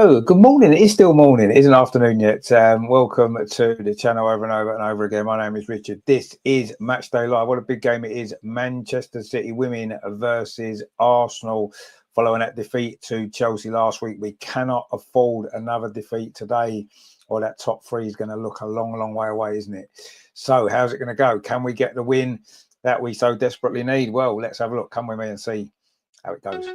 So, good morning. It is still morning. It isn't afternoon yet. Welcome to the channel over and over and over again. My name is Richard. This is Matchday Live. What a big game it is. Manchester City women versus Arsenal following that defeat to Chelsea last week. We cannot afford another defeat today, or that top three is going to look a long, long way away, isn't it? So, how's it going to go? Can we get the win that we so desperately need? Well, let's have a look. Come with me and see how it goes.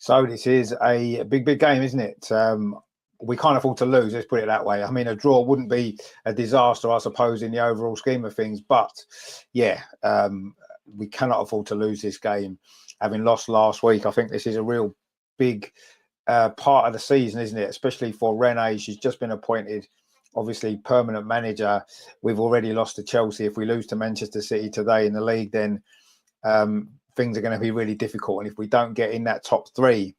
So this is a big game, isn't it? We can't afford to lose, let's put it that way. I mean, a draw wouldn't be a disaster, I suppose, in the overall scheme of things. But, yeah, we cannot afford to lose this game. Having lost last week, I think this is a real big part of the season, isn't it? Especially for Renee. She's just been appointed, obviously, permanent manager. We've already lost to Chelsea. If we lose to Manchester City today in the league, then things are going to be really difficult. And if we don't get in that top three,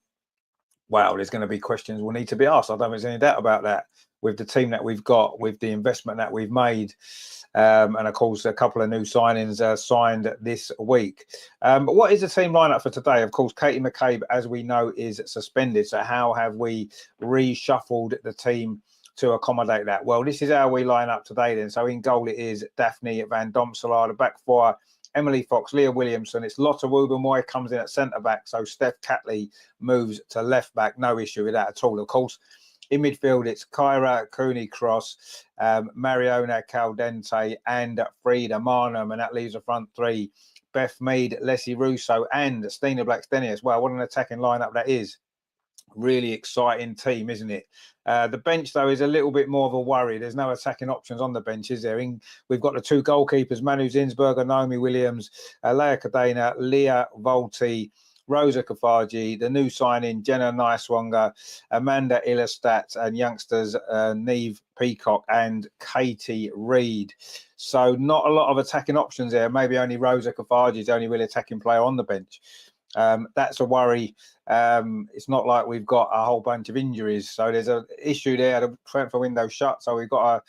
wow, there's going to be questions will need to be asked. I don't think there's any doubt about that with the team that we've got, with the investment that we've made. And of course, a couple of new signings signed this week. But what is the team lineup for today? Of course, Katie McCabe, as we know, is suspended. So how have we reshuffled the team to accommodate that? Well, this is how we line up today then. So in goal, it is Daphne Van Domselaar, the back four, Emily Fox, Leah Williamson. It's Lotta Woobenmoy comes in at centre-back. So Steph Catley moves to left-back. No issue with that at all, of course. In midfield, it's Kyra Cooney-Cross, Mariona Caldente and Frida Marnham. And that leaves the front three, Beth Mead, Leslie Russo and Stina Blackstenius. Wow, what an attacking lineup that is. Really exciting team, isn't it? The bench, though, is a little bit more of a worry. There's no attacking options on the bench, is there? We've got the two goalkeepers, Manu Zinsberger, Naomi Williams, Leah Cadena, Leah Volti, Rosa Kafaji, the new signing, Jenna Niswanger, Amanda Illerstadt, and youngsters Neve Peacock and Katie Reid. So not a lot of attacking options there. Maybe only Rosa Kafaji is the only really attacking player on the bench. That's a worry. It's not like we've got a whole bunch of injuries. So there's an issue there. The transfer window shut. So we've got to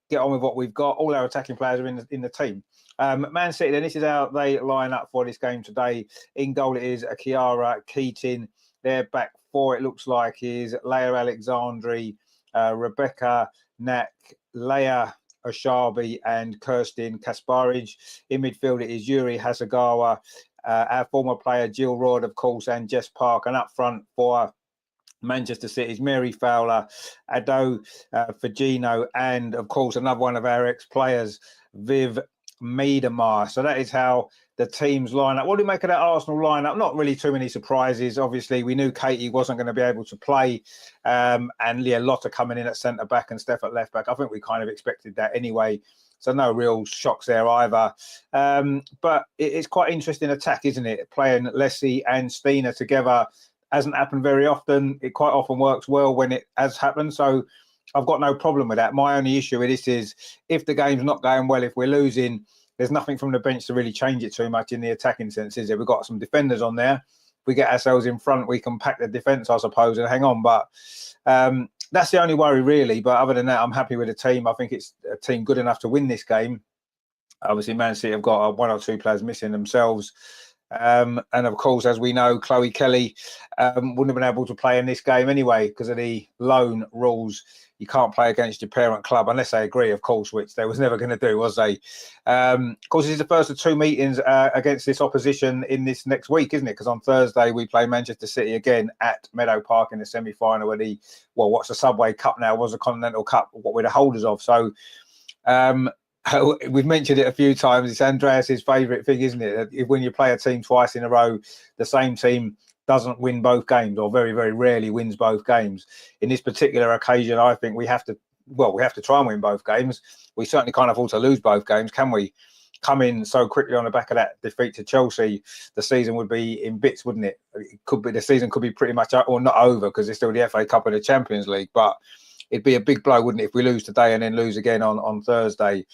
get on with what we've got. All our attacking players are in the team. Man.City, then this is how they line up for this game today. In goal, it is Kiara Keating. Their back four, it looks like, is Leah Alexandri, Rebecca Knack, Leah Ashabi and Kirsten Kasparij. In midfield, it is Yuri Hasagawa, our former player Jill Royd, of course, and Jess Park. And up front for Manchester City's Mary Fowler, Ado Fagino, and, of course, another one of our ex-players, Viv Miedemar. So that is how the teams line up. What do you make of that Arsenal lineup? Not really too many surprises. Obviously, we knew Katie wasn't going to be able to play, and Leah Lotta coming in at centre back and Steph at left back. I think we kind of expected that anyway. So no real shocks there either. But it's quite interesting attack, isn't it? Playing Leslie and Stina together hasn't happened very often. It quite often works well when it has happened. So I've got no problem with that. My only issue with this is if the game's not going well, if we're losing, there's nothing from the bench to really change it too much in the attacking sense, is there? We've got some defenders on there. If we get ourselves in front, we can pack the defence, I suppose, and hang on. But that's the only worry, really. But other than that, I'm happy with the team. I think it's a team good enough to win this game. Obviously, Man City have got one or two players missing themselves. And of course, as we know, Chloe Kelly wouldn't have been able to play in this game anyway because of the loan rules. You can't play against your parent club unless they agree, of course, which they was never going to do, was they? Of course, this is the first of two meetings against this opposition in this next week, isn't it? Because on Thursday, we play Manchester City again at Meadow Park in the semi-final where what's the Subway Cup now, was a Continental Cup, what we're the holders of. So we've mentioned it a few times. It's Andreas's favourite thing, isn't it? When you play a team twice in a row, the same team doesn't win both games, or very, very rarely wins both games. In this particular occasion, I think we have to try and win both games. We certainly can't afford to lose both games, can we? Come in so quickly on the back of that defeat to Chelsea, the season would be in bits, wouldn't it? The season could be pretty much or not over because there's still the FA Cup and the Champions League. But it'd be a big blow, wouldn't it, if we lose today and then lose again on Thursday.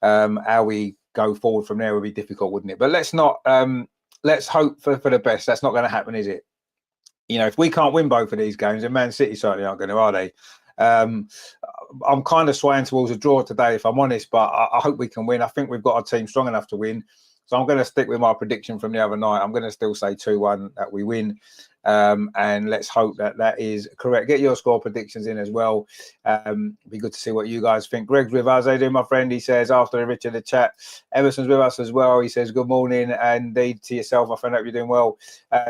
How we go forward from there would be difficult, wouldn't it? But let's not let's hope for the best. That's not going to happen, is it? You know, if we can't win both of these games, then Man City certainly aren't going to, are they? I'm kind of swaying towards a draw today, if I'm honest, but I hope we can win. I think we've got a team strong enough to win. So I'm going to stick with my prediction from the other night. I'm going to still say 2-1 that we win. And let's hope that is correct. Get your score predictions in as well. Be good to see what you guys think. Greg's with us. How you doing, my friend? He says, after Richard the chat, Emerson's with us as well. He says, good morning, and indeed to yourself, my friend. Hope you're doing well.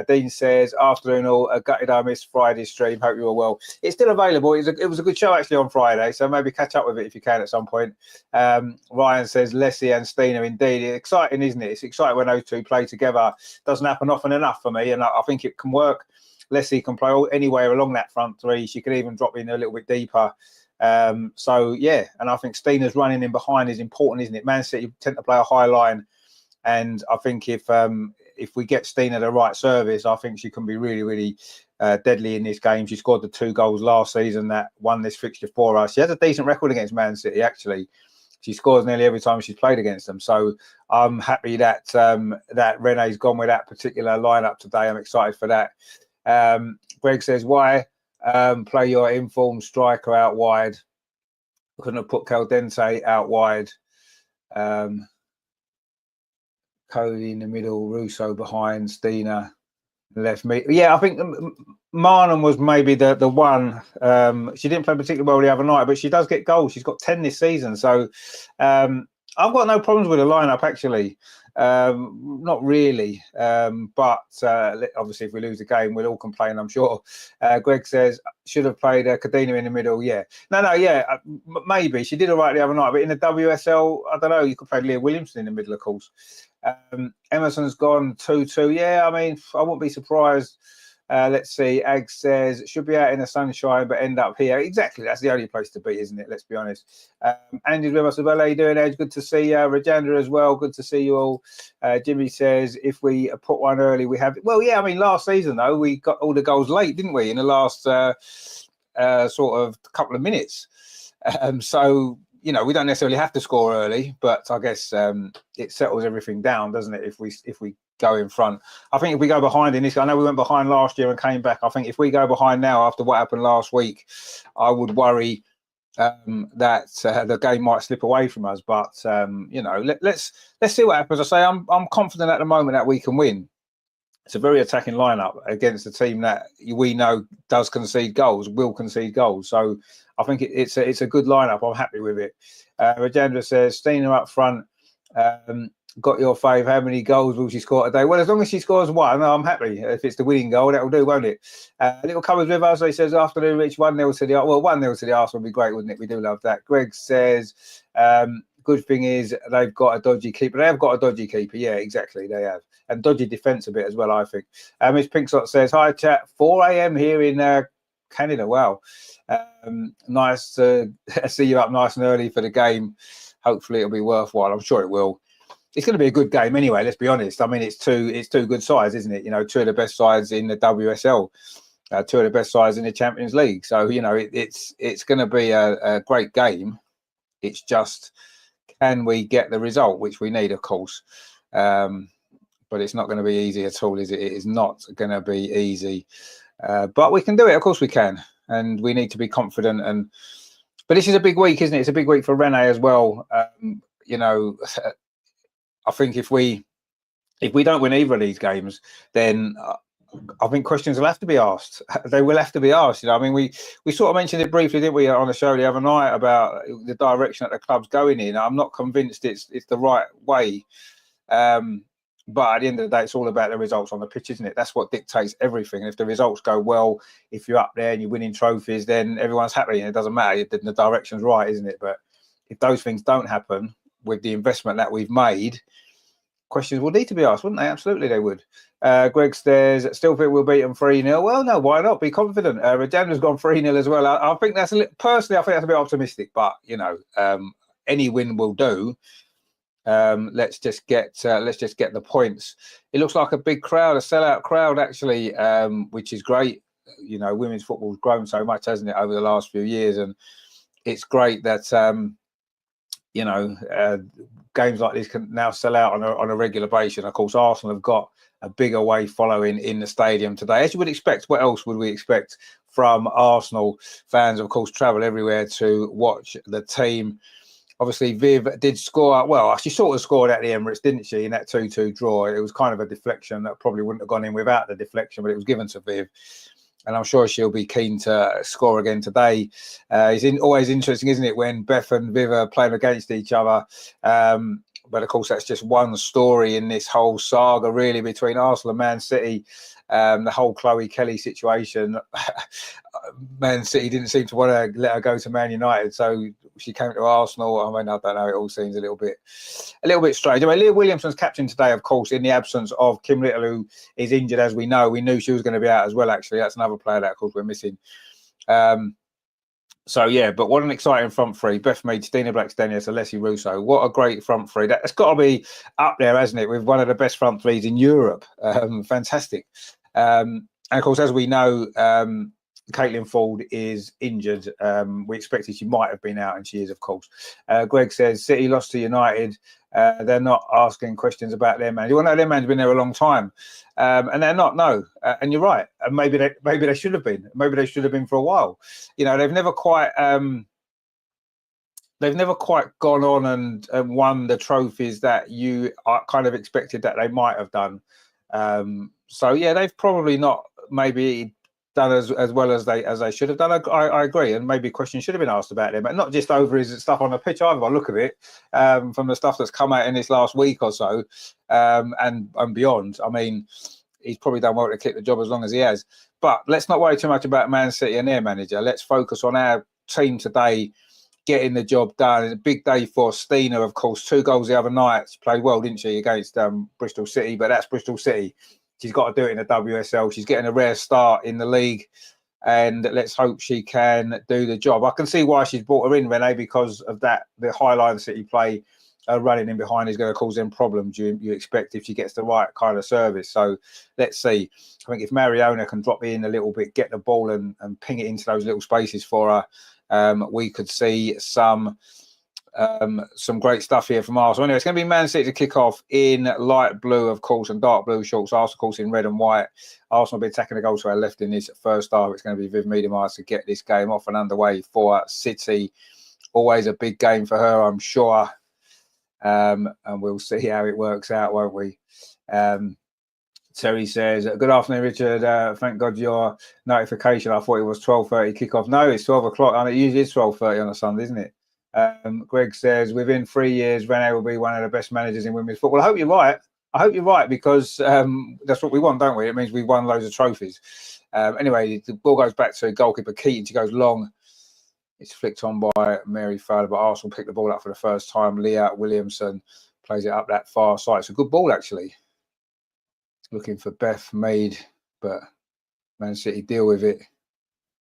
Dean says, afternoon all. Gutted I missed Friday's stream. Hope you were well. It's still available. It was a good show actually on Friday, so maybe catch up with it if you can at some point. Ryan says, Leslie and Stina, indeed. It's exciting, isn't it? It's exciting when those two play together. Doesn't happen often enough for me, and I think it can work. Leslie can play anywhere along that front three. She can even drop in a little bit deeper. So, yeah, and I think Stina's running in behind is important, isn't it? Man City tend to play a high line, and I think if we get Stina the right service, I think she can be really, really deadly in this game. She scored the 2 goals last season that won this fixture for us. She has a decent record against Man City, actually. She scores nearly every time she's played against them. So I'm happy that that Rene's gone with that particular lineup today. I'm excited for that. Greg says, why play your informed striker out wide? Couldn't have put Caldente out wide. Cody in the middle, Russo behind, Stina left me. Yeah, I think Marnham was maybe the one. She didn't play particularly well the other night, but she does get goals. She's got 10 this season. So I've got no problems with the lineup, actually. Not really. But obviously, if we lose the game, we'll all complain, I'm sure. Greg says, should have played Cadena in the middle. Yeah. No, yeah. Maybe. She did all right the other night. But in the WSL, I don't know. You could play Leah Williamson in the middle, of course. Emerson's gone 2-2. Yeah, I mean, I wouldn't be surprised. Let's see. Ag says, should be out in the sunshine, but end up here. Exactly. That's the only place to be, isn't it? Let's be honest. Andy's with us as well. How you doing, Ed? Good to see you. Rajandra as well. Good to see you all. Jimmy says, if we put one early, we have... Well, yeah, I mean, last season, though, we got all the goals late, didn't we? In the last sort of couple of minutes. So... You know, we don't necessarily have to score early, but I guess it settles everything down, doesn't it? If we go in front, I think if we go behind in this, I know we went behind last year and came back. I think if we go behind now after what happened last week, I would worry that the game might slip away from us. But you know, let's see what happens. I say I'm confident at the moment that we can win. It's a very attacking lineup against a team that we know does concede goals, will concede goals. So I think it's a good lineup. I'm happy with it. Rajendra says, Stina up front, got your fave. How many goals will she score today? Well, as long as she scores one, I'm happy. If it's the winning goal, that'll do, won't it? Little Covers with us. He says, afternoon, Rich, 1-0 to the... Well, 1-0 to the Arsenal would be great, wouldn't it? We do love that. Greg says... good thing is they've got a dodgy keeper. They have got a dodgy keeper. Yeah, exactly. They have. And dodgy defence a bit as well, I think. Miss Pinkslot says, hi, chat. 4 a.m. here in Canada. Wow. Nice to see you up nice and early for the game. Hopefully it'll be worthwhile. I'm sure it will. It's going to be a good game anyway, let's be honest. I mean, it's two good sides, isn't it? You know, 2 of the best sides in the WSL. 2 of the best sides in the Champions League. So, you know, it's going to be a great game. It's just... can we get the result, which we need, of course. But it's not going to be easy at all, is it? It is not going to be easy. But we can do it. Of course we can. And we need to be confident. But this is a big week, isn't it? It's a big week for Rene as well. You know, I think if we don't win either of these games, then... I think questions will have to be asked. They will have to be asked. You know, I mean, we sort of mentioned it briefly, didn't we, on the show the other night about the direction that the club's going in. I'm not convinced it's the right way. But at the end of the day, it's all about the results on the pitch, isn't it? That's what dictates everything. If the results go well, if you're up there and you're winning trophies, then everyone's happy and it doesn't matter. The direction's right, isn't it? But if those things don't happen with the investment that we've made, questions will need to be asked, wouldn't they? Absolutely, they would. Greg says, still think we'll beat them 3-0. Well, no, why not? Be confident. Rajandra's gone 3-0 as well. I think that's personally, I think that's a bit optimistic, but you know, any win will do. Let's just get the points. It looks like a big crowd, a sellout crowd, actually, which is great. you know, women's football's grown so much, hasn't it, over the last few years? And it's great that you know, games like this can now sell out on a regular basis. Of course, Arsenal have got a big away following in the stadium today, as you would expect. What else would we expect from Arsenal fans? Of course, travel everywhere to watch the team. Obviously, Viv did score. Well, she sort of scored at the Emirates, didn't she, in that 2-2 draw? It was kind of a deflection that probably wouldn't have gone in without the deflection, but it was given to Viv. And I'm sure she'll be keen to score again today. It's always interesting, isn't it, when Beth and Viv are playing against each other? But of course, that's just one story in this whole saga, really, between Arsenal and Man City. The whole Chloe Kelly situation. Man City didn't seem to want to let her go to Man United, so she came to Arsenal. I mean, I don't know. It all seems a little bit strange. I mean, Leah Williamson's captain today, of course, in the absence of Kim Little, who is injured, as we know. We knew she was going to be out as well. Actually, that's another player that, of course, we're missing. So, yeah, but what an exciting front three. Beth Mead, Stina Blackstenius, Alessi Russo. What a great front three. That's got to be up there, hasn't it, with one of the best front threes in Europe. Fantastic. And, of course, as we know, Caitlin Ford is injured. We expected she might have been out, and she is, of course. Greg says, City lost to United. They're not asking questions about their man. You want to know their man's been there a long time. And they're not, no. And you're right. And maybe they should have been. Maybe they should have been for a while. You know, they've never quite gone on and won the trophies that you kind of expected that they might have done. So yeah, they've probably not maybe done as well as they should have done. I agree, and maybe a question should have been asked about them, but not just over his stuff on the pitch either. By the look of it, from the stuff that's come out in this last week or so, and beyond. I mean, he's probably done well to keep the job as long as he has. But let's not worry too much about Man City and their manager. Let's focus on our team today, getting the job done. It's a big day for Stina, of course. 2 goals the other night. She played well, didn't she, against Bristol City? But that's Bristol City. She's got to do it in the WSL. She's getting a rare start in the league, and let's hope she can do the job. I can see why she's brought her in, Renee, because of that. The high line City play, running in behind is going to cause them problems. You expect if she gets the right kind of service. So let's see. I think if Mariona can drop in a little bit, get the ball and ping it into those little spaces for her, we could see some great stuff here from Arsenal. Anyway, it's going to be Man City to kick off in light blue, of course, and dark blue shorts. Arsenal, of course, in red and white. Arsenal will be attacking the goal to our left in this first half. It's going to be Viv Miedemar to get this game off and underway for City. Always a big game for her, I'm sure. And we'll see how it works out, won't we? Terry says, good afternoon, Richard. Thank God your notification. I thought it was 12:30 kickoff. No, it's 12 o'clock. And it usually is 12:30 on a Sunday, isn't it? Greg says, within 3 years, Rene will be one of the best managers in women's football. I hope you're right. Because that's what we want, don't we? It means we've won loads of trophies. Anyway, the ball goes back to goalkeeper Keaton. She goes long. It's flicked on by Mary Fowler, but Arsenal picked the ball up for the first time. Leah Williamson plays it up that far side. It's a good ball, actually. Looking for Beth Mead, but Man City deal with it.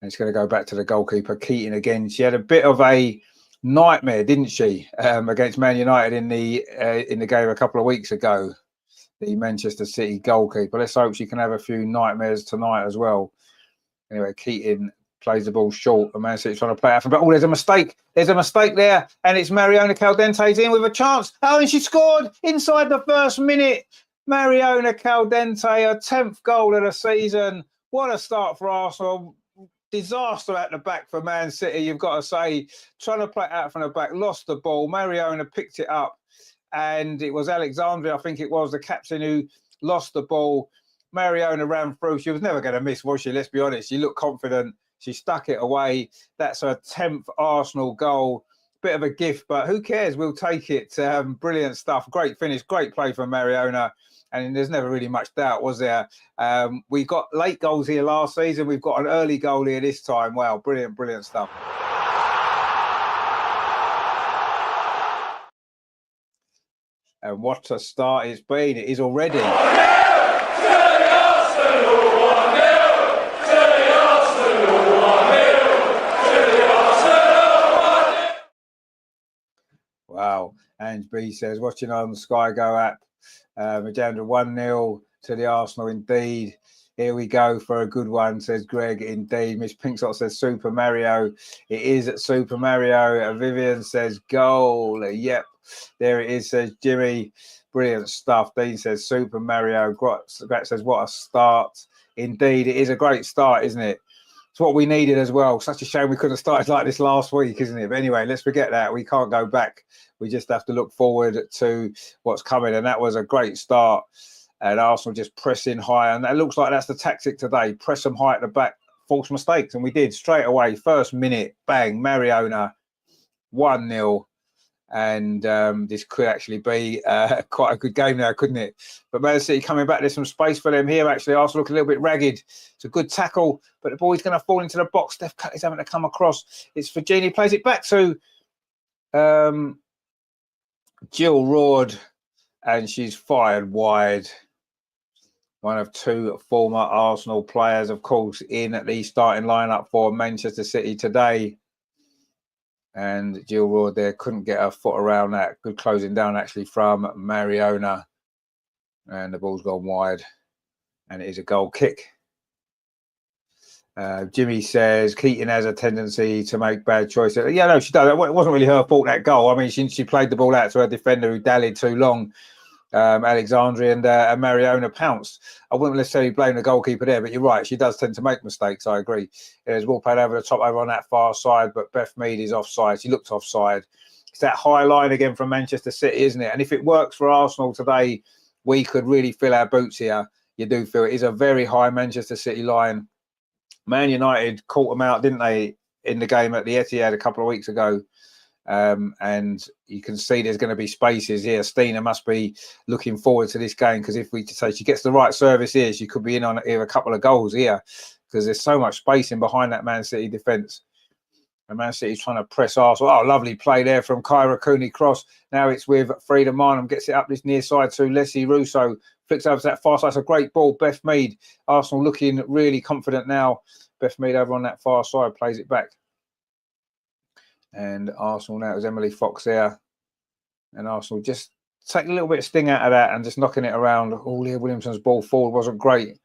And it's going to go back to the goalkeeper Keaton again. She had a bit of a nightmare, didn't she, against Man United in the game a couple of weeks ago, the Manchester City goalkeeper. Let's hope she can have a few nightmares tonight as well. Anyway, Keaton plays the ball short, and Man City's trying to play out. But there's a mistake. There's a mistake there, and it's Mariona Caldente's in with a chance. Oh, and she scored inside the first minute. Mariona Caldente, her 10th goal of the season. What a start for Arsenal. Disaster at the back for Man City, you've got to say. Trying to play it out from the back, lost the ball. Mariona picked it up, and it was Alexandria, I think it was, the captain, who lost the ball. Mariona ran through. She was never going to miss, was she? Let's be honest. She looked confident. She stuck it away. That's her 10th Arsenal goal. Bit of a gift, but who cares? We'll take it. Brilliant stuff. Great finish. Great play from Mariona. And there's never really much doubt, was there? We got late goals here last season. We've got an early goal here this time. Wow, brilliant stuff. And what a start it's been. It is already. Wow. Ange B says, watching on the Sky Go app. We're down to 1-0. to the Arsenal indeed. Here we go for a good one, says Greg. Indeed. Miss Pinksot says Super Mario. It is Super Mario. Vivian says goal. Yep, there it is, says Jimmy. Brilliant stuff. Dean says Super Mario. Grat says what a start. Indeed, it is a great start, isn't it? It's what we needed as well. Such a shame we couldn't have started like this last week, isn't it? But anyway, let's forget that. We can't go back. We just have to look forward to what's coming. And that was a great start. And Arsenal just pressing high. And it looks like that's the tactic today. Press them high at the back, force mistakes. And we did straight away. First minute, bang, Mariona, 1-0. And this could actually be quite a good game now, couldn't it? But Man City coming back. There's some space for them here, actually. Arsenal look a little bit ragged. It's a good tackle, but the ball's going to fall into the box. Steph Curry's having to come across. It's Fajini, plays it back to Jill Roord, and she's fired wide. One of two former Arsenal players, of course, in the starting lineup for Manchester City today. And Jill Roord there couldn't get her foot around that. Good closing down, actually, from Mariona. And the ball's gone wide. And it is a goal kick. Jimmy says Keating has a tendency to make bad choices. Yeah, no, she does. It wasn't really her fault, that goal. I mean, she played the ball out to her defender who dallied too long. Alexandria and Mariona pounced. I wouldn't necessarily blame the goalkeeper there, but you're right. She does tend to make mistakes. I agree. There's ball played over the top over on that far side, but Beth Mead is offside. She looked offside. It's that high line again from Manchester City, isn't it? And if it works for Arsenal today, we could really fill our boots here. You do feel it is a very high Manchester City line. Man United caught them out, didn't they, in the game at the Etihad a couple of weeks ago? And you can see there's going to be spaces here. Stina must be looking forward to this game, because if we say she gets the right service here, she could be in on here a couple of goals here, because there's so much space in behind that Man City defence. And Man City's trying to press Arsenal. Oh, lovely play there from Kyra Cooney cross. Now it's with Frida Marnham, gets it up this near side to Leslie Russo. Flicks over to that far side. It's a great ball. Beth Mead. Arsenal looking really confident now. Beth Mead over on that far side plays it back. And Arsenal now, it was Emily Fox there. And Arsenal just take a little bit of sting out of that and just knocking it around. Oh, Leah Williamson's ball forward wasn't great,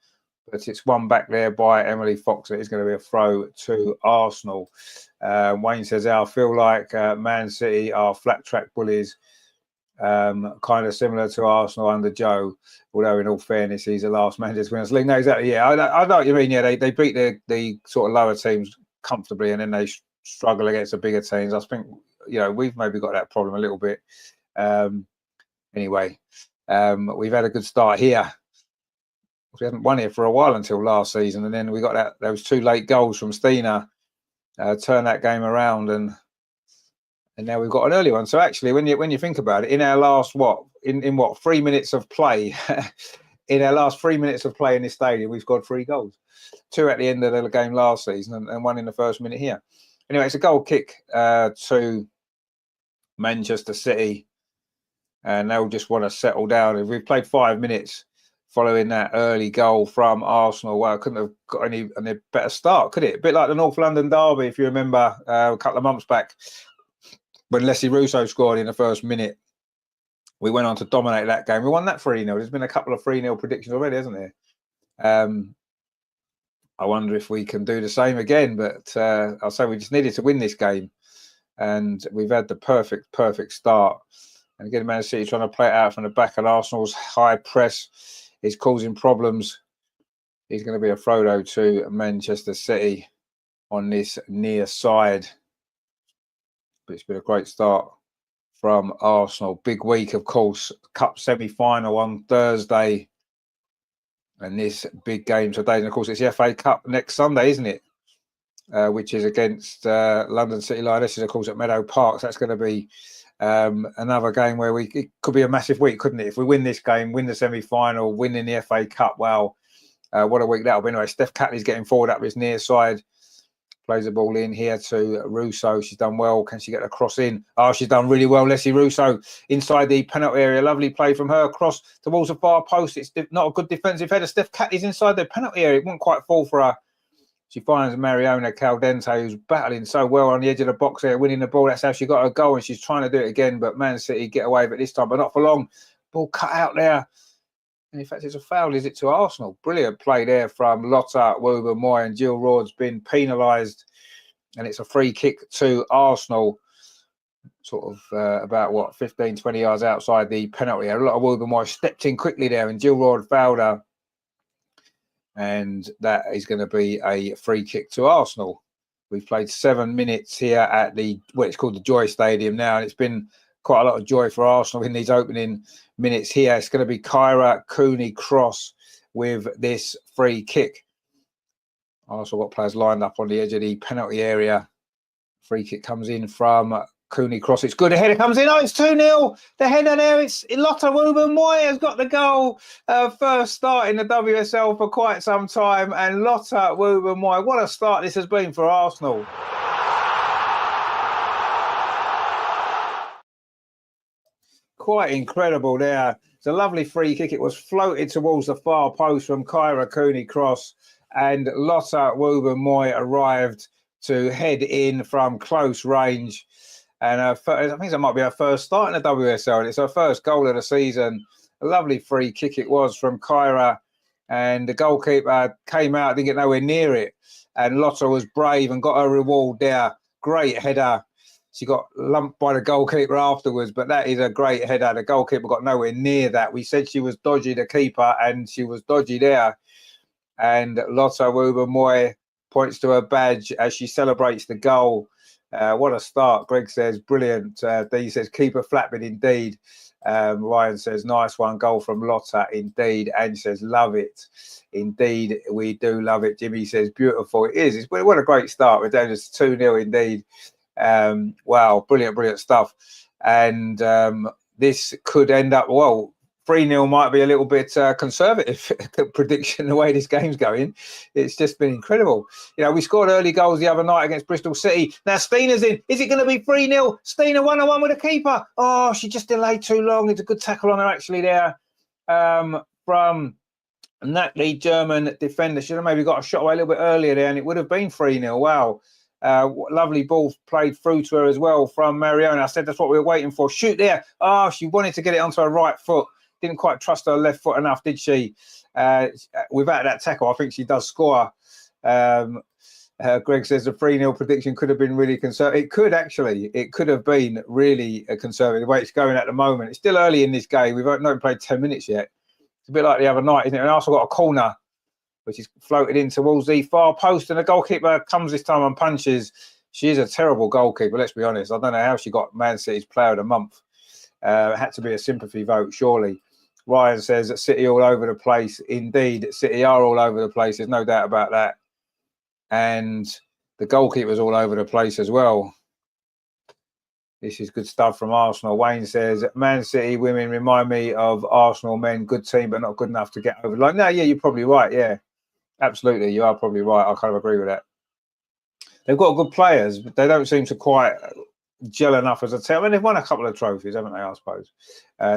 but it's won back there by Emily Fox. It is going to be a throw to Arsenal. Wayne says, I feel like Man City are flat track bullies, kind of similar to Arsenal under Joe, although in all fairness, he's the last Manchester Winners League. No, exactly. Yeah, I know what you mean. Yeah, they beat the sort of lower teams comfortably, and then they struggle against the bigger teams. I think, we've maybe got that problem a little bit. Anyway, we've had a good start here. We haven't won here for a while until last season, and then we got those two late goals from Stina, turn that game around, and now we've got an early one. So actually, when you think about it, in our last 3 minutes of play, in our last 3 minutes of play in this stadium, we've scored 3 goals, 2 at the end of the game last season, and 1 in the first minute here. Anyway, it's a goal kick to Manchester City, and they'll just want to settle down. If we've played 5 minutes following that early goal from Arsenal, well, I couldn't have got any better start, could it? A bit like the North London derby, if you remember, a couple of months back, when Leslie Russo scored in the first minute. We went on to dominate that game. We won that 3-0. There's been a couple of 3-0 predictions already, hasn't there? I wonder if we can do the same again, but I'll say we just needed to win this game, and we've had the perfect start. And again, Man City trying to play it out from the back, and Arsenal's high press is causing problems. He's going to be a throw to Manchester City on this near side. But it's been a great start from Arsenal. Big week, of course. Cup semi-final on Thursday. And this big game today. And, of course, it's the FA Cup next Sunday, isn't it? Which is against London City Lionesses, of course, at Meadow Park. So that's going to be another game where it could be a massive week, couldn't it? If we win this game, win the semi-final, win in the FA Cup, wow, what a week that'll be. Anyway, Steph Catley's getting forward up his near side. Plays the ball in here to Russo. She's done well. Can she get a cross in? Oh, she's done really well. Leslie Russo inside the penalty area. Lovely play from her. Cross towards the far post. It's not a good defensive header. Steph Catley's inside the penalty area. It wouldn't quite fall for her. She finds Mariona Caldente, who's battling so well on the edge of the box there, winning the ball. That's how she got her goal, and she's trying to do it again. But Man City get away with it this time, but not for long. Ball cut out there. And in fact, it's a foul, is it, to Arsenal? Brilliant play there from Lotta Woober-Moy, and Jill Ward's been penalised. And it's a free kick to Arsenal, sort of about, what, 15, 20 yards outside the penalty area. Lotta Woober-Moy stepped in quickly there, and Jill Ward fouled her. And that is going to be a free kick to Arsenal. We've played 7 minutes here at it's called the Joy Stadium now, and it's been quite a lot of joy for Arsenal in these opening minutes here. It's going to be Kyra Cooney-Cross with this free kick. Arsenal got players lined up on the edge of the penalty area. Free kick comes in from Cooney-Cross. It's good. The header comes in. Oh, it's 2-0. The header there. It's Lotta Woober-Moy has got the goal. First start in the WSL for quite some time. And Lotta Woober-Moy, what a start this has been for Arsenal. Quite incredible there. It's a lovely free kick. It was floated towards the far post from Kyra Cooney-Cross, and Lotta Woober-Moy arrived to head in from close range. And I think that might be her first start in the WSL, and it's her first goal of the season. A lovely free kick it was from Kyra, and the goalkeeper came out, didn't get nowhere near it. And Lotta was brave and got her reward there. Great header. She got lumped by the goalkeeper afterwards, but that is a great header. The goalkeeper got nowhere near that. We said she was dodgy, the keeper, and she was dodgy there. And Lotta Woober-Moy points to her badge as she celebrates the goal. What a start. Greg says, brilliant. Dee says, keeper flapping indeed. Ryan says, nice one. Goal from Lotta indeed. Ange says, love it. Indeed, we do love it. Jimmy says, beautiful. It is. What a great start. We're down just 2-0 indeed. Wow, brilliant stuff. And this could end up, well, 3-0 might be a little bit conservative prediction the way this game's going. It's just been incredible. You know, we scored early goals the other night against Bristol City. Now Steena's in. Is it going to be 3-0? Steena 1-on-1 with the keeper. Oh, she just delayed too long. It's a good tackle on her actually there from Natalie, German defender. Should have maybe got a shot away a little bit earlier there, and it would have been 3-0. Wow. Lovely ball played through to her as well from Mariona. I said that's what we were waiting for. Shoot there. Oh, she wanted to get it onto her right foot. Didn't quite trust her left foot enough, did she? Without that tackle, I think she does score. Greg says the 3-0 prediction could have been really conservative. It could actually. It could have been really conservative the way it's going at the moment. It's still early in this game. We've not played 10 minutes yet. It's a bit like the other night, isn't it? And also got a corner, which is floated in towards the far post, and the goalkeeper comes this time and punches. She is a terrible goalkeeper, let's be honest. I don't know how she got Man City's Player of the Month. It had to be a sympathy vote, surely. Ryan says that City all over the place. Indeed, City are all over the place. There's no doubt about that. And the goalkeeper's all over the place as well. This is good stuff from Arsenal. Wayne says, Man City women remind me of Arsenal men. Good team, but not good enough to get over the line. No, yeah, you're probably right. Yeah, absolutely. You are probably right. I kind of agree with that. They've got good players, but they don't seem to quite gel enough as a team. I mean, they've won a couple of trophies, haven't they, I suppose?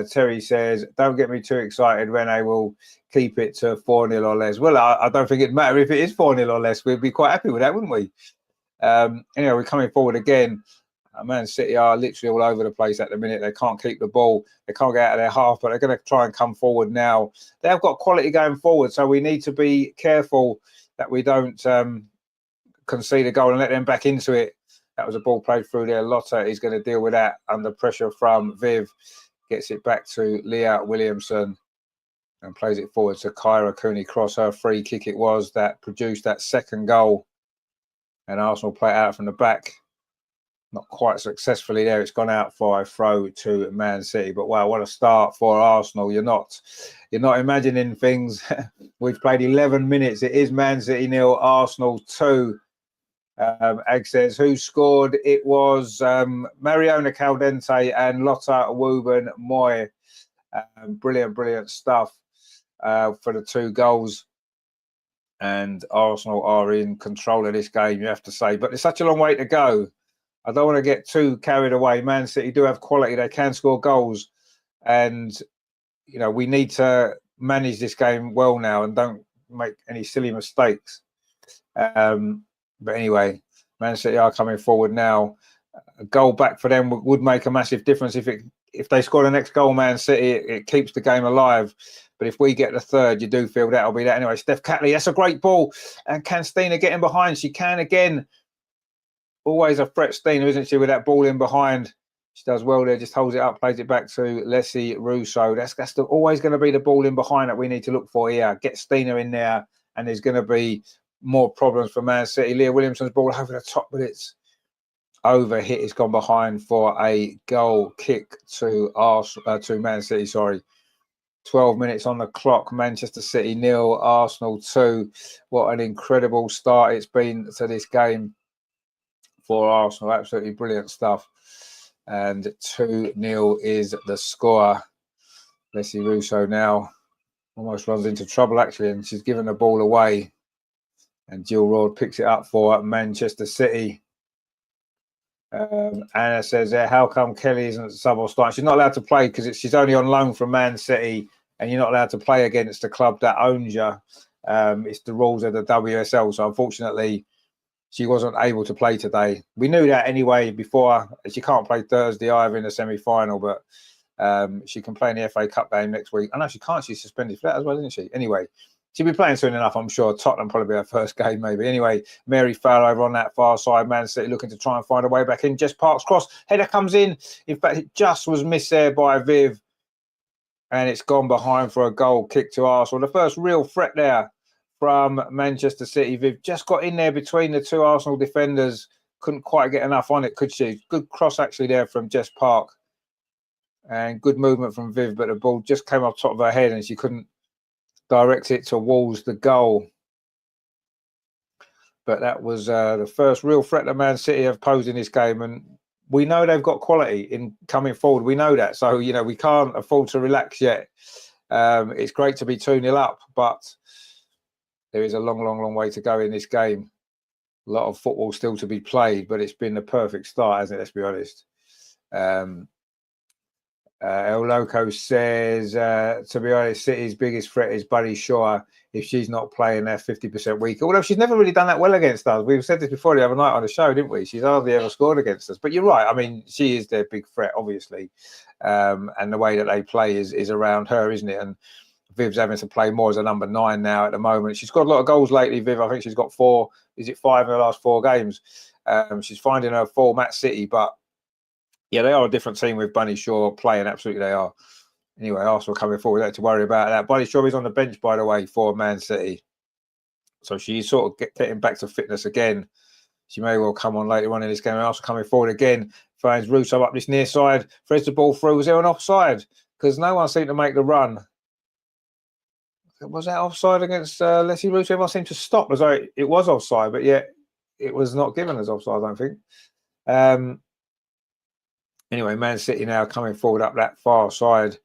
Terry says, don't get me too excited. Rene will keep it to 4-0 or less. Well, I don't think it'd matter if it is 4-0 or less. We'd be quite happy with that, wouldn't we? Anyway, we're coming forward again. Man City are literally all over the place at the minute. They can't keep the ball. They can't get out of their half, but they're going to try and come forward now. They have got quality going forward, so we need to be careful that we don't concede a goal and let them back into it. That was a ball played through there. Lotta is going to deal with that under pressure from Viv. Gets it back to Leah Williamson and plays it forward to Kyra Cooney-Cross. Her free kick it was that produced that second goal. And Arsenal play it out from the back. Not quite successfully there. It's gone out for a throw to Man City. But wow, what a start for Arsenal. You're not imagining things. We've played 11 minutes. It is Man City 0, Arsenal 2. Ag says, who scored? It was Mariona Caldente and Lotta Woober-Moy. Brilliant stuff for the 2 goals. And Arsenal are in control of this game, you have to say. But there's such a long way to go. I don't want to get too carried away. Man City do have quality. They can score goals. And, you know, we need to manage this game well now and don't make any silly mistakes. But anyway, Man City are coming forward now. A goal back for them would make a massive difference if if they score the next goal, Man City, it keeps the game alive. But if we get the third, you do feel that'll be that. Anyway, Steph Catley, that's a great ball. And can Stina get in behind? She can again. Always a threat, Stina, isn't she, with that ball in behind. She does well there, just holds it up, plays it back to Leslie Russo. That's always going to be the ball in behind that we need to look for here. Get Stina in there, and there's going to be more problems for Man City. Leah Williamson's ball over the top, but it's over hit. It's gone behind for a goal kick to Man City, sorry. 12 minutes on the clock. Manchester City 0, Arsenal 2. What an incredible start it's been to this game for Arsenal. Absolutely brilliant stuff. And 2-0 is the score. Leslie Russo now almost runs into trouble, actually, and she's given the ball away. And Jill Roord picks it up for Manchester City. Anna says, how come Kelly isn't sub or starting? She's not allowed to play because she's only on loan from Man City, and you're not allowed to play against the club that owns you. It's the rules of the WSL. So unfortunately, she wasn't able to play today. We knew that anyway before. She can't play Thursday either in the semi-final, but she can play in the FA Cup game next week. I know she can't. She's suspended for that as well, isn't she? Anyway, she'll be playing soon enough, I'm sure. Tottenham probably be her first game, maybe. Anyway, Mary Fowl over on that far side. Man City looking to try and find a way back in. Jess Parks cross. Header comes in. In fact, it just was missed there by Viv. And it's gone behind for a goal kick to Arsenal. The first real threat there from Manchester City. Viv just got in there between the two Arsenal defenders. Couldn't quite get enough on it, could she? Good cross actually there from Jess Park. And good movement from Viv, but the ball just came off top of her head and she couldn't direct it towards the goal. But that was the first real threat that Man City have posed in this game. And we know they've got quality in coming forward. We know that. So, you know, we can't afford to relax yet. It's great to be 2-0 up, but there is a long, long, long way to go in this game. A lot of football still to be played, but it's been the perfect start, hasn't it? Let's be honest. El Loco says, to be honest, City's biggest threat is Buddy Shaw. If she's not playing, they're 50% weaker. Although she's never really done that well against us. We've said this before the other night on the show, didn't we? She's hardly ever scored against us. But you're right. I mean, she is their big threat, obviously. And the way that they play is around her, isn't it? And Viv's having to play more as a number 9 now at the moment. She's got a lot of goals lately, Viv. I think she's got 5 in the last 4 games. She's finding her form at City, but yeah, they are a different team with Bunny Shaw playing. Absolutely, they are. Anyway, Arsenal coming forward. Don't have to worry about that. Bunny Shaw is on the bench, by the way, for Man City. So she's sort of getting back to fitness again. She may well come on later on in this game. Arsenal coming forward again. Finds Russo up this near side. Threads the ball through. Was there an offside? Because no one seemed to make the run. Was that offside against Leslie Russo? Everyone seemed to stop as though it was offside, but yet it was not given as offside, I don't think. Anyway, Man City now coming forward up that far side.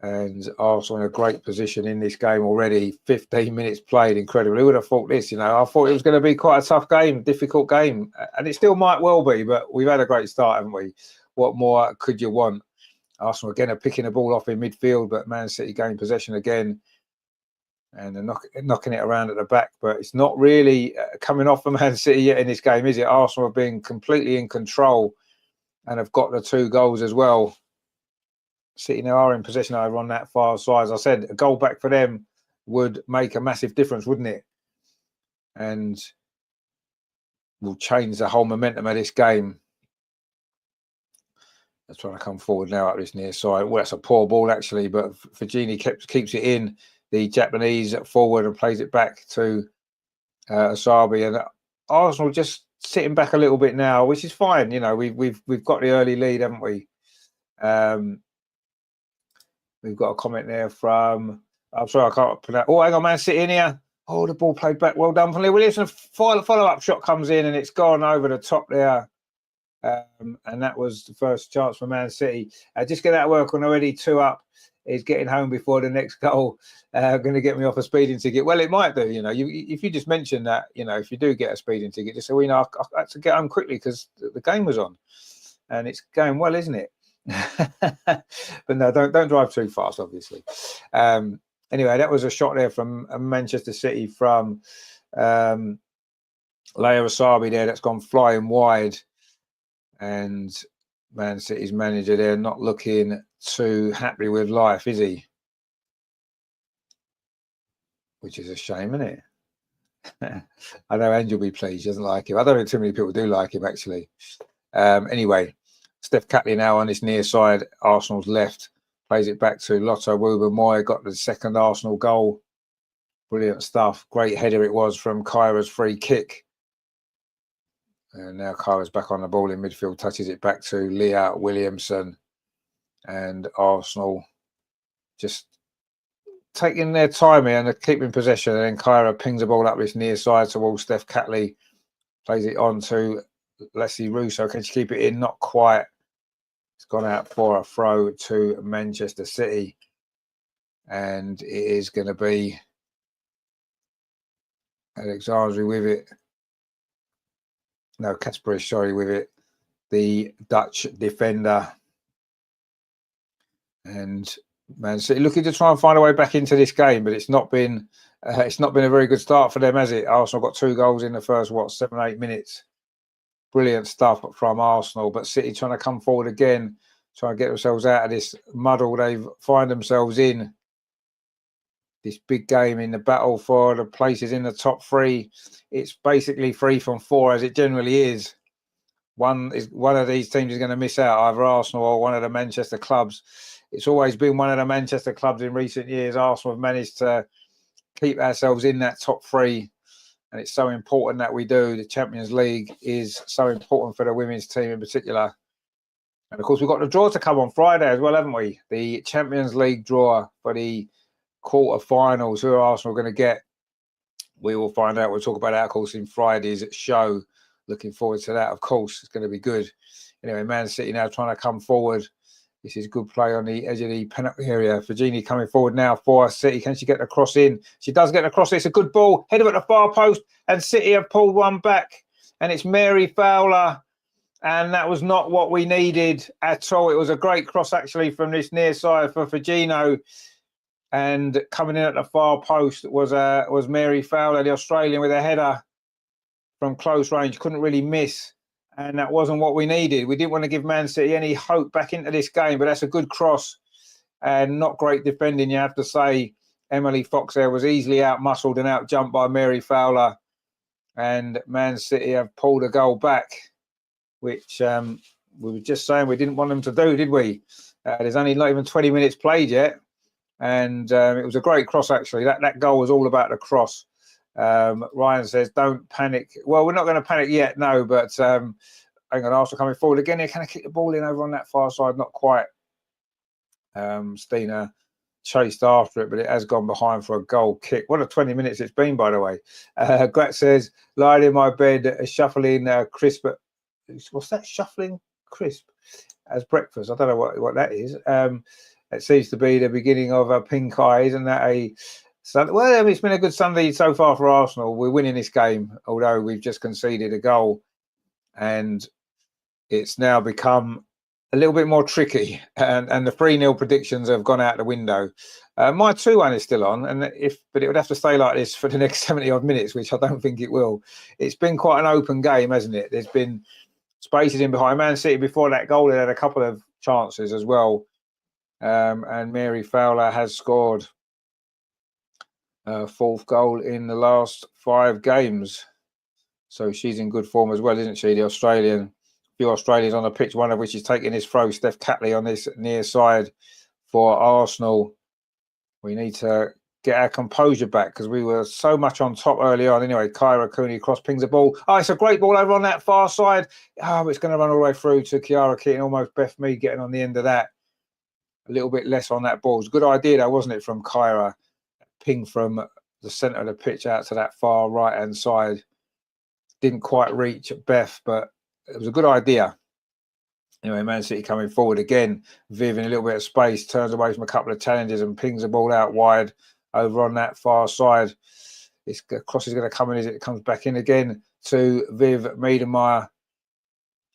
And Arsenal in a great position in this game already. 15 minutes played, incredible. Who would have thought this? You know, I thought it was going to be quite a tough game, difficult game. And it still might well be, but we've had a great start, haven't we? What more could you want? Arsenal again are picking the ball off in midfield, but Man City gain possession again. And they're knocking it around at the back. But it's not really coming off for Man City yet in this game, is it? Arsenal have been completely in control and have got the 2 goals as well. City now are in possession over on that far side. As I said, a goal back for them would make a massive difference, wouldn't it? And will change the whole momentum of this game. They're trying to come forward now up this near side. Well, that's a poor ball, actually, but Fujini keeps it in. The Japanese forward and plays it back to Asabi. And Arsenal just sitting back a little bit now, which is fine. You know, we've got the early lead, haven't we? We've got a comment there from, I'm sorry, I can't pronounce. Oh, hang on, Man City in here. Oh, the ball played back. Well done from Lee Williamson. Follow-up shot comes in and it's gone over the top there. And that was the first chance for Man City. Just get that work on already. 2 up. Is getting home before the next goal going to get me off a speeding ticket? Well, it might do. You know, if you just mention that, you know, if you do get a speeding ticket, just say, well, you know, I had to get home quickly because the game was on. And it's going well, isn't it? But no, don't drive too fast, obviously. Anyway, that was a shot there from Manchester City from Leia Asabi there. That's gone flying wide, and Man City's manager there, not looking too happy with life, is he? Which is a shame, isn't it? I know Ange will be pleased. He doesn't like him. I don't think too many people do like him, actually. Anyway, Steph Catley now on his near side. Arsenal's left. Plays it back to Lotto Wubben-Moy. Got the second Arsenal goal. Brilliant stuff. Great header it was from Kyra's free kick. And now Kyra's back on the ball in midfield. Touches it back to Leah Williamson. And Arsenal just taking their time here and keeping possession. And then Kyra pings the ball up this near side towards Steph Catley. Plays it on to Leslie Russo. Can she keep it in? Not quite. It's gone out for a throw to Manchester City. And it is going to be Alexandri with it. No, Kasper is sorry with it. The Dutch defender. And Man City looking to try and find a way back into this game, but it's not been a very good start for them, has it? Arsenal got 2 goals in the first 7-8 minutes. Brilliant stuff from Arsenal, but City trying to come forward again, trying to get themselves out of this muddle they've find themselves in. This big game in the battle for the places in the top 3. It's basically 3 from 4 as it generally is. One of these teams is going to miss out, either Arsenal or one of the Manchester clubs. It's always been one of the Manchester clubs in recent years. Arsenal have managed to keep ourselves in that top 3. And it's so important that we do. The Champions League is so important for the women's team in particular. And of course, we've got the draw to come on Friday as well, haven't we? The Champions League draw for the quarterfinals. Who are Arsenal going to get? We will find out. We'll talk about that, of course, in Friday's show. Looking forward to that, of course. It's going to be good. Anyway, Man City now trying to come forward. This is good play on the edge of the penalty area. Virginie coming forward now for City. Can she get the cross in? She does get the cross in. It's a good ball. Header at the far post. And City have pulled one back. And it's Mary Fowler. And that was not what we needed at all. It was a great cross, actually, from this near side for Virginie. And coming in at the far post was Mary Fowler, the Australian, with a header from close range. Couldn't really miss. And that wasn't what we needed. We didn't want to give Man City any hope back into this game, but that's a good cross and not great defending, you have to say. Emily Fox there was easily out-muscled and out-jumped by Mary Fowler. And Man City have pulled a goal back, which we were just saying we didn't want them to do, did we? There's only not even 20 minutes played yet. And it was a great cross, actually. That goal was all about the cross. Ryan says, don't panic. Well, we're not going to panic yet, no, but hang on, Arsenal coming forward again here. Can I kick the ball in over on that far side? Not quite. Stina chased after it, but it has gone behind for a goal kick. What a 20 minutes it's been, by the way. Grat says, lying in my bed, shuffling crisp. What's that? Shuffling crisp as breakfast. I don't know what that is. It seems to be the beginning of pink eye. Isn't that a... Well, it's been a good Sunday so far for Arsenal. We're winning this game, although we've just conceded a goal. And it's now become a little bit more tricky. And the 3-0 predictions have gone out the window. My 2-1 is still on, but it would have to stay like this for the next 70-odd minutes, which I don't think it will. It's been quite an open game, hasn't it? There's been spaces in behind. Man City, before that goal, they had a couple of chances as well. And Mary Fowler has scored 4th goal in the last 5 games. So she's in good form as well, isn't she? The Australian. A few Australians on the pitch, one of which is taking his throw. Steph Catley on this near side for Arsenal. We need to get our composure back because we were so much on top early on. Anyway, Kyra Cooney cross pings the ball. Oh, it's a great ball over on that far side. Oh, it's going to run all the way through to Kiara Keating. Almost Beth Mead getting on the end of that. A little bit less on that ball. It was a good idea, though, wasn't it, from Kyra? Ping from the centre of the pitch out to that far right-hand side. Didn't quite reach Beth, but it was a good idea. Anyway, Man City coming forward again. Viv in a little bit of space, turns away from a couple of challenges and pings the ball out wide over on that far side. This cross is going to come in as it comes back in again to Viv Miedemeyer.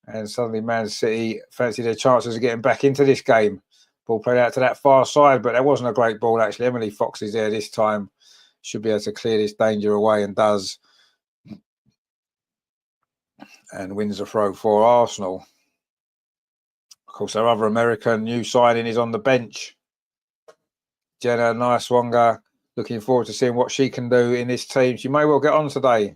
And suddenly Man City fancy their chances of getting back into this game. Ball played out to that far side, but that wasn't a great ball, actually. Emily Fox is there this time. Should be able to clear this danger away and does. And wins the throw for Arsenal. course, our other American new signing is on the bench. Jenna Nice-Wonga. Looking forward to seeing what she can do in this team. She may well get on today.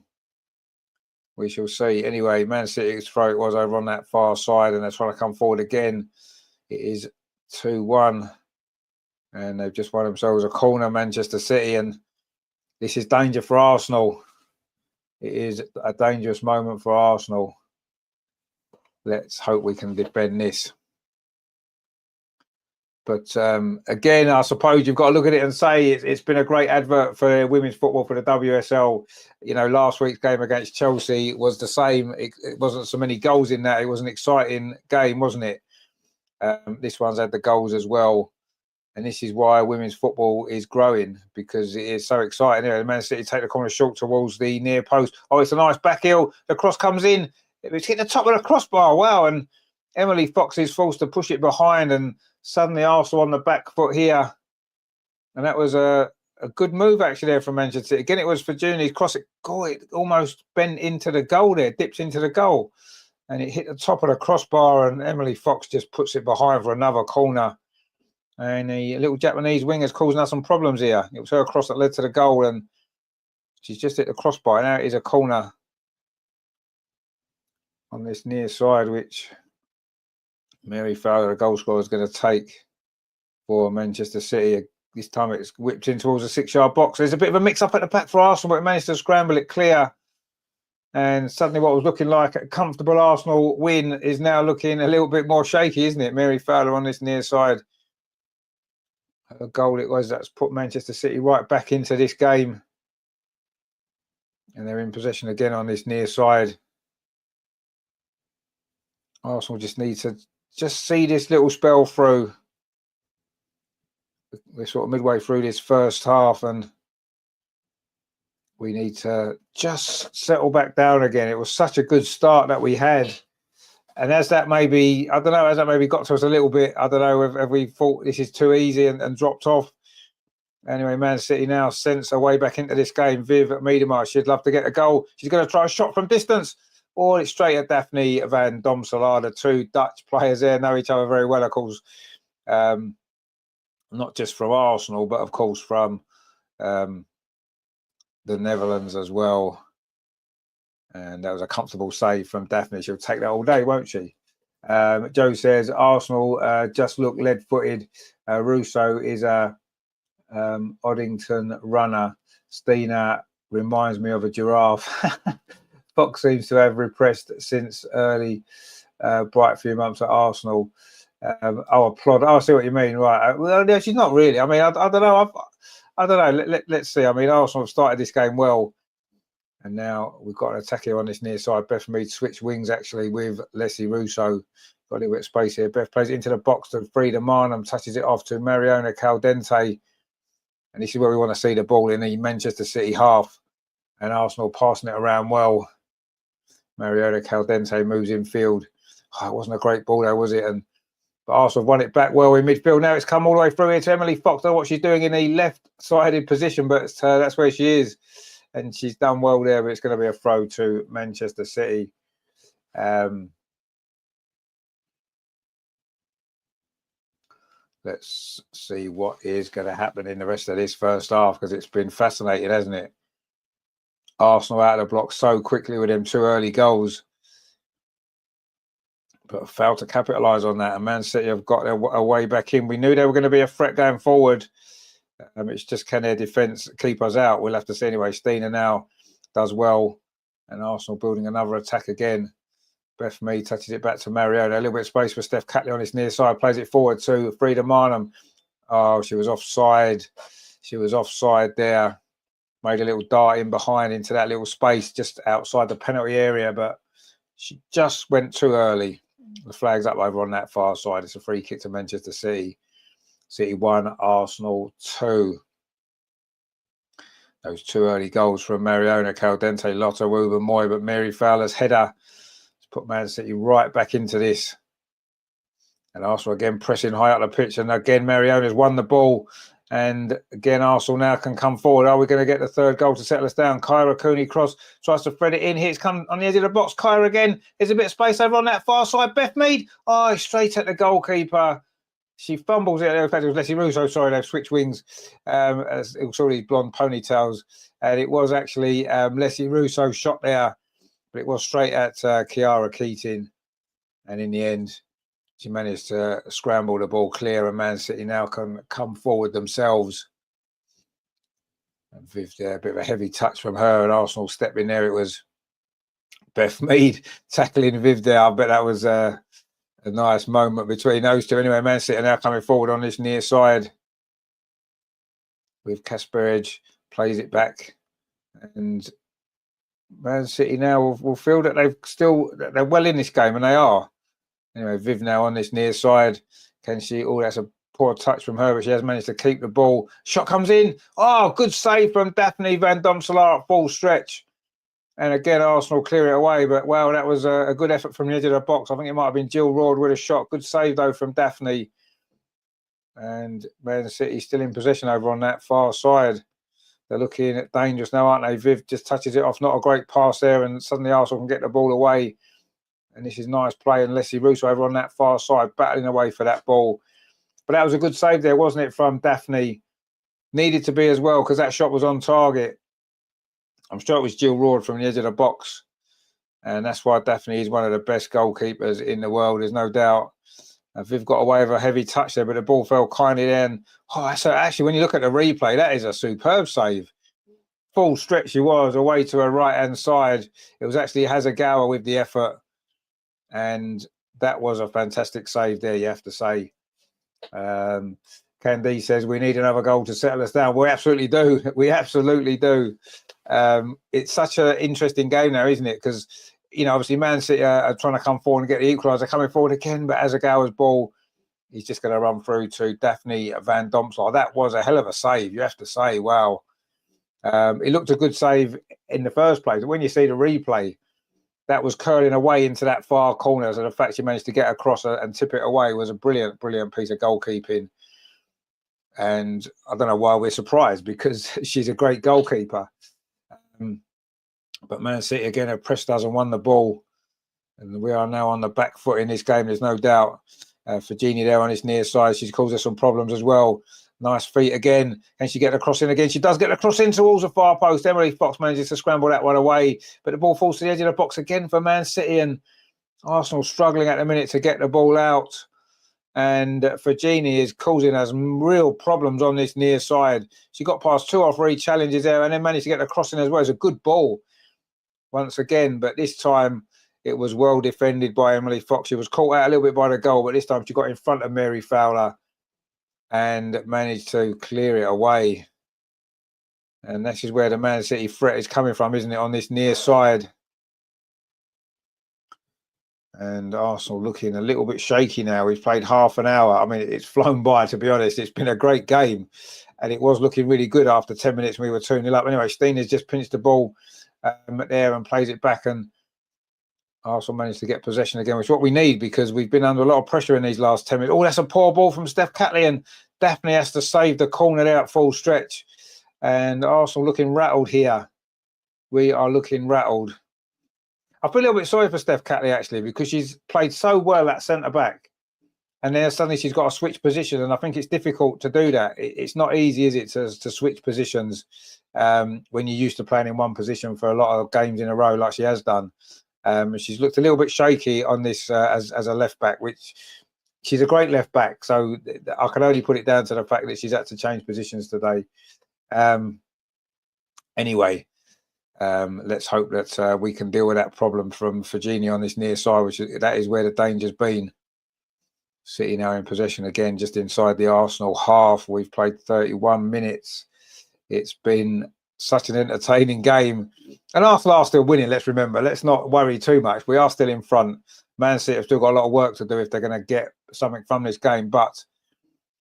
We shall see. Anyway, Man City's throw it was over on that far side, and they're trying to come forward again. It is 2-1. And they've just won themselves a corner, Manchester City. And this is danger for Arsenal. It is a dangerous moment for Arsenal. Let's hope we can defend this. But again, I suppose you've got to look at it and say it's been a great advert for women's football for the WSL. You know, last week's game against Chelsea was the same. It wasn't so many goals in that. It was an exciting game, wasn't it? This one's had the goals as well. And this is why women's football is growing, because it is so exciting. You know, Man City take the corner short towards the near post. Oh, it's a nice back heel. The cross comes in. It's hit the top of the crossbar. Wow. And Emily Fox is forced to push it behind, and suddenly Arsenal on the back foot here. And that was a good move actually there from Manchester City. Again, it was for Juni's cross. It almost bent into the goal there, dipped into the goal. And it hit the top of the crossbar, and Emily Fox just puts it behind for another corner. And the little Japanese winger's causing us some problems here. It was her cross that led to the goal, and she's just hit the crossbar. Now it is a corner on this near side, which Mary Fowler, the goal scorer, is going to take for Manchester City. This time it's whipped in towards the 6-yard box. There's a bit of a mix-up at the back for Arsenal, but it managed to scramble it clear. And suddenly what was looking like a comfortable Arsenal win is now looking a little bit more shaky, isn't it? Mary Fowler on this near side. A goal it was that's put Manchester City right back into this game. And they're in possession again on this near side. Arsenal just need to just see this little spell through. We're sort of midway through this first half, and we need to just settle back down again. It was such a good start that we had. And as that maybe, I don't know, as that maybe got to us a little bit, I don't know if we thought this is too easy and dropped off. Anyway, Man City now sends her way back into this game. Viv Miedema, she'd love to get a goal. She's going to try a shot from distance. Or it's straight at Daphne van Domselaar. The two Dutch players there know each other very well, of course. Not just from Arsenal, but of course from the Netherlands as well. And that was a comfortable save from Daphne. She'll take that all day, won't she? Joe says, Arsenal just look lead-footed. Russo is a Oddington runner. Stina reminds me of a giraffe. Fox seems to have repressed since early bright few months at Arsenal. Applaud. I see what you mean, right? Well, no, she's not really. I mean, I don't know. I don't know. Let's see. I mean, Arsenal have started this game well, and now we've got an attacker on this near side. Beth Mead switch wings actually with Leslie Russo. Got a little bit of space here. Beth plays it into the box to Frida Marnham, touches it off to Mariona Caldente, and this is where we want to see the ball in the Manchester City half, and Arsenal passing it around well. Mariona Caldente moves in field. Oh, it wasn't a great ball there, was it? But Arsenal won it back well in midfield. Now it's come all the way through here to Emily Fox. I don't know what she's doing in the left-sided position, but that's where she is. And she's done well there, but it's going to be a throw to Manchester City. Let's see what is going to happen in the rest of this first half, because it's been fascinating, hasn't it? Arsenal out of the block so quickly with them 2 early goals, but failed to capitalise on that. And Man City have got their way back in. We knew they were going to be a threat going forward. It's just, can their defence keep us out? We'll have to see anyway. Stina now does well, and Arsenal building another attack again. Beth Mead touches it back to Mariona. A little bit of space for Steph Catley on his near side. Plays it forward to Frida Marnham. Oh, she was offside. She was offside there. Made a little dart in behind into that little space just outside the penalty area, but she just went too early. The flag's up over on that far side. It's a free kick to Manchester City. City 1, Arsenal 2. Those 2 early goals from Mariona Caldente, Lotta Woober-Moy, but Mary Fowler's header has put Man City right back into this. And Arsenal again pressing high up the pitch. And again, Mariona's won the ball. And again, Arsenal now can come forward. Are we going to get the third goal to settle us down? Kyra Cooney cross tries to thread it in. Here it's come on the edge of the box. Kyra again. There's a bit of space over on that far side. Beth Mead. Oh, straight at the goalkeeper. She fumbles it. In fact, it was Leslie Russo. Sorry, they've switched wings. As it was all these blonde ponytails. And it was actually Leslie Russo shot there. But it was straight at Kiara Keating. And in the end, she managed to scramble the ball clear, and Man City now can come forward themselves. And Viv there, a bit of a heavy touch from her, and Arsenal stepped in there. It was Beth Mead tackling Viv there. I bet that was a nice moment between those two. Anyway, Man City are now coming forward on this near side with Kasperij, plays it back, and Man City now will feel that they're well in this game, and they are. Anyway, Viv now on this near side. Can she? Oh, that's a poor touch from her, but she has managed to keep the ball. Shot comes in. Oh, good save from Daphne Van Domselaar at full stretch. And again, Arsenal clear it away. But, well, that was a good effort from the edge of the box. I think it might have been Jill Roord with a shot. Good save, though, from Daphne. And Man City still in possession over on that far side. They're looking dangerous now, aren't they? Viv just touches it off. Not a great pass there, and suddenly Arsenal can get the ball away. And this is nice play, and Leslie Russo over on that far side, battling away for that ball. But that was a good save there, wasn't it, from Daphne? Needed to be as well, because that shot was on target. I'm sure it was Jill Roord from the edge of the box. And that's why Daphne is one of the best goalkeepers in the world, there's no doubt. Viv got away with a heavy touch there, but the ball fell kindly in. Oh, so actually, when you look at the replay, that is a superb save. Full stretch she was, away to her right-hand side. It was actually Hasegawa with the effort. And that was a fantastic save there, you have to say. Candy says we need another goal to settle us down. We absolutely do. We absolutely do. It's such an interesting game now, isn't it? Because, you know, obviously Man City are trying to come forward and get the equaliser, coming forward again, but Hasegawa's ball, he's just going to run through to Daphne Van Domselaar. That was a hell of a save, you have to say. Wow. It looked a good save in the first place. But when you see the replay, that was curling away into that far corner. So the fact she managed to get across and tip it away was a brilliant, brilliant piece of goalkeeping. And I don't know why we're surprised, because she's a great goalkeeper. But Man City, again, have pressed us and won the ball. And we are now on the back foot in this game, there's no doubt. Virginia there on his near side, she's caused us some problems as well. Nice feet again. Can she get the cross in again? She does get the cross in towards the far post. Emily Fox manages to scramble that one away. But the ball falls to the edge of the box again for Man City. And Arsenal struggling at the minute to get the ball out. And Virginia is causing us real problems on this near side. She got past 2 or 3 challenges there and then managed to get the cross in as well. It's a good ball once again. But this time it was well defended by Emily Fox. She was caught out a little bit by the goal. But this time she got in front of Mary Fowler and managed to clear it away. And this is where the Man City threat is coming from, isn't it, on this near side? And Arsenal looking a little bit shaky now. We've played half an hour. I mean, it's flown by, to be honest. It's been a great game. And it was looking really good after 10 minutes when we were 2-0 up. Anyway, Steena's just pinched the ball there and plays it back. And Arsenal managed to get possession again, which is what we need, because we've been under a lot of pressure in these last 10 minutes. Oh, that's a poor ball from Steph Catley, and Daphne has to save the corner there at full stretch. And Arsenal looking rattled here. We are looking rattled. I feel a little bit sorry for Steph Catley, actually, because she's played so well at centre-back. And then suddenly she's got to switch position, and I think it's difficult to do that. It's not easy, is it, to switch positions when you're used to playing in one position for a lot of games in a row like she has done. She's looked a little bit shaky on this as a left back, which she's a great left back. So I can only put it down to the fact that she's had to change positions today. Anyway, let's hope that we can deal with that problem from Virginia on this near side, which that is where the danger's been. City now in possession again, just inside the Arsenal half. We've played 31 minutes. It's been such an entertaining game. And Arsenal are still winning, let's remember. Let's not worry too much. We are still in front. Man City have still got a lot of work to do if they're going to get something from this game. But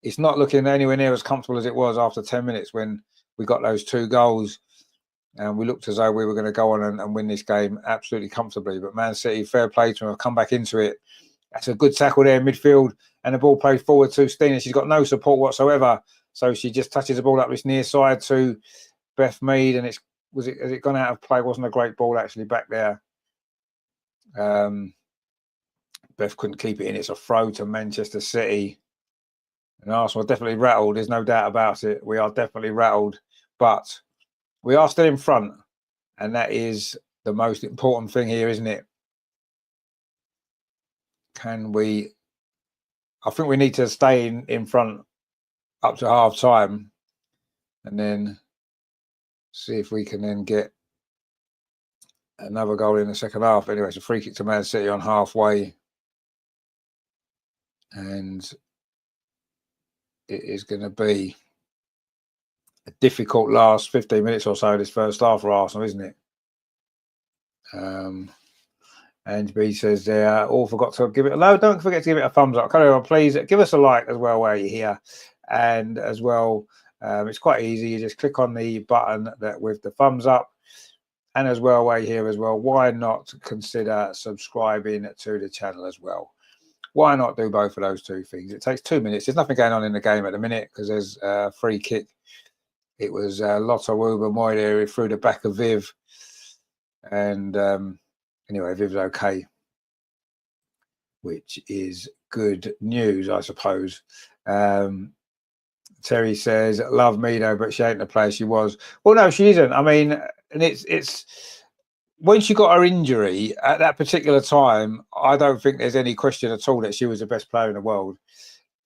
it's not looking anywhere near as comfortable as it was after 10 minutes when we got those 2 goals. And we looked as though we were going to go on and win this game absolutely comfortably. But Man City, fair play to them, have come back into it. That's a good tackle there in midfield. And the ball played forward to Steena. She's got no support whatsoever. So she just touches the ball up this near side to Beth Mead, and has it gone out of play? Wasn't a great ball actually back there. Beth couldn't keep it in. It's a throw to Manchester City. And Arsenal are definitely rattled. There's no doubt about it. We are definitely rattled. But we are still in front. And that is the most important thing here, isn't it? Can we... I think we need to stay in front up to half time. And then see if we can then get another goal in the second half. Anyway, it's a free kick to Man City on halfway. And it is going to be a difficult last 15 minutes or so this first half for Arsenal, isn't it? And B says there, all forgot to give it a load. Don't forget to give it a thumbs up. Come on, please give us a like as well while you're here. And as well, it's quite easy. You just click on the button that with the thumbs up. And as well, while you're here as well, why not consider subscribing to the channel as well? Why not do both of those two things? It takes 2 minutes. There's nothing going on in the game at the minute because there's a free kick. It was Lotta Wouba-Moyde through the back of Viv. And anyway, Viv's okay, which is good news, I suppose. Terry says, love Mido, but she ain't the player she was. Well, no, she isn't. I mean, and it's when she got her injury at that particular time, I don't think there's any question at all that she was the best player in the world.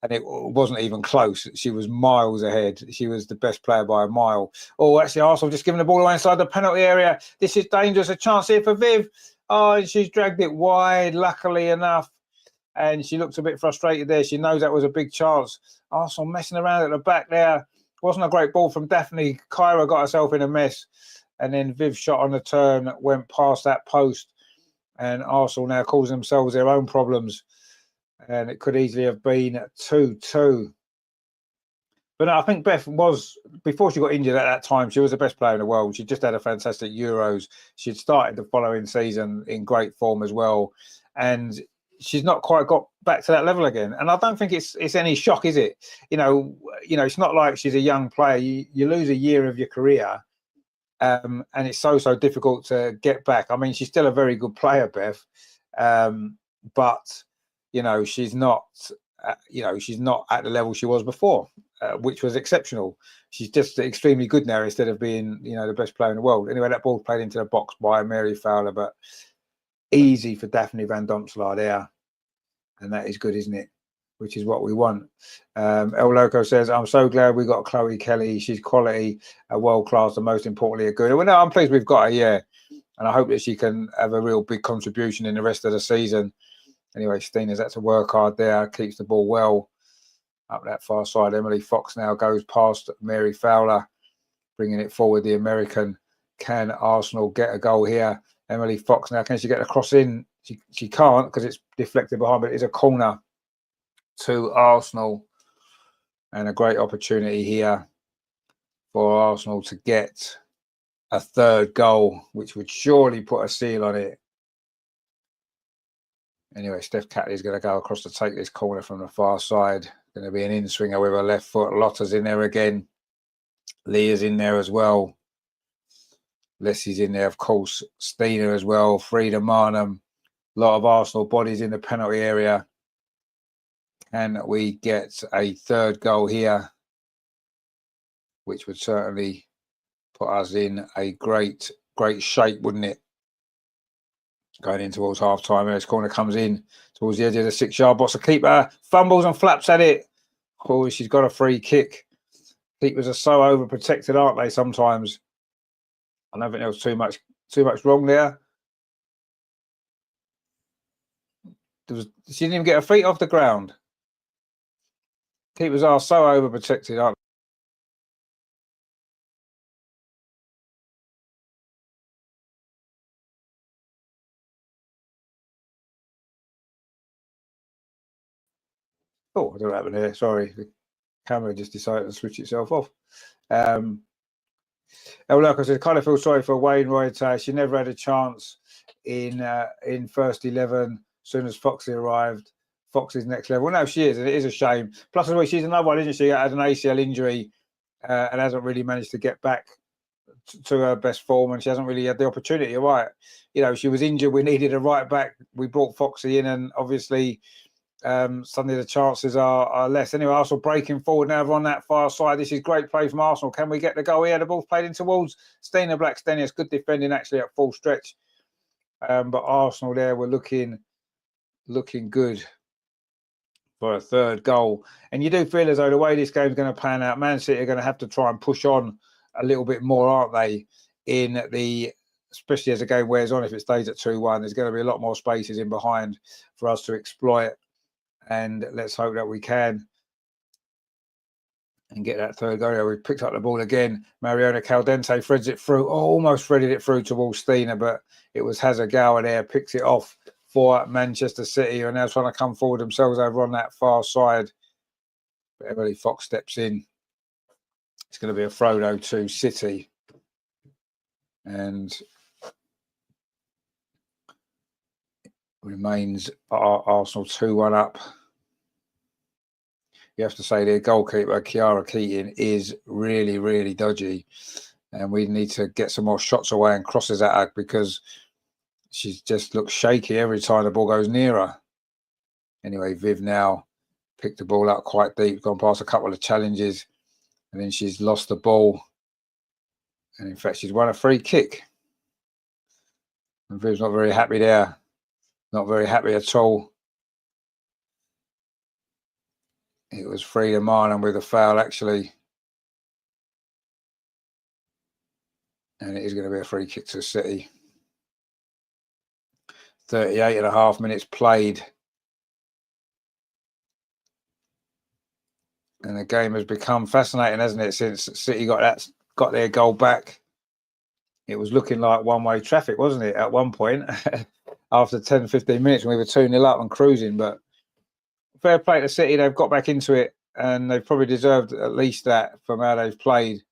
And it wasn't even close. She was miles ahead. She was the best player by a mile. Oh, actually, Arsenal just giving the ball away inside the penalty area. This is dangerous. A chance here for Viv. Oh, and she's dragged it wide, luckily enough. And she looked a bit frustrated there. She knows that was a big chance. Arsenal messing around at the back there. Wasn't a great ball from Daphne. Kyra got herself in a mess. And then Viv shot on the turn, went past that post. And Arsenal now cause themselves their own problems. And it could easily have been 2-2. But I think Beth was, before she got injured at that time, she was the best player in the world. She just had a fantastic Euros. She'd started the following season in great form as well. And she's not quite got back to that level again. And I don't think it's any shock, is it? You know, it's not like she's a young player. You lose a year of your career. And it's so difficult to get back. I mean, she's still a very good player, Beth. But she's not, she's not at the level she was before, which was exceptional. She's just extremely good now instead of being, the best player in the world. Anyway, that ball played into the box by Mary Fowler, but easy for Daphne Van Domselaar there. And that is good, isn't it? Which is what we want. El Loco says, I'm so glad we got Chloe Kelly. She's quality, a world-class, and most importantly, a good. Well, no, I'm pleased we've got her, yeah. And I hope that she can have a real big contribution in the rest of the season. Anyway, Stina's had to work hard there, keeps the ball well up that far side. Emily Fox now goes past Mary Fowler, bringing it forward, the American. Can Arsenal get a goal here? Emily Fox now, can she get a cross in? She can't because it's deflected behind, but it is a corner to Arsenal. And a great opportunity here for Arsenal to get a third goal, which would surely put a seal on it. Anyway, Steph Catley is going to go across to take this corner from the far side. Going to be an in-swinger with her left foot. Lotta's in there again. Leah's in there as well. Leslie's in there, of course. Stina as well. Frida Marnham. A lot of Arsenal bodies in the penalty area. Can we get a third goal here? Which would certainly put us in a great shape, wouldn't it? Going in towards half time. This corner comes in towards the edge of the 6-yard box. The keeper fumbles and flaps at it. Oh, she's got a free kick. Keepers are so overprotected, aren't they? Sometimes. I don't think there was too much wrong there. She didn't even get her feet off the ground. Keepers are so overprotected, aren't they? Oh, I don't know what happened here. Sorry, the camera just decided to switch itself off. Look, I said, kind of feel sorry for Wainwright. She never had a chance in first 11. As soon as Foxley arrived, Fox is next level. No, she is, and it is a shame. Plus, as well, she's another one, isn't she? Had an ACL injury and hasn't really managed to get back to her best form, and she hasn't really had the opportunity. You're right. You know, she was injured. We needed a right back. We brought Foxy in, and obviously suddenly the chances are less. Anyway, Arsenal breaking forward now on that far side. This is great play from Arsenal. Can we get the goal here? The ball's played in towards Stina Blackstenius. Good defending actually at full stretch. But Arsenal there were looking good for a third goal. And you do feel as though the way this game's going to pan out, Man City are going to have to try and push on a little bit more, aren't they? Especially as the game wears on, if it stays at 2-1, there's going to be a lot more spaces in behind for us to exploit. And let's hope that we can and get that third goal. We picked up the ball again. Mariona Caldente threads it through. Almost threaded it through towards Stina, but it was Hazagawa there, picks it off for Manchester City, who are now trying to come forward themselves over on that far side. But Emily Fox steps in. It's going to be a Frodo to City. And remains Arsenal 2-1 up. You have to say their goalkeeper, Kiara Keating, is really, really dodgy. And we need to get some more shots away and crosses at her because she just looks shaky every time the ball goes near her. Anyway, Viv now picked the ball up quite deep, gone past a couple of challenges, and then she's lost the ball. And in fact, she's won a free kick. And Viv's not very happy there. Not very happy at all. It was Frida Marlin with a foul, actually. And it is going to be a free kick to City. 38.5 minutes played. And the game has become fascinating, hasn't it, since City got their goal back. It was looking like one-way traffic, wasn't it, at one point? After 10, 15 minutes, when we were 2-0 up and cruising. But fair play to City, they've got back into it, and they've probably deserved at least that from how they've played.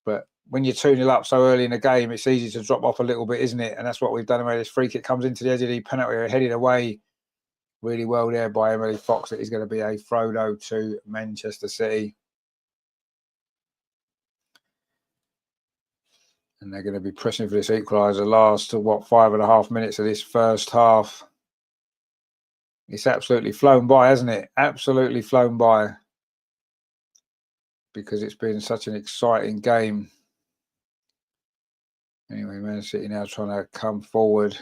But when you're 2-0 up so early in the game, it's easy to drop off a little bit, isn't it? And that's what we've done. This free kick comes into the edge of the penalty, headed away really well there by Emily Fox. It is going to be a Frodo to Manchester City. And they're going to be pressing for this equaliser last to, 5.5 minutes of this first half. It's absolutely flown by, hasn't it? Absolutely flown by. Because it's been such an exciting game. Anyway, Man City now trying to come forward.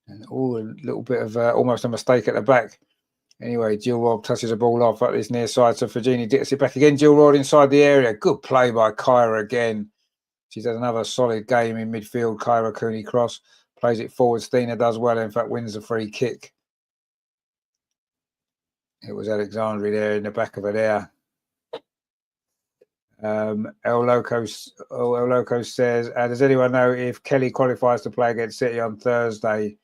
And a little bit of almost a mistake at the back. Anyway, Jill Rod touches the ball off at this near side. So Fajini gets it back again. Jill Rod inside the area. Good play by Kyra again. She's had another solid game in midfield. Kyra Cooney Cross plays it forward. Stina does well. In fact, wins the free kick. It was Alexandri there in the back of it there. El Loco says, does anyone know if Kelly qualifies to play against City on Thursday?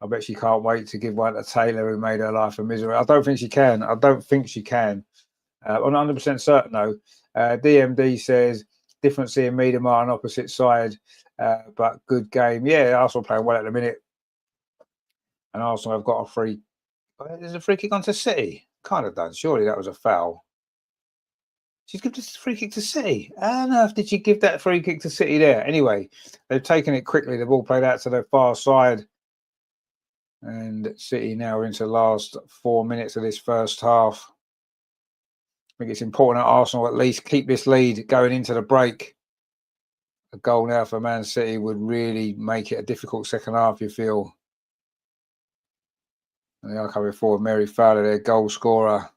I bet she can't wait to give one to Taylor, who made her life a misery. I don't think she can. I'm not 100% certain, though. DMD says, different seeing Miedemar on opposite side, but good game. Yeah, Arsenal playing well at the minute. And Arsenal have got a free... There's a free kick onto City. Kind of done. Surely that was a foul. She's given this free kick to City. How on earth did she give that free kick to City there? Anyway, they've taken it quickly. The ball played out to their far side. And City now into the last 4 minutes of this first half. I think it's important that Arsenal at least keep this lead going into the break. A goal now for Man City would really make it a difficult second half, you feel. And they are coming forward. Mary Fowler, their goal scorer.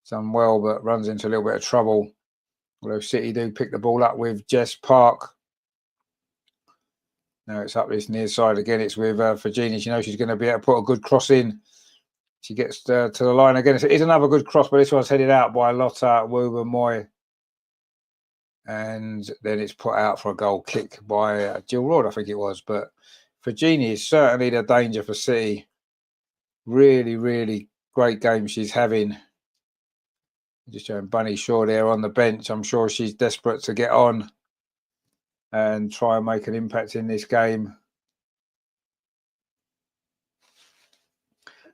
Done well, but runs into a little bit of trouble. Although City do pick the ball up with Jess Park. Now it's up this near side again. It's with Fajini. She knows she's going to be able to put a good cross in. She gets to the line again. It is another good cross, but this one's headed out by Lotta Woober-Moy. And then it's put out for a goal kick by Jill Rod, I think it was. But Fajini is certainly the danger for City. Really, really great game she's having. Just showing Bunny Shaw there on the bench. I'm sure she's desperate to get on and try and make an impact in this game.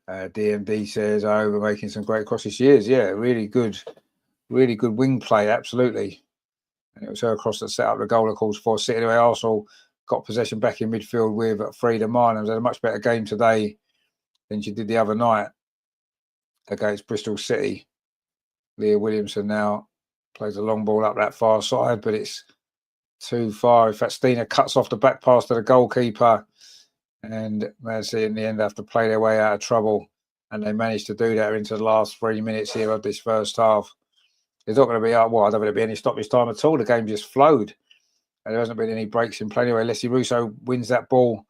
DMD says, "Oh, we're making some great crosses." She is, yeah, really good wing play, absolutely. And it was her cross that set up the goal, of course, for City. Anyway, Arsenal got possession back in midfield with Frida Marnham. Had a much better game today than she did the other night against Bristol City. Leah Williamson now plays a long ball up that far side, but it's too far. In fact, Stina cuts off the back pass to the goalkeeper, and Man.City in the end have to play their way out of trouble, and they managed to do that into the last 3 minutes here of this first half. There's not going to be, well, I don't think there'll be any stoppage time at all. The game just flowed, and there hasn't been any breaks in play. Anyway, Leslie Russo wins that ball.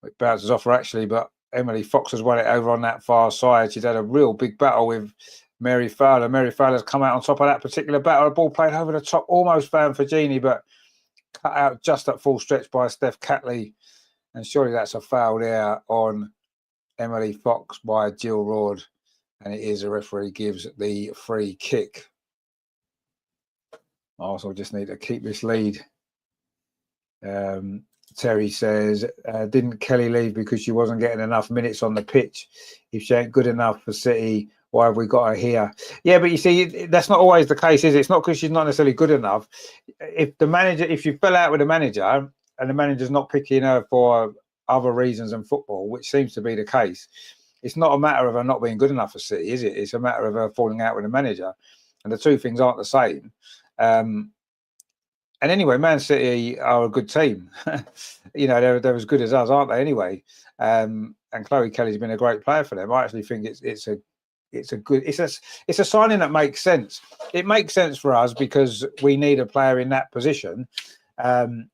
It bounces off her, actually, but Emily Fox has won it over on that far side. She's had a real big battle with Mary Fowler. Mary Fowler's come out on top of that particular battle. The ball played over the top, almost found for Genie, but cut out just at full stretch by Steph Catley. And surely that's a foul there on Emily Fox by Jill Rord. And it is, the referee gives the free kick. Arsenal just need to keep this lead. Terry says, didn't Kelly leave because she wasn't getting enough minutes on the pitch? If she ain't good enough for City, why have we got her here? Yeah, but you see, that's not always the case, is it? It's not because she's not necessarily good enough. If you fell out with the manager and the manager's not picking her for other reasons than football, which seems to be the case, it's not a matter of her not being good enough for City, is it? It's a matter of her falling out with the manager. And the two things aren't the same. And anyway, Man.City are a good team. They're as good as us, aren't they? Anyway, and Chloe Kelly's been a great player for them. I actually think it's a signing that makes sense. It makes sense for us because we need a player in that position, and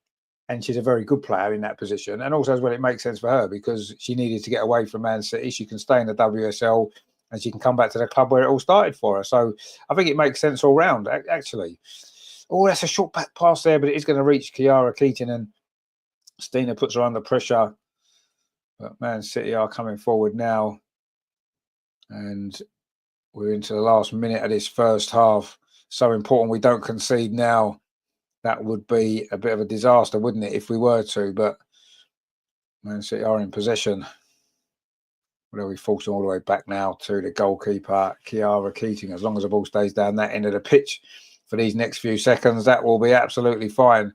she's a very good player in that position. And also as well, it makes sense for her because she needed to get away from Man.City. She can stay in the WSL and she can come back to the club where it all started for her. So I think it makes sense all round, actually. Oh, that's a short back pass there, but it is going to reach Kiara Keating, and Stina puts her under pressure. But Man.City are coming forward now, and we're into the last minute of this first half. So important we don't concede now. That would be a bit of a disaster, wouldn't it, if we were to? But Man.City are in possession. Where we force them all the way back now to the goalkeeper, Kiara Keating. As long as the ball stays down that end of the pitch for these next few seconds, that will be absolutely fine.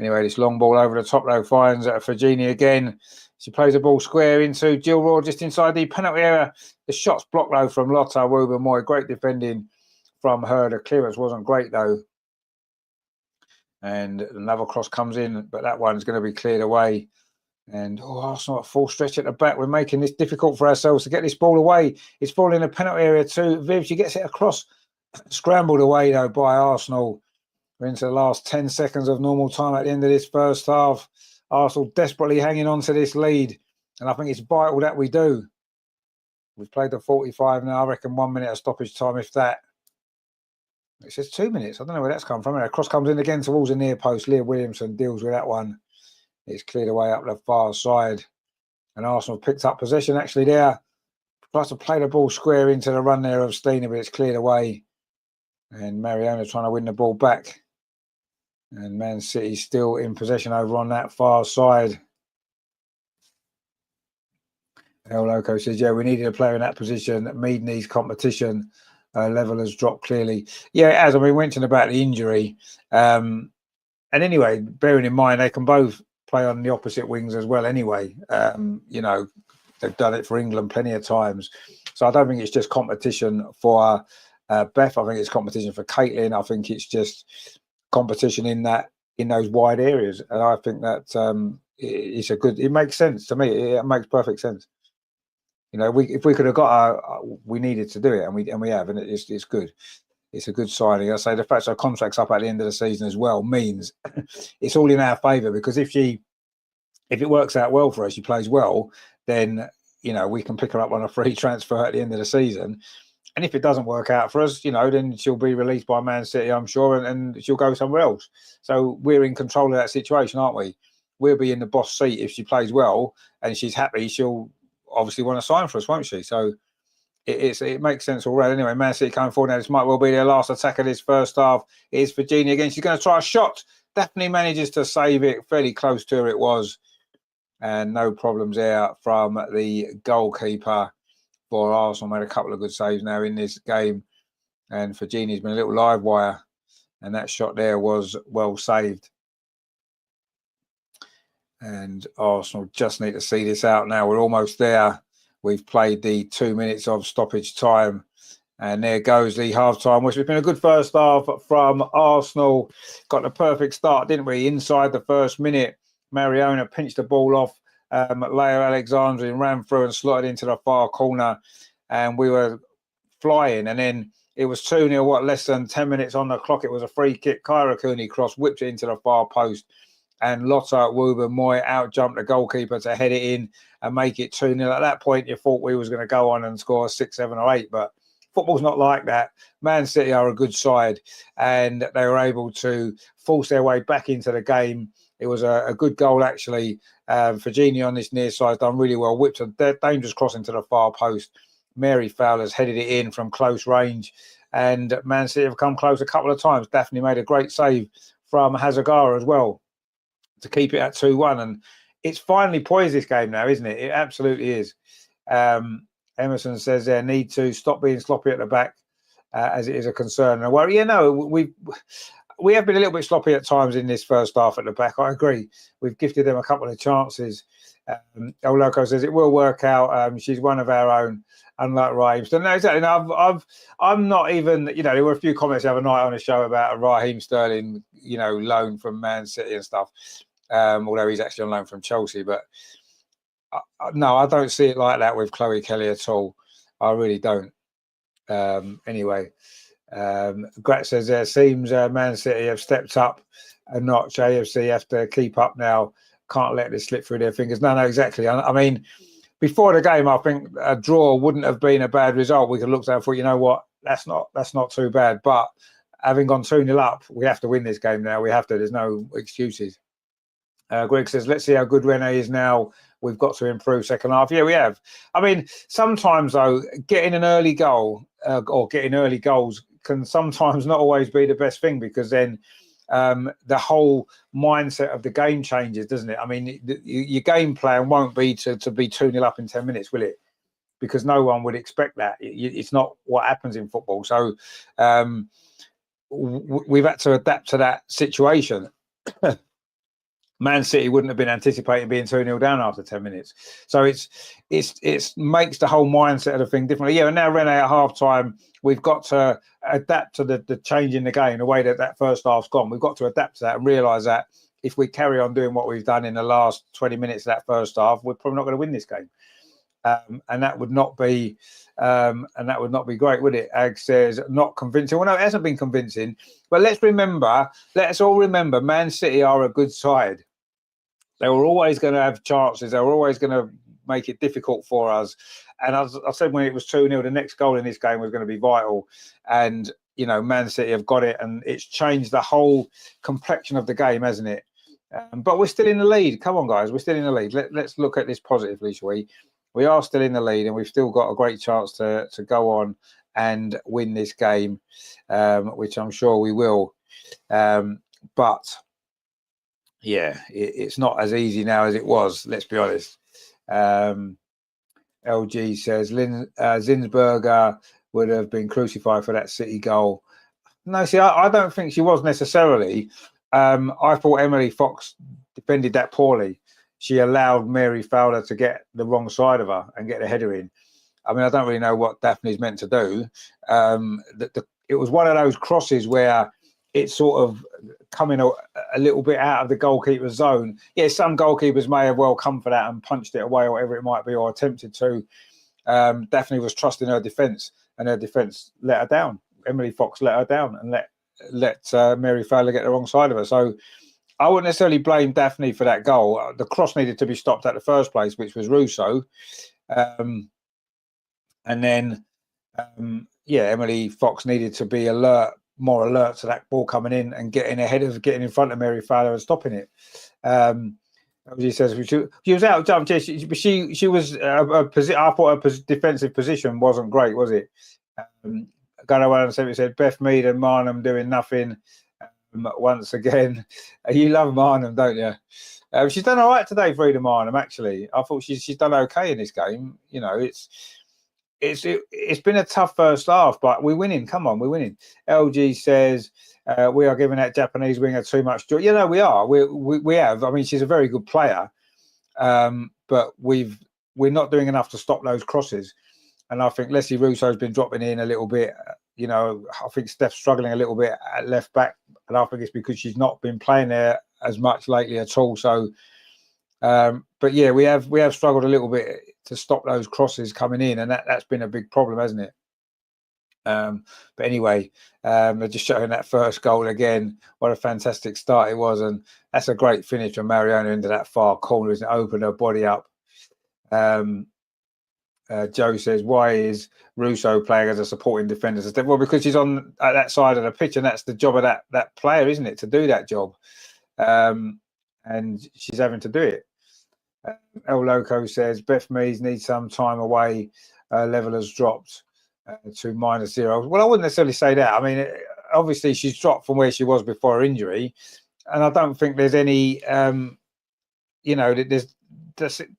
Anyway, this long ball over the top, though, finds Virginia again. She plays the ball square into Jill Rord just inside the penalty area. The shot's blocked, though, from Lotta Wouber-Moy. Great defending from her. The clearance wasn't great, though. And another cross comes in, but that one's going to be cleared away. And Arsenal at full stretch at the back. We're making this difficult for ourselves to get this ball away. It's falling in the penalty area too. Viv, she gets it across. Scrambled away, though, by Arsenal. We're into the last 10 seconds of normal time at the end of this first half. Arsenal desperately hanging on to this lead. And I think it's vital that we do. We've played the 45 now. I reckon 1 minute of stoppage time, if that. It says 2 minutes. I don't know where that's come from. A cross comes in again towards the near post. Leah Williamson deals with that one. It's cleared away up the far side. And Arsenal picked up possession actually there. Tries to play the ball square into the run there of Stina, but it's cleared away. And Mariona trying to win the ball back. And Man.City still in possession over on that far side. El Loco says, yeah, we needed a player in that position. Mead needs competition. Level has dropped clearly. Yeah, it has. I mean, we mentioned about the injury. And anyway, bearing in mind, they can both play on the opposite wings as well anyway. They've done it for England plenty of times. So I don't think it's just competition for Beth. I think it's competition for Caitlin. I think it's just competition in those wide areas. And I think that it makes sense to me. It makes perfect sense. If we could have got we needed to do it, and we have, and it's good. It's a good signing. I say the fact our contract's up at the end of the season as well means it's all in our favour, because if it works out well for her, she plays well, then we can pick her up on a free transfer at the end of the season. And if it doesn't work out for us, then she'll be released by Man.City, I'm sure, and she'll go somewhere else. So we're in control of that situation, aren't we? We'll be in the boss seat if she plays well and she's happy. She'll obviously want to sign for us, won't she? So it makes sense all right. Anyway, Man.City coming forward now. This might well be their last attack of this first half. It's Virginia again. She's going to try a shot. Daphne manages to save it. Fairly close to her it was. And no problems there from the goalkeeper for Arsenal. Made a couple of good saves now in this game, and Fajini's been a little live wire, and that shot there was well saved. And Arsenal just need to see this out now. We're almost there. We've played the 2 minutes of stoppage time. And there goes the half-time, which has been a good first half from Arsenal. Got the perfect start, didn't we? Inside the first minute, Mariona pinched the ball off Leo Alexandre and ran through and slotted into the far corner. And we were flying. And then it was 2-0, less than 10 minutes on the clock. It was a free kick. Kyra Cooney cross, whipped it into the far post. And Lotta Woober-Moy out-jumped the goalkeeper to head it in and make it 2-0. At that point, you thought we was going to go on and score 6, 7 or 8, but football's not like that. Man City are a good side, and they were able to force their way back into the game. It was a good goal, actually. Fajini on this near side done really well. Whipped a dangerous cross into the far post. Mary Fowler's headed it in from close range, and Man City have come close a couple of times. Daphne made a great save from Hazagara as well to keep it at 2-1. And it's finally poised, this game now, isn't it? It absolutely is. Emerson says they need to stop being sloppy at the back, as it is a concern. And well, we have been a little bit sloppy at times in this first half at the back. I agree. We've gifted them a couple of chances. El Loco says it will work out. She's one of our own, unlike Raheem. So no, exactly. No, I'm not even. There were a few comments the other night on the show about a Raheem Sterling, loan from Man City and stuff. Although he's actually on loan from Chelsea, but. No, I don't see it like that with Chloe Kelly at all. I really don't. Anyway, Grat says there seems Man City have stepped up a notch. AFC have to keep up now. Can't let this slip through their fingers. No, exactly. I mean, before the game, I think a draw wouldn't have been a bad result. We could look down and thought, you know what, that's not too bad. But having gone 2-0 up, we have to win this game now. We have to. There's no excuses. Greg says, let's see how good Rene is now. We've got to improve second half. Yeah, we have. I mean, sometimes, though, getting an early goal or getting early goals can sometimes not always be the best thing, because then the whole mindset of the game changes, doesn't it? I mean, your game plan won't be to be 2-0 up in 10 minutes, will it? Because no one would expect that. It's not what happens in football. So we've had to adapt to that situation. Man City wouldn't have been anticipating being 2-0 down after 10 minutes. So it makes the whole mindset of the thing differently. Yeah, and now Rene at half-time, we've got to adapt to the change in the game, the way that first half's gone. We've got to adapt to that and realise that if we carry on doing what we've done in the last 20 minutes of that first half, we're probably not going to win this game. And that would not be great, would it? Ag says, not convincing. Well, no, it hasn't been convincing. But let's all remember, Man City are a good side. They were always going to have chances. They were always going to make it difficult for us. And as I said, when it was 2-0, the next goal in this game was going to be vital. And, Man City have got it. And it's changed the whole complexion of the game, hasn't it? But we're still in the lead. Come on, guys. We're still in the lead. Let's look at this positively, shall we? We are still in the lead, and we've still got a great chance to go on and win this game, which I'm sure we will. But, yeah, it's not as easy now as it was, let's be honest. LG says, Zinsberger would have been crucified for that City goal. No, see, I don't think she was necessarily. I thought Emily Fox defended that poorly. She allowed Mary Fowler to get the wrong side of her and get the header in. I mean, I don't really know what Daphne's meant to do. It was one of those crosses where it's sort of coming a little bit out of the goalkeeper's zone. Yeah, some goalkeepers may have well come for that and punched it away or whatever it might be, or attempted to. Daphne was trusting her defence, and her defence let her down. Emily Fox let her down and let Mary Fowler get the wrong side of her. So I wouldn't necessarily blame Daphne for that goal. The cross needed to be stopped at the first place, which was Russo. And then, Emily Fox needed to be more alert to that ball coming in and getting in front of Mary Fowler and stopping it. She says she was out of jump. She was. I thought her defensive position wasn't great, was it? Gunnar 170 said Beth Mead and Marnham doing nothing. Once again, you love Marnham, don't you? She's done all right today, Frida Marnham. Actually, I thought she's done okay in this game. it's been a tough first half, but we're winning. Come on, we're winning. LG says we are giving that Japanese winger too much joy. We are. We have. I mean, she's a very good player, but we're not doing enough to stop those crosses. And I think Leslie Russo's been dropping in a little bit. I think Steph's struggling a little bit at left back, and I think it's because she's not been playing there as much lately at all. So, but yeah, we have struggled a little bit to stop those crosses coming in, and that's been a big problem, hasn't it? But anyway, they're just showing that first goal again. What a fantastic start it was, and that's a great finish from Mariona into that far corner, isn't it? Opened her body up. Joe says, why is Russo playing as a supporting defender? Well, because she's on at that side of the pitch, and that's the job of that player, isn't it, to do that job? And she's having to do it. El Loco says, Beth Meads needs some time away. Level has dropped to -0. Well, I wouldn't necessarily say that. I mean, obviously, she's dropped from where she was before her injury, and I don't think there's any, there's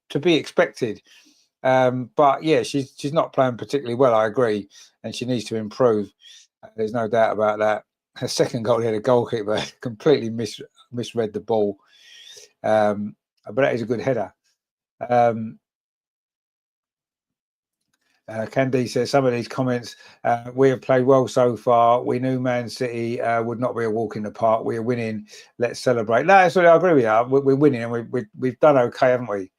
to be expected. But yeah, she's not playing particularly well. I agree, and she needs to improve. There's no doubt about that. Her second goal, he had a goalkeeper completely misread the ball, but that is a good header. Candy says some of these comments, we have played well so far. We knew Man City would not be a walk in the park. We are winning. Let's celebrate. No, that's what I agree with you. We're winning, and we've done okay, haven't we?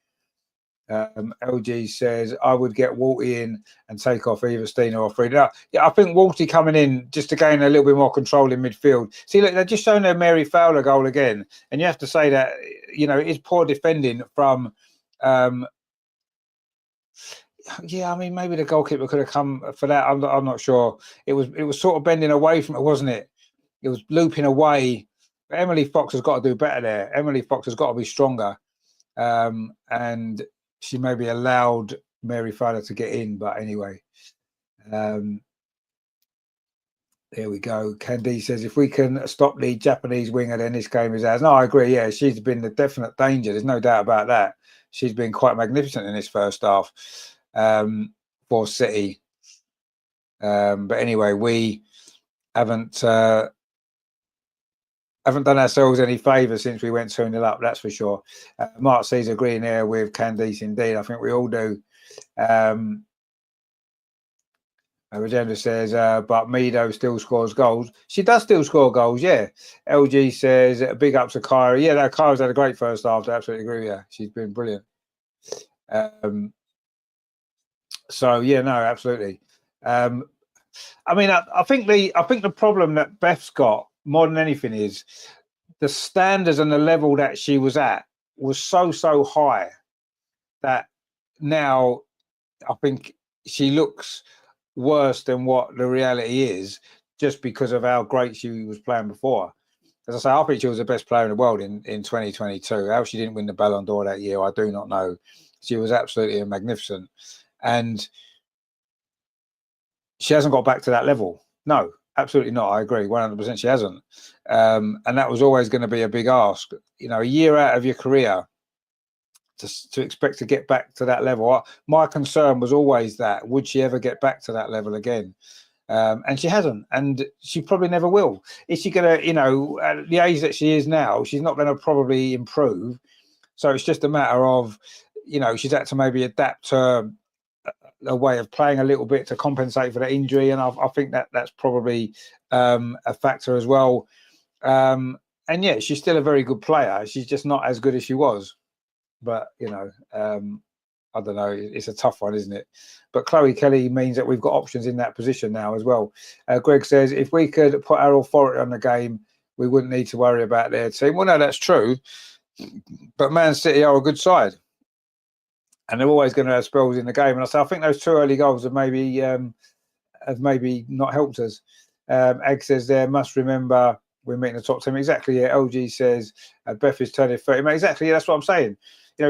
LG says I would get Walty in and take off either Stina or Frida. Yeah, I think Walty coming in just to gain a little bit more control in midfield. See, look, they're just showing their Mary Fowler goal again, and you have to say that it is poor defending from. Yeah, I mean, maybe the goalkeeper could have come for that. I'm not sure. It was sort of bending away from it, wasn't it? It was looping away. But Emily Fox has got to do better there. Emily Fox has got to be stronger, and she maybe allowed Mary Fowler to get in. But anyway, there we go. Candy says, if we can stop the Japanese winger, then this game is ours. No, I agree. Yeah, she's been the definite danger. There's no doubt about that. She's been quite magnificent in this first half for City. But anyway, we haven't done ourselves any favours since we went 2-0 up, that's for sure. Mark C's agreeing there with Candice indeed. I think we all do. Regenda says, but Mido still scores goals. She does still score goals, yeah. LG says, big up to Kyra. Yeah, that Kyra's had a great first half. I absolutely agree with you. She's been brilliant. So yeah, no, absolutely. I mean, I think the problem that Beth's got more than anything is the standards and the level that she was at was so high that now I think she looks worse than what the reality is just because of how great she was playing before. As I say, I think she was the best player in the world in 2022. How she didn't win the Ballon d'Or that year, I do not know. She was absolutely magnificent. And she hasn't got back to that level. No, absolutely not. I agree. 100% she hasn't. And that was always going to be a big ask. A year out of your career to expect to get back to that level. My concern was always that, would she ever get back to that level again? And she hasn't, and she probably never will. Is she going to, at the age that she is now, she's not going to probably improve. So it's just a matter of, she's had to maybe adapt her a way of playing a little bit to compensate for that injury, and I think that's probably a factor as well. And yeah, she's still a very good player. She's just not as good as she was. But I don't know. It's a tough one, isn't it? But Chloe Kelly means that we've got options in that position now as well. Greg says, if we could put our authority on the game, we wouldn't need to worry about their team. Well, no, that's true. But Man City are a good side, and they're always going to have spells in the game. And I think those 2 early goals have maybe not helped us. Egg says there, must remember we're meeting the top team. Exactly. Yeah. LG says Beth is turning 30. Mate, exactly. Yeah, that's what I'm saying.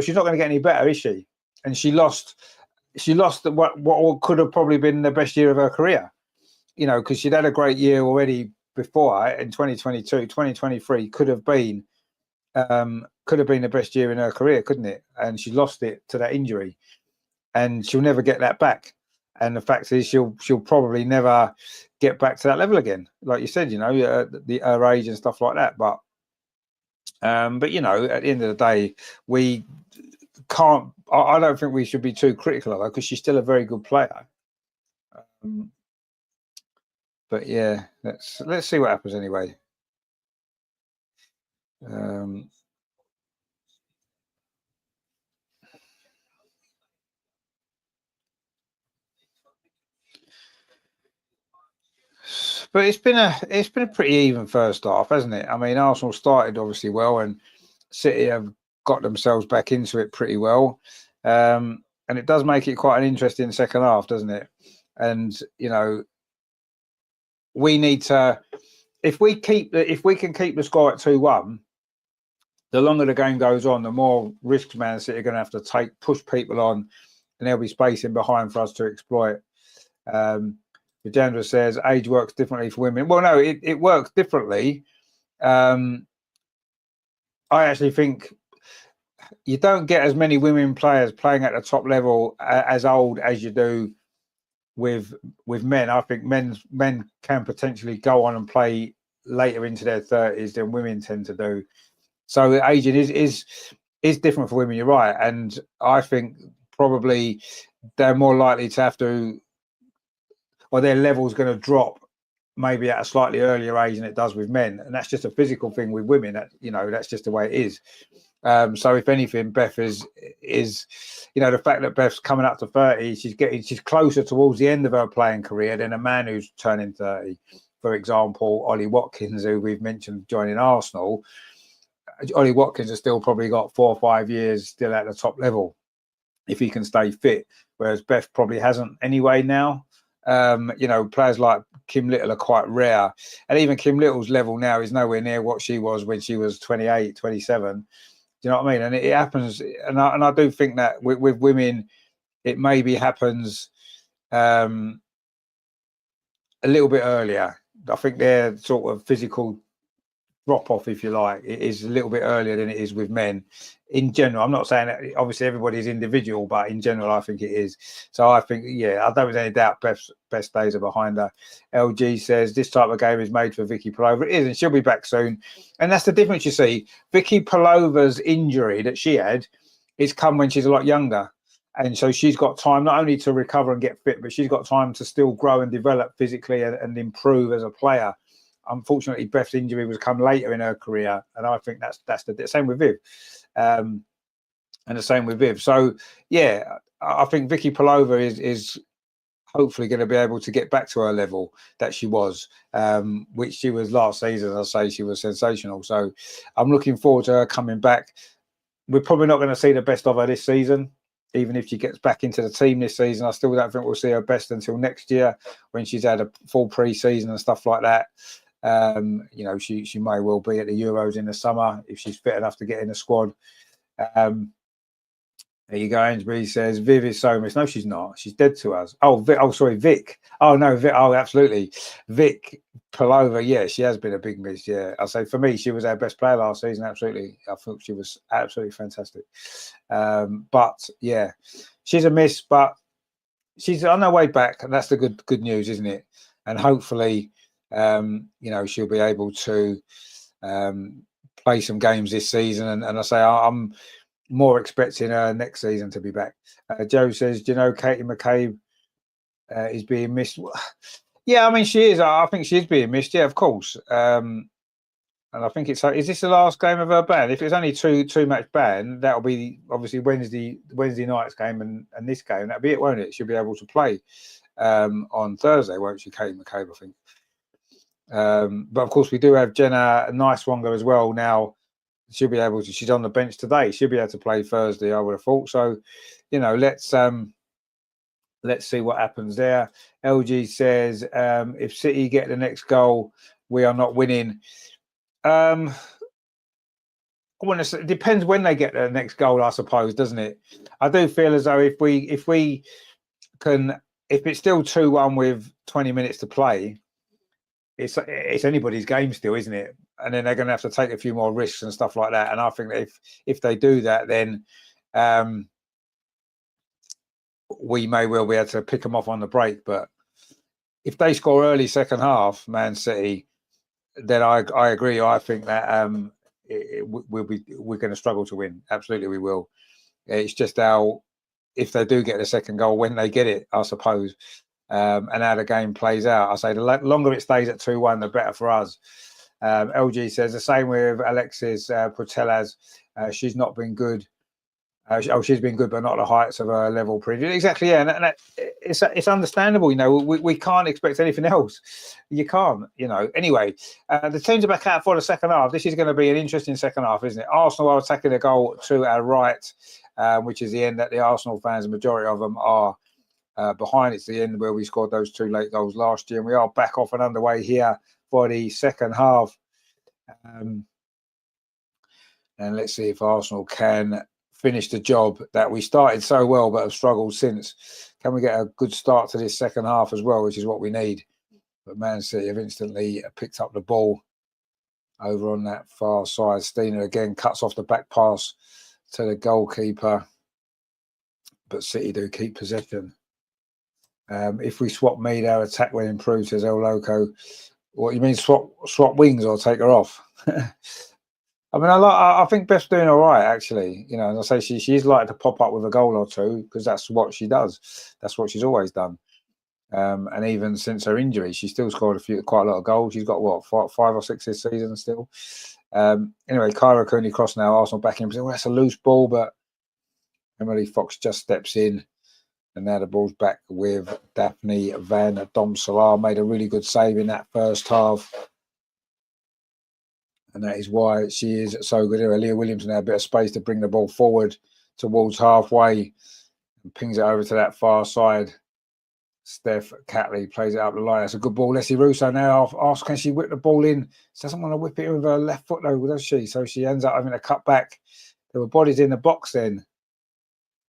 She's not going to get any better, is she? And she lost what could have probably been the best year of her career. Because she'd had a great year already before in 2022. 2023 could have been the best year in her career, couldn't it? And she lost it to that injury, and she'll never get that back. And the fact is, she'll probably never get back to that level again. Like you said, her age and stuff like that. But at the end of the day, we can't. I don't think we should be too critical of her because she's still a very good player. But yeah, let's see what happens anyway. But it's been a pretty even first half, hasn't it? I mean, Arsenal started obviously well, and City have got themselves back into it pretty well, and it does make it quite an interesting second half, doesn't it? And we need to, if we can keep the score at 2-1, the longer the game goes on, the more risks Man City are going to have to push people on, and there'll be space in behind for us to exploit. Vijandra says age works differently for women. Well, no, it works differently. I actually think you don't get as many women players playing at the top level as old as you do with men. I think men can potentially go on and play later into their 30s than women tend to do. So aging is different for women. You're right, and I think probably they're more likely to have to, or their level's going to drop maybe at a slightly earlier age than it does with men, and that's just a physical thing with women. That that's just the way it is. So if anything, Beth is the fact that Beth's coming up to 30, she's closer towards the end of her playing career than a man who's turning 30. For example, Ollie Watkins, who we've mentioned joining Arsenal. Ollie Watkins has still probably got 4 or 5 years still at the top level if he can stay fit, whereas Beth probably hasn't anyway now. Players like Kim Little are quite rare, and even Kim Little's level now is nowhere near what she was when she was 28, 27. Do you know what I mean? And it happens, and I do think that with women, it maybe happens a little bit earlier. I think their sort of physical drop off, if you like, it is a little bit earlier than it is with men in general. I'm not saying that obviously everybody's individual, but in general I think it is. So I think, I don't have any doubt Beth's best days are behind her. LG says this type of game is made for Vicky Palova. It is, and she'll be back soon. And that's the difference, you see. Vicky Palova's injury that she had is come when she's a lot younger, and so she's got time not only to recover and get fit, but she's got time to still grow and develop physically and improve as a player. Unfortunately, Beth's injury was come later in her career, and I think that's the same with Viv, and the same with Viv. So I think Vicky Palova is hopefully going to be able to get back to her level that she was, which she was last season. I say she was sensational. So I'm looking forward to her coming back. We're probably not going to see the best of her this season. Even if she gets back into the team this season, I still don't think we'll see her best until next year when she's had a full pre-season and stuff like that. She may well be at the Euros in the summer if she's fit enough to get in the squad. There you go. Ainsbury says Viv is so missed. No, she's not. She's dead to us. Oh, Vic. Oh no, Vic. Oh, absolutely. Vic Palova. Yeah, she has been a big miss. Yeah, I'll say for me, she was our best player last season. Absolutely, I thought she was absolutely fantastic. But yeah, she's a miss, but she's on her way back, and that's the good news, isn't it? And hopefully, she'll be able to play some games this season. And I say I'm more expecting her next season to be back. Joe says, do you know Katie McCabe is being missed? Yeah, I mean, she is. I think she's being missed. Yeah, of course. And I think is this the last game of her ban? If it's only two match ban, that'll be obviously Wednesday night's game and this game. That'll be it, won't it? She'll be able to play on Thursday, won't she, Katie McCabe, I think. But of course, we do have Jenna Nice-Wonga as well now. She'll be able to. She's on the bench today. She'll be able to play Thursday, I would have thought. So, let's see what happens there. LG says, if City get the next goal, we are not winning. I want to say, it depends when they get the next goal, I suppose, doesn't it? I do feel as though if it's still 2-1 with 20 minutes to play, it's anybody's game still, isn't it? And then they're going to have to take a few more risks and stuff like that. And I think that if they do that, then we may well be able to pick them off on the break. But if they score early second half, Man City, then I agree. I think that we're going to struggle to win. Absolutely, we will. It's just how, if they do get the second goal, when they get it, I suppose, and how the game plays out. I say the longer it stays at 2-1, the better for us. LG says the same with Alexis Putellas. She's not been good. She's been good, but not the heights of her level previous. Exactly, yeah, and it's understandable. You know, we can't expect anything else. You can't, you know. Anyway, the teams are back out for the second half. This is going to be an interesting second half, isn't it? Arsenal are attacking the goal to our right, which is the end that the Arsenal fans, the majority of them, are behind. It's the end where we scored those 2 late goals last year, and we are back off and underway here for the second half. And let's see if Arsenal can finish the job that we started so well but have struggled since. Can we get a good start to this second half as well, which is what we need? But Man City have instantly picked up the ball over on that far side. Steiner again cuts off the back pass to the goalkeeper, but City do keep possession. If we swap Mead, our attack will improve, says El Loco. What you mean, swap wings or take her off? I mean, I think Beth's doing all right, actually. You know, as I say, she's likely to pop up with a goal or two because that's what she does. That's what she's always done. And even since her injury, she still scored quite a lot of goals. She's got what, 5 or 6 this season still. Anyway, Kyra Cooney cross now. Arsenal back in. Well, that's a loose ball, but Emily Fox just steps in, and now the ball's back with Daphne Van Domselaar. Made a really good save in that first half. And that is why she is so good here. Leah Williamson had a bit of space to bring the ball forward towards halfway and pings it over to that far side. Steph Catley plays it up the line. That's a good ball. Leslie Russo now asks, can she whip the ball in? She doesn't want to whip it with her left foot though, does she? So she ends up having to cut back. There were bodies in the box then.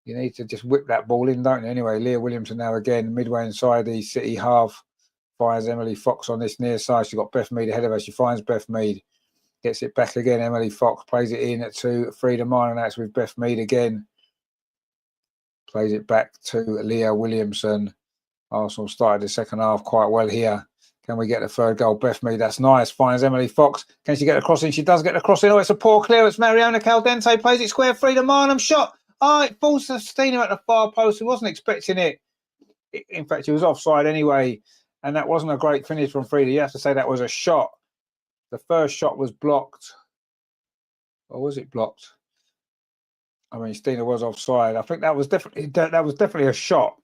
You need to just whip that ball in, don't you? Anyway, Leah Williamson now again, midway inside the City half, finds Emily Fox on this near side. She's got Beth Mead ahead of her. She finds Beth Mead. Gets it back again. Emily Fox plays it in to Frida Minor, and that's with Beth Mead again. Plays it back to Leah Williamson. Arsenal started the second half quite well here. Can we get the third goal? Beth Mead, that's nice. Finds Emily Fox. Can she get the crossing? She does get the crossing. Oh, it's a poor clearance. Mariona Caldente plays it square. Frida Minor shot. Oh, it falls to Stina at the far post. He wasn't expecting it. In fact, he was offside anyway, and that wasn't a great finish from Frida. You have to say that was a shot. The first shot was blocked. Or was it blocked? I mean, Stina was offside. I think that was definitely a shot.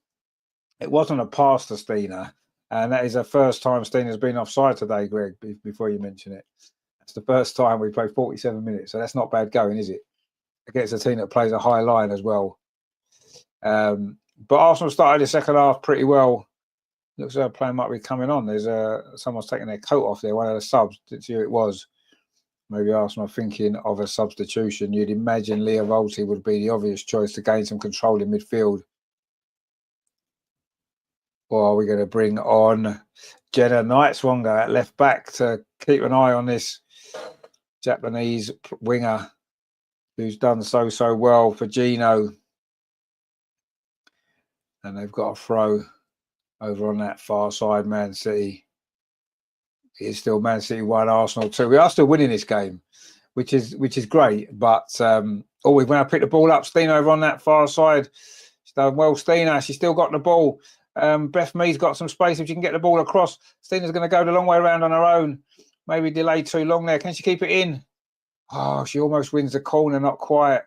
It wasn't a pass to Stina. And that is the first time Stina's been offside today, Greg, before you mention it. That's the first time we played 47 minutes. So that's not bad going, is it? Against a team that plays a high line as well. But Arsenal started the second half pretty well. Looks like a plan might be coming on. There's someone's taking their coat off there, one of the subs. Didn't see who it was. Maybe Arsenal thinking of a substitution. You'd imagine Leah Volti would be the obvious choice to gain some control in midfield. Or are we going to bring on Jenna Knightswonger at left back to keep an eye on this Japanese winger who's done so well for Gino? And they've got a throw over on that far side. Man City. It's still Man City 1, Arsenal 2. We are still winning this game, which is great. But when I pick the ball up, Stina over on that far side. She's done well. Stina, she's still got the ball. Beth Mead's got some space. If she can get the ball across, Stina's going to go the long way around on her own. Maybe delay too long there. Can she keep it in? Oh, she almost wins the corner, not quite.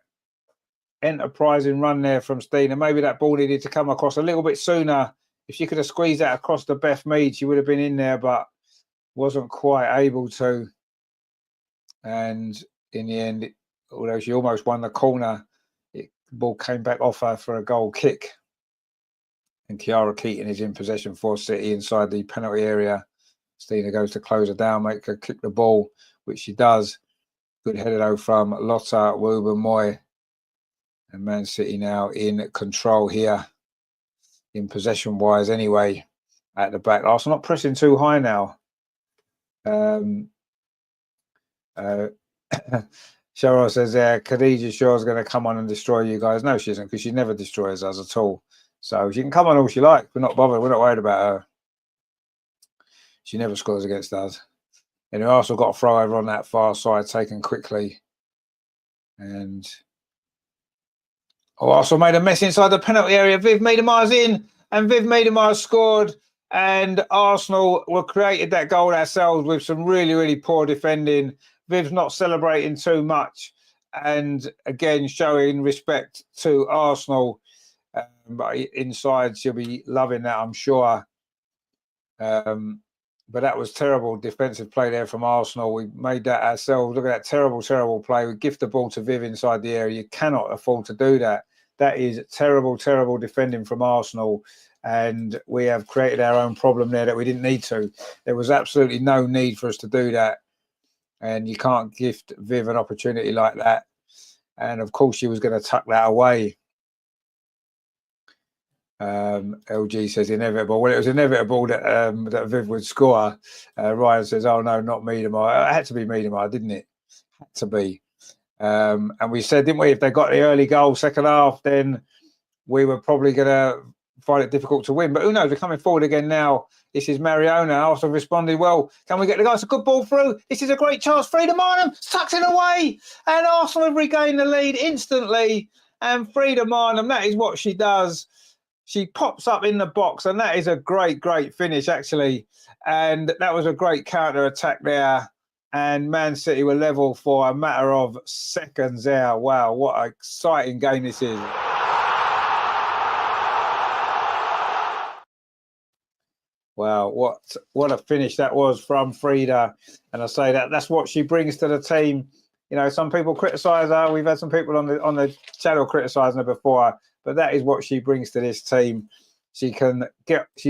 Enterprising run there from Stina. Maybe that ball needed to come across a little bit sooner. If she could have squeezed that across to Beth Mead, she would have been in there, but wasn't quite able to. And in the end, although she almost won the corner, the ball came back off her for a goal kick. And Kiara Keaton is in possession for City inside the penalty area. Stina goes to close her down, make her kick the ball, which she does. Good header though from Lotta Woober-Moy. And Man City now in control here, in possession-wise anyway, at the back. Arsenal not pressing too high now. Cheryl says Khadija Shaw's going to come on and destroy you guys. No, she isn't, because she never destroys us at all. So she can come on all she likes. We're not bothered. We're not worried about her. She never scores against us. And Arsenal got a throw over on that far side, taken quickly. And Arsenal made a mess inside the penalty area. Viv Miedema's in, and Viv Miedema scored. And Arsenal were created that goal ourselves with some really, really poor defending. Viv's not celebrating too much. And again, showing respect to Arsenal. But inside, she'll be loving that, I'm sure. But that was terrible defensive play there from Arsenal. We made that ourselves. Look at that terrible, terrible play. We gift the ball to Viv inside the area. You cannot afford to do that. That is terrible, terrible defending from Arsenal. And we have created our own problem there that we didn't need to. There was absolutely no need for us to do that. And you can't gift Viv an opportunity like that. And of course, she was going to tuck that away. LG says inevitable. Well, it was inevitable that that Viv would score. Ryan says, "Oh no, not Miedema. It had to be Miedema, didn't it? Had to be." And we said, didn't we? If they got the early goal, second half, then we were probably going to find it difficult to win. But who knows? We're coming forward again now. This is Mariona. Arsenal responded well. Can we get the guy? It's a good ball through. This is a great chance. Frida Marnham tucks it away, and Arsenal have regained the lead instantly. And Frida Marnham, that is what she does. She pops up in the box, and that is a great, great finish, actually. And that was a great counter-attack there. And Man City were level for a matter of seconds there. Wow, what an exciting game this is. Wow, what a finish that was from Frida. And I say that's what she brings to the team. You know, some people criticise her. We've had some people on the channel criticising her before. But that is what she brings to this team. She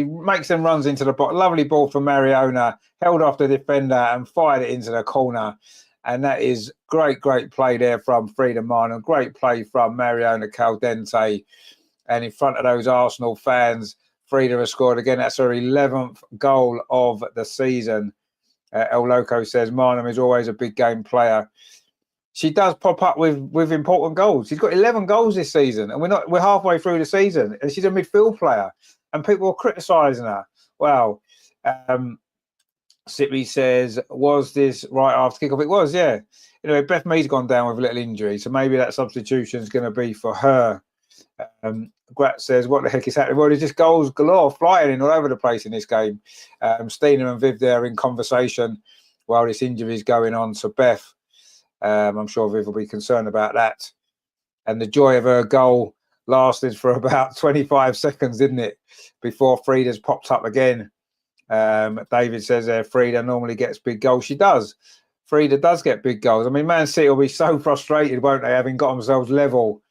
makes them runs into the box. Lovely ball from Mariona, held off the defender and fired it into the corner. And that is great, great play there from Frida Marnham. Great play from Mariona Caldente. And in front of those Arsenal fans, Frida has scored again. That's her 11th goal of the season. El Loco says Marnham is always a big game player. She does pop up with important goals. She's got 11 goals this season, and we're halfway through the season, and she's a midfield player, and people are criticising her. Wow. Sippy says, was this right after kickoff? It was, yeah. Anyway, Beth Mead's gone down with a little injury, so maybe that substitution is going to be for her. Grat says, what the heck is happening? Well, there's just goals galore flying in all over the place in this game. Stina and Viv there in conversation while this injury is going on. So Beth, I'm sure Viv will be concerned about that. And the joy of her goal lasted for about 25 seconds, didn't it? Before Frida's popped up again. David says Frida normally gets big goals. She does. Frida does get big goals. I mean, Man City will be so frustrated, won't they, having got themselves level.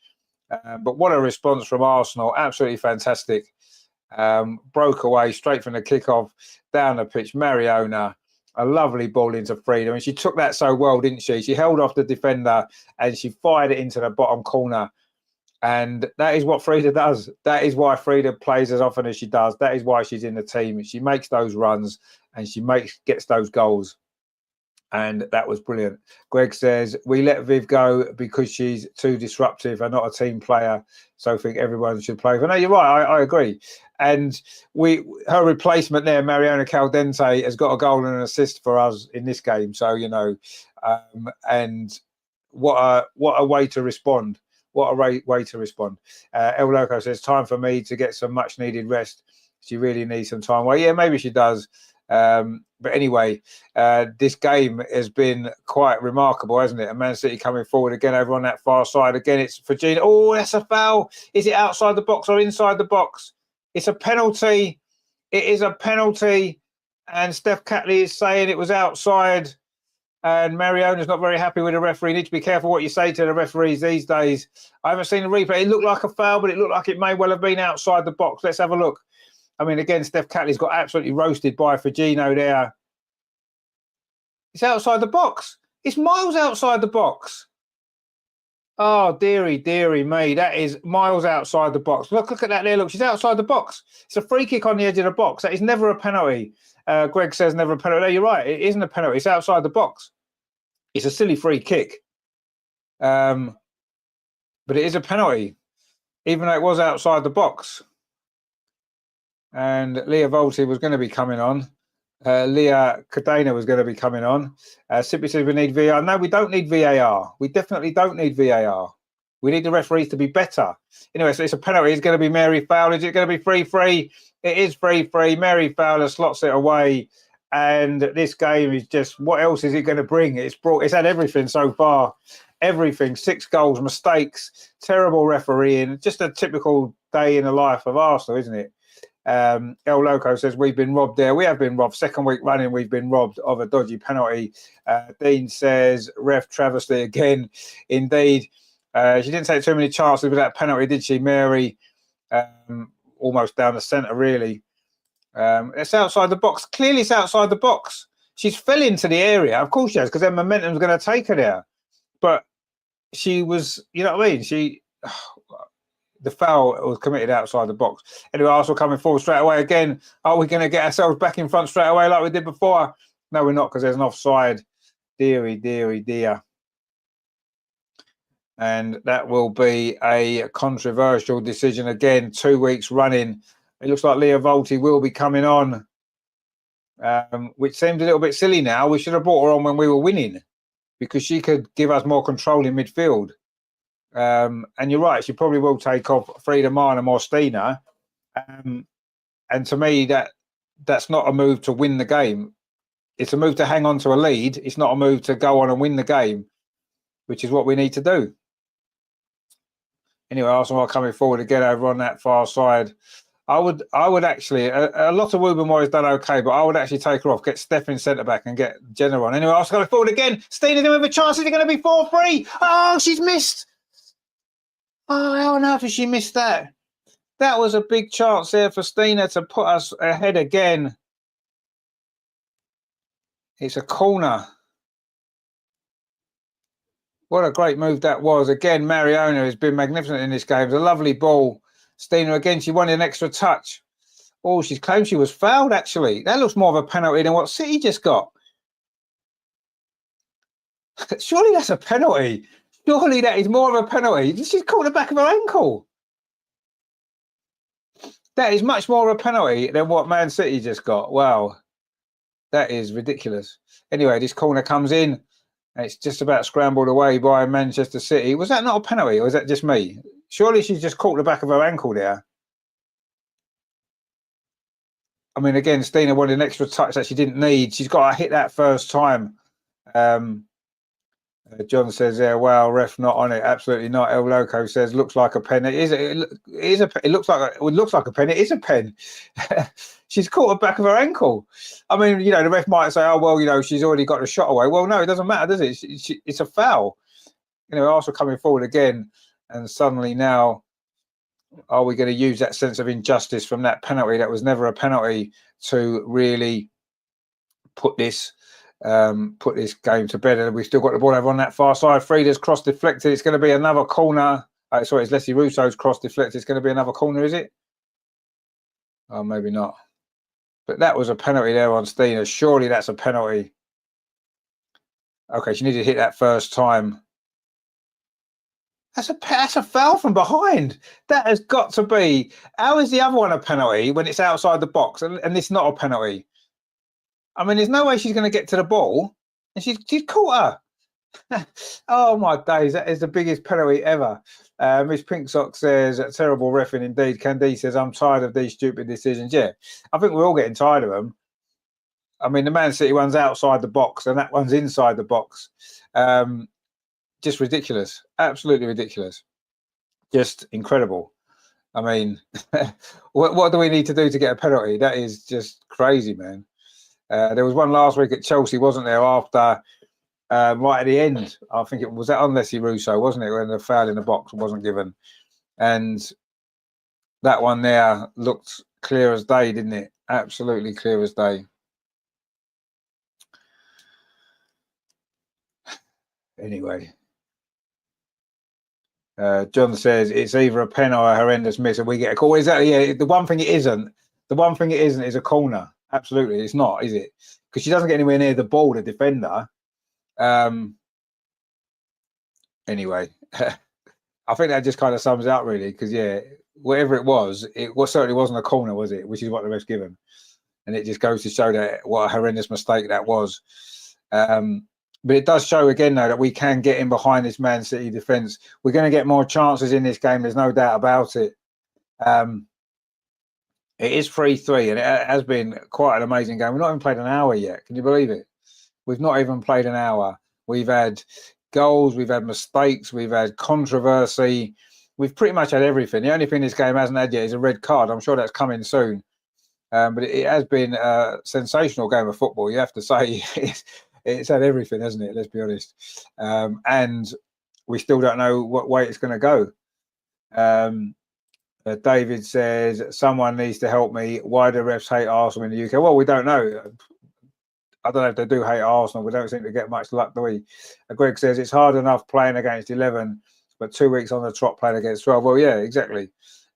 But what a response from Arsenal. Absolutely fantastic. Broke away straight from the kickoff down the pitch. Mariona, a lovely ball into Frida. And she took that so well, didn't she? She held off the defender and she fired it into the bottom corner. And that is what Frida does. That is why Frida plays as often as she does. That is why she's in the team. She makes those runs and she gets those goals. And that was brilliant. Greg says, we let Viv go because she's too disruptive and not a team player. So I think everyone should play. But no, you're right. I agree. And her replacement there, Mariona Caldente, has got a goal and an assist for us in this game. So, you know, and what a way to respond. What a way to respond. El Loco says, time for me to get some much needed rest. She really needs some time. Well, yeah, maybe she does. But anyway, this game has been quite remarkable, hasn't it? And Man City coming forward again over on that far side. Again, it's Virginia. Oh, that's a foul. Is it outside the box or inside the box? It's a penalty. It is a penalty. And Steph Catley is saying it was outside. And Mariona's not very happy with the referee. You need to be careful what you say to the referees these days. I haven't seen the replay. It looked like a foul, but it looked like it may well have been outside the box. Let's have a look. I mean, again, Steph Catley's got absolutely roasted by Fagino there. It's outside the box. It's miles outside the box. Oh, dearie me. That is miles outside the box. Look at that there. Look, she's outside the box. It's a free kick on the edge of the box. That is never a penalty. Greg says never a penalty. No, you're right. It isn't a penalty. It's outside the box. It's a silly free kick. But it is a penalty, even though it was outside the box. And Leah Volti was going to be coming on. Leah Cadena was going to be coming on. Simply says we need VAR. No, we don't need VAR. We definitely don't need VAR. We need the referees to be better. Anyway, so it's a penalty. It's going to be Mary Fowler. Is it going to be 3-3? It is 3-3. Mary Fowler slots it away. And this game is just, what else is it going to bring? It's had everything so far. Everything. 6 goals, mistakes, terrible refereeing. Just a typical day in the life of Arsenal, isn't it? El Loco says we've been robbed there. We have been robbed. Second week running, we've been robbed of a dodgy penalty. Dean says ref travesty again. Indeed. She didn't take too many chances with that penalty, did she, Mary? Almost down the centre, really. It's outside the box. Clearly, it's outside the box. She's fell into the area. Of course she has, because her momentum's going to take her there. But she was, you know what I mean? The foul was committed outside the box. Anyway, Arsenal coming forward straight away again. Are we going to get ourselves back in front straight away like we did before? No, we're not, because there's an offside. Deary, deary, dear. And that will be a controversial decision again, 2 weeks running. It looks like Leah Volti will be coming on, which seems a little bit silly now. We should have brought her on when we were winning, because she could give us more control in midfield. And you're right, she probably will take off Frida Marnham or Stina. And to me, that's not a move to win the game. It's a move to hang on to a lead. It's not a move to go on and win the game, which is what we need to do. Anyway, Arsenal are coming forward again over on that far side. I would actually, a lot of Ruben has done okay, but I would actually take her off, get Steph in centre back and get Jenna on. Anyway, Arsenal going forward again. Stina with a chance. Is it going to be 4-3? Oh, she's missed. Oh, how on earth has she missed that? That was a big chance there for Stina to put us ahead again. It's a corner. What a great move that was. Again, Mariona has been magnificent in this game. It's a lovely ball. Stina, again, she wanted an extra touch. Oh, she's claimed she was fouled, actually. That looks more of a penalty than what City just got. Surely that's a penalty. Surely that is more of a penalty. She's caught the back of her ankle. That is much more of a penalty than what Man City just got. Wow. That is ridiculous. Anyway, this corner comes in. And it's just about scrambled away by Manchester City. Was that not a penalty, or is that just me? Surely she's just caught the back of her ankle there. I mean, again, Stina wanted an extra touch that she didn't need. She's got to hit that first time. John says, "Yeah, wow, ref not on it. Absolutely not." El Loco says, "Looks like a pen. It looks like a pen. It is a pen." She's caught the back of her ankle. I mean, you know, the ref might say, "Oh, well, you know, she's already got the shot away." Well, no, it doesn't matter, does it? It's a foul. You know, Arsenal coming forward again, and suddenly now, are we going to use that sense of injustice from that penalty that was never a penalty to really put this game to bed? And we've still got the ball over on that far side. Frida's cross deflected. It's going to be another corner. Sorry, it's Leslie Russo's cross deflected. It's going to be another corner, is it? Oh, maybe not. But that was a penalty there on Stina. Surely that's a penalty. Okay, she needed to hit that first time. That's a foul from behind. That has got to be. How is the other one a penalty when it's outside the box and it's not a penalty? I mean, there's no way she's going to get to the ball, and she's caught her. Oh my days! That is the biggest penalty ever. Miss Pinksock says, "Terrible reffing indeed." Candy says, "I'm tired of these stupid decisions." Yeah, I think we're all getting tired of them. I mean, the Man City one's outside the box, and that one's inside the box. Just ridiculous, absolutely ridiculous, just incredible. I mean, what do we need to do to get a penalty? That is just crazy, man. There was one last week at Chelsea, wasn't there? After right at the end, I think it was that on Leslie Russo, wasn't it, when the foul in the box wasn't given, and that one there looked clear as day, didn't it? Absolutely clear as day. Anyway. John says it's either a pen or a horrendous miss, and we get a call. Exactly. Yeah. The one thing it isn't is a corner. Absolutely, it's not, is it? Because she doesn't get anywhere near the ball, the defender. Anyway, I think that just kind of sums it up really, because yeah, whatever it was certainly wasn't a corner, was it? Which is what the ref's given, and it just goes to show that what a horrendous mistake that was. But it does show again, though, that we can get in behind this Man City defence. We're going to get more chances in this game. There's no doubt about it. It is 3-3, and it has been quite an amazing game. We've not even played an hour yet. Can you believe it? We've not even played an hour. We've had goals, we've had mistakes, we've had controversy. We've pretty much had everything. The only thing this game hasn't had yet is a red card. I'm sure that's coming soon. But it has been a sensational game of football. You have to say it's had everything, hasn't it? Let's be honest. And we still don't know what way it's going to go. David says, someone needs to help me. Why do refs hate Arsenal in the UK? Well, we don't know. I don't know if they do hate Arsenal. We don't seem to get much luck, do we? Greg says, it's hard enough playing against 11, but 2 weeks on the trot playing against 12. Well, yeah, exactly.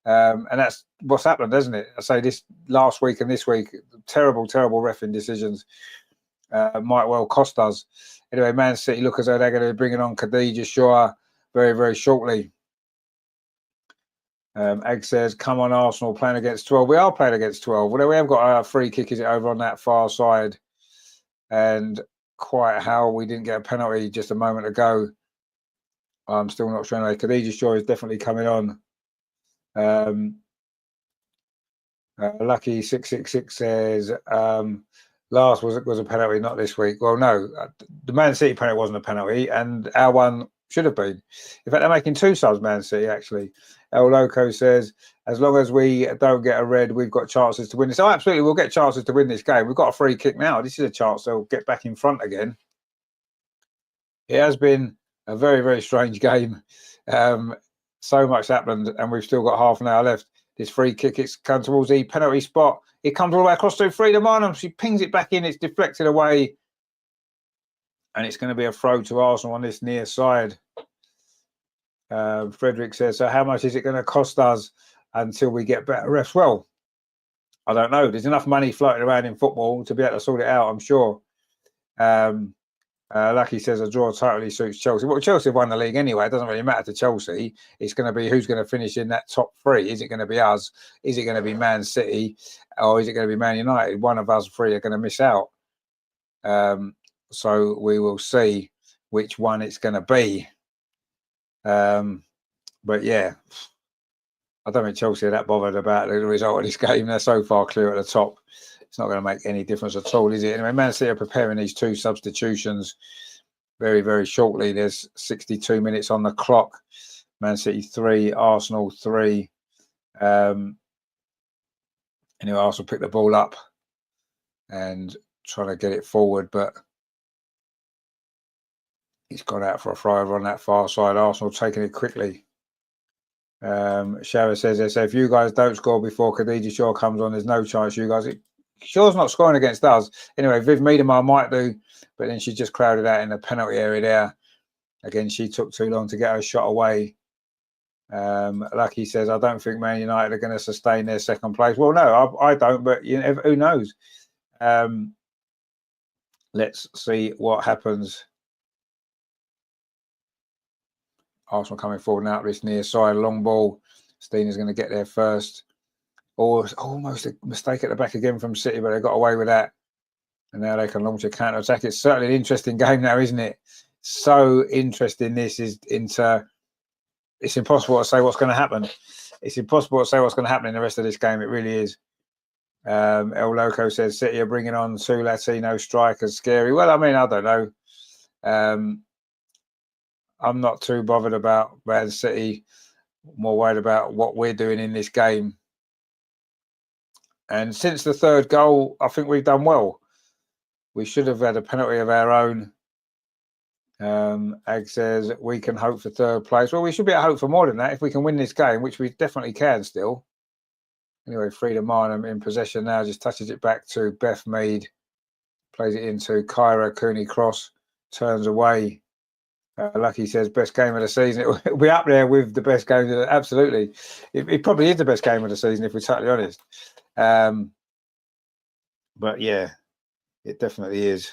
And that's what's happened, isn't it? I say this last week and this week, terrible, terrible reffing decisions might well cost us. Anyway, Man City look as though they're going to be bringing on Khadija Shaw very, very shortly. Egg says, come on, Arsenal, playing against 12. We are playing against 12. Well, we have got a free kick, is it, over on that far side. And quite how we didn't get a penalty just a moment ago, I'm still not sure. Anyway, Khadija Shaw is definitely coming on. Lucky 666 says, last was a penalty, not this week. Well, no, the Man City penalty wasn't a penalty, and our one should have been. In fact, they're making 2 subs, Man City, actually. El Loco says, as long as we don't get a red, we've got chances to win this. Oh, absolutely, we'll get chances to win this game. We've got a free kick now. This is a chance they'll get back in front again. It has been a very, very strange game. So much happened, and we've still got half an hour left. This free kick, it's come towards the penalty spot. It comes all the way across to Frida Marnham. She pings it back in. It's deflected away. And it's going to be a throw to Arsenal on this near side. Frederick says, so how much is it going to cost us until we get better refs? Well, I don't know. There's enough money floating around in football to be able to sort it out, I'm sure. Lucky says a draw totally suits Chelsea. Well, Chelsea have won the league anyway. It doesn't really matter to Chelsea. It's going to be who's going to finish in that top 3. Is it going to be us? Is it going to be Man City? Or is it going to be Man United? One of us 3 are going to miss out. So we will see which one it's going to be. But yeah, I don't think Chelsea are that bothered about the result of this game. They're so far clear at the top. It's not going to make any difference at all, is it? Anyway, Man City are preparing these 2 substitutions very, very shortly. There's 62 minutes on the clock. Man City 3, Arsenal 3. Anyway, Arsenal pick the ball up and trying to get it forward, but it's gone out for a throw over on that far side. Arsenal taking it quickly. Shara says, so if you guys don't score before Khadija Shaw comes on, there's no chance you guys... Shaw's not scoring against us. Anyway, Viv Miedemar might do, but then she just crowded out in the penalty area there. Again, she took too long to get her shot away. Lucky says, I don't think Man United are going to sustain their second place. Well, no, I don't, but you know, who knows? Let's see what happens. Arsenal coming forward now, this near side, long ball. Steena's going to get there first. Or almost a mistake at the back again from City, but they got away with that. And now they can launch a counter-attack. It's certainly an interesting game now, isn't it? So interesting. This is into... It's impossible to say what's going to happen. It's impossible to say what's going to happen in the rest of this game. It really is. El Loco says, City are bringing on 2 Latino strikers. Scary. Well, I mean, I don't know. I'm not too bothered about Man City. More worried about what we're doing in this game. And since the 3rd goal, I think we've done well. We should have had a penalty of our own. Ag says, we can hope for 3rd place. Well, we should be able to hope for more than that if we can win this game, which we definitely can still. Anyway, Frida Marnham in possession now, just touches it back to Beth Mead. Plays it into Kyra Cooney Cross. Turns away. Lucky says, best game of the season. It'll be up there with the best game. Absolutely. It probably is the best game of the season, if we're totally honest. But yeah, it definitely is.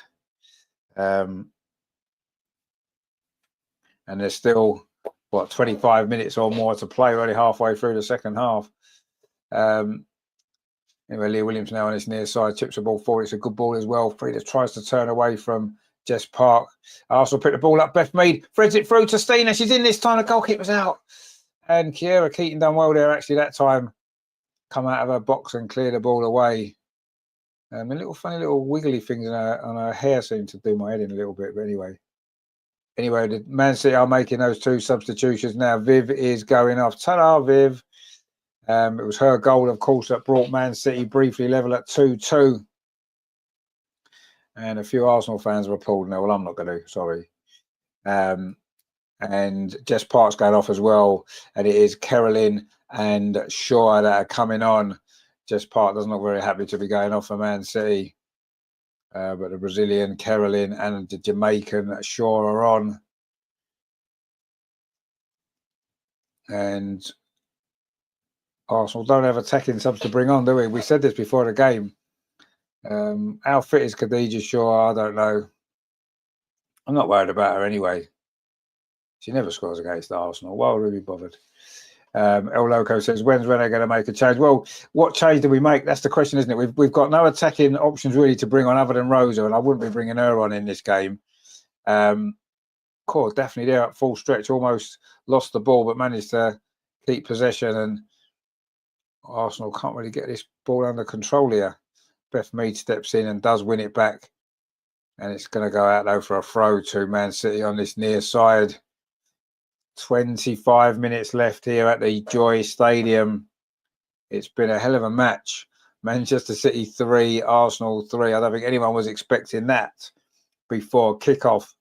And there's still what, 25 minutes or more to play, already halfway through the second half. Anyway, Leah Williams now on his near side, chips the ball forward. It's a good ball as well. Frida tries to turn away from Jess Park. Arsenal pick the ball up. Beth Mead threads it through to Stina. She's in this time. The goalkeeper's out. And Kiera Keaton done well there, actually, that time. Come out of her box and clear the ball away. A little funny little wiggly things on her hair seem to do my head in a little bit. But anyway, the Man City are making those 2 substitutions now. Viv is going off. Ta-da, Viv. It was her goal, of course, that brought Man City briefly level at 2-2. And a few Arsenal fans were appalled. No, well, I'm not going to. Sorry. And Jess Park's going off as well. And it is Carolyn and Shaw that are coming on. Jess Park doesn't look very happy to be going off for Man City. But the Brazilian, Carolyn, and the Jamaican, Shaw, are on. And Arsenal don't have attacking subs to bring on, do we? We said this before the game. How fit is Khadija Shaw? I don't know. I'm not worried about her anyway. She never scores against Arsenal. Why would we be bothered? El Loco says, when's Rene going to make a change? Well, what change do we make? That's the question, isn't it? We've got no attacking options really to bring on other than Rosa, and I wouldn't be bringing her on in this game. Course, definitely there at full stretch, almost lost the ball, but managed to keep possession, and Arsenal can't really get this ball under control here. Beth Mead steps in and does win it back, and it's going to go out though for a throw to Man City on this near side. 25 minutes left here at the Joy Stadium. It's been a hell of a match. Manchester City 3, Arsenal 3. I don't think anyone was expecting that before kickoff.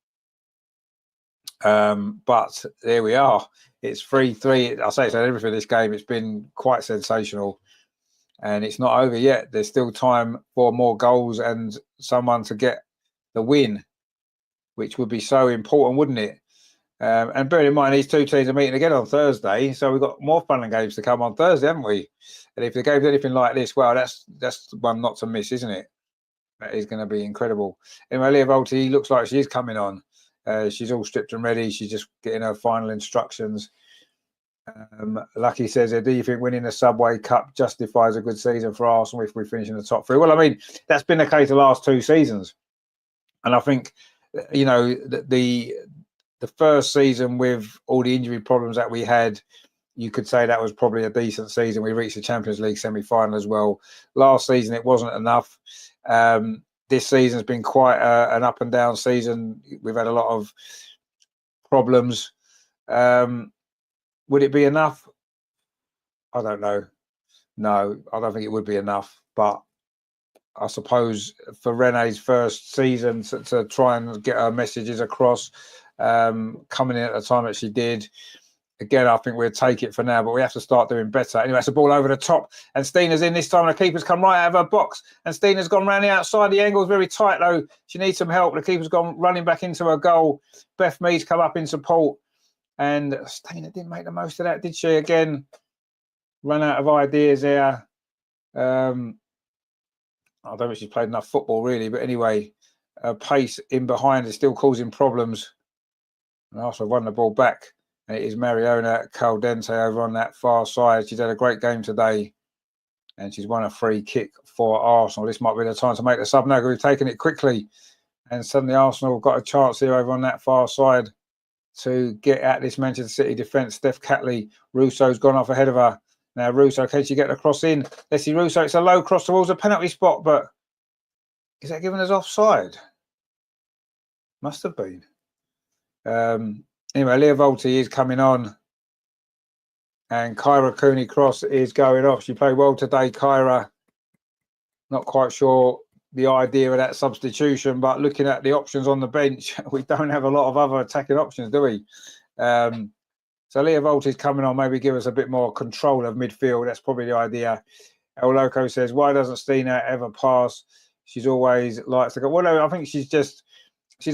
But there we are. It's 3-3. I say it's everything this game. It's been quite sensational. And it's not over yet. There's still time for more goals and someone to get the win, which would be so important, wouldn't it? And bearing in mind, these 2 teams are meeting again on Thursday, so we've got more fun and games to come on Thursday, haven't we? And if the game's anything like this, well, that's one not to miss, isn't it? That is going to be incredible. Anyway, Leah Volti looks like she's coming on. She's all stripped and ready. She's just getting her final instructions. Lucky says, do you think winning the Subway Cup justifies a good season for Arsenal if we finish in the top 3? Well, I mean, that's been the case the last 2 seasons. And I think, you know, the first season with all the injury problems that we had, you could say that was probably a decent season. We reached the Champions League semi-final as well. Last season, it wasn't enough. This season's been quite an up and down season. We've had a lot of problems. Would it be enough? I don't know. No, I don't think it would be enough. But I suppose for Rene's first season to try and get her messages across, coming in at the time that she did, again, I think we'll take it for now, but we have to start doing better. Anyway, it's a ball over the top, and Stina's in this time. The keeper's come right out of her box, and Stina's gone round the outside. The angle's very tight, though. She needs some help. The keeper's gone running back into her goal. Beth Mead's come up in support, and Stina didn't make the most of that, did she? Again, run out of ideas there. I don't think she's played enough football, really, but anyway, pace in behind is still causing problems. And Arsenal won the ball back. And it is Mariona Caldente over on that far side. She's had a great game today. And she's won a free kick for Arsenal. This might be the time to make the sub now because we've taken it quickly. And suddenly Arsenal have got a chance here over on that far side to get at this Manchester City defence. Steph Catley, Russo's gone off ahead of her. Now Russo, can she get the cross in? Let's see Russo. It's a low cross towards a penalty spot, but is that given us offside? Must have been. Anyway, Leah Volti is coming on, and Kyra Cooney Cross is going off. She played well today, Kyra. Not quite sure the idea of that substitution, but looking at the options on the bench, we don't have a lot of other attacking options, do we? So Leah Volti is coming on, maybe give us a bit more control of midfield. That's probably the idea. El Loco says, why doesn't Stina ever pass? She's always likes to go. Well, no, I think she's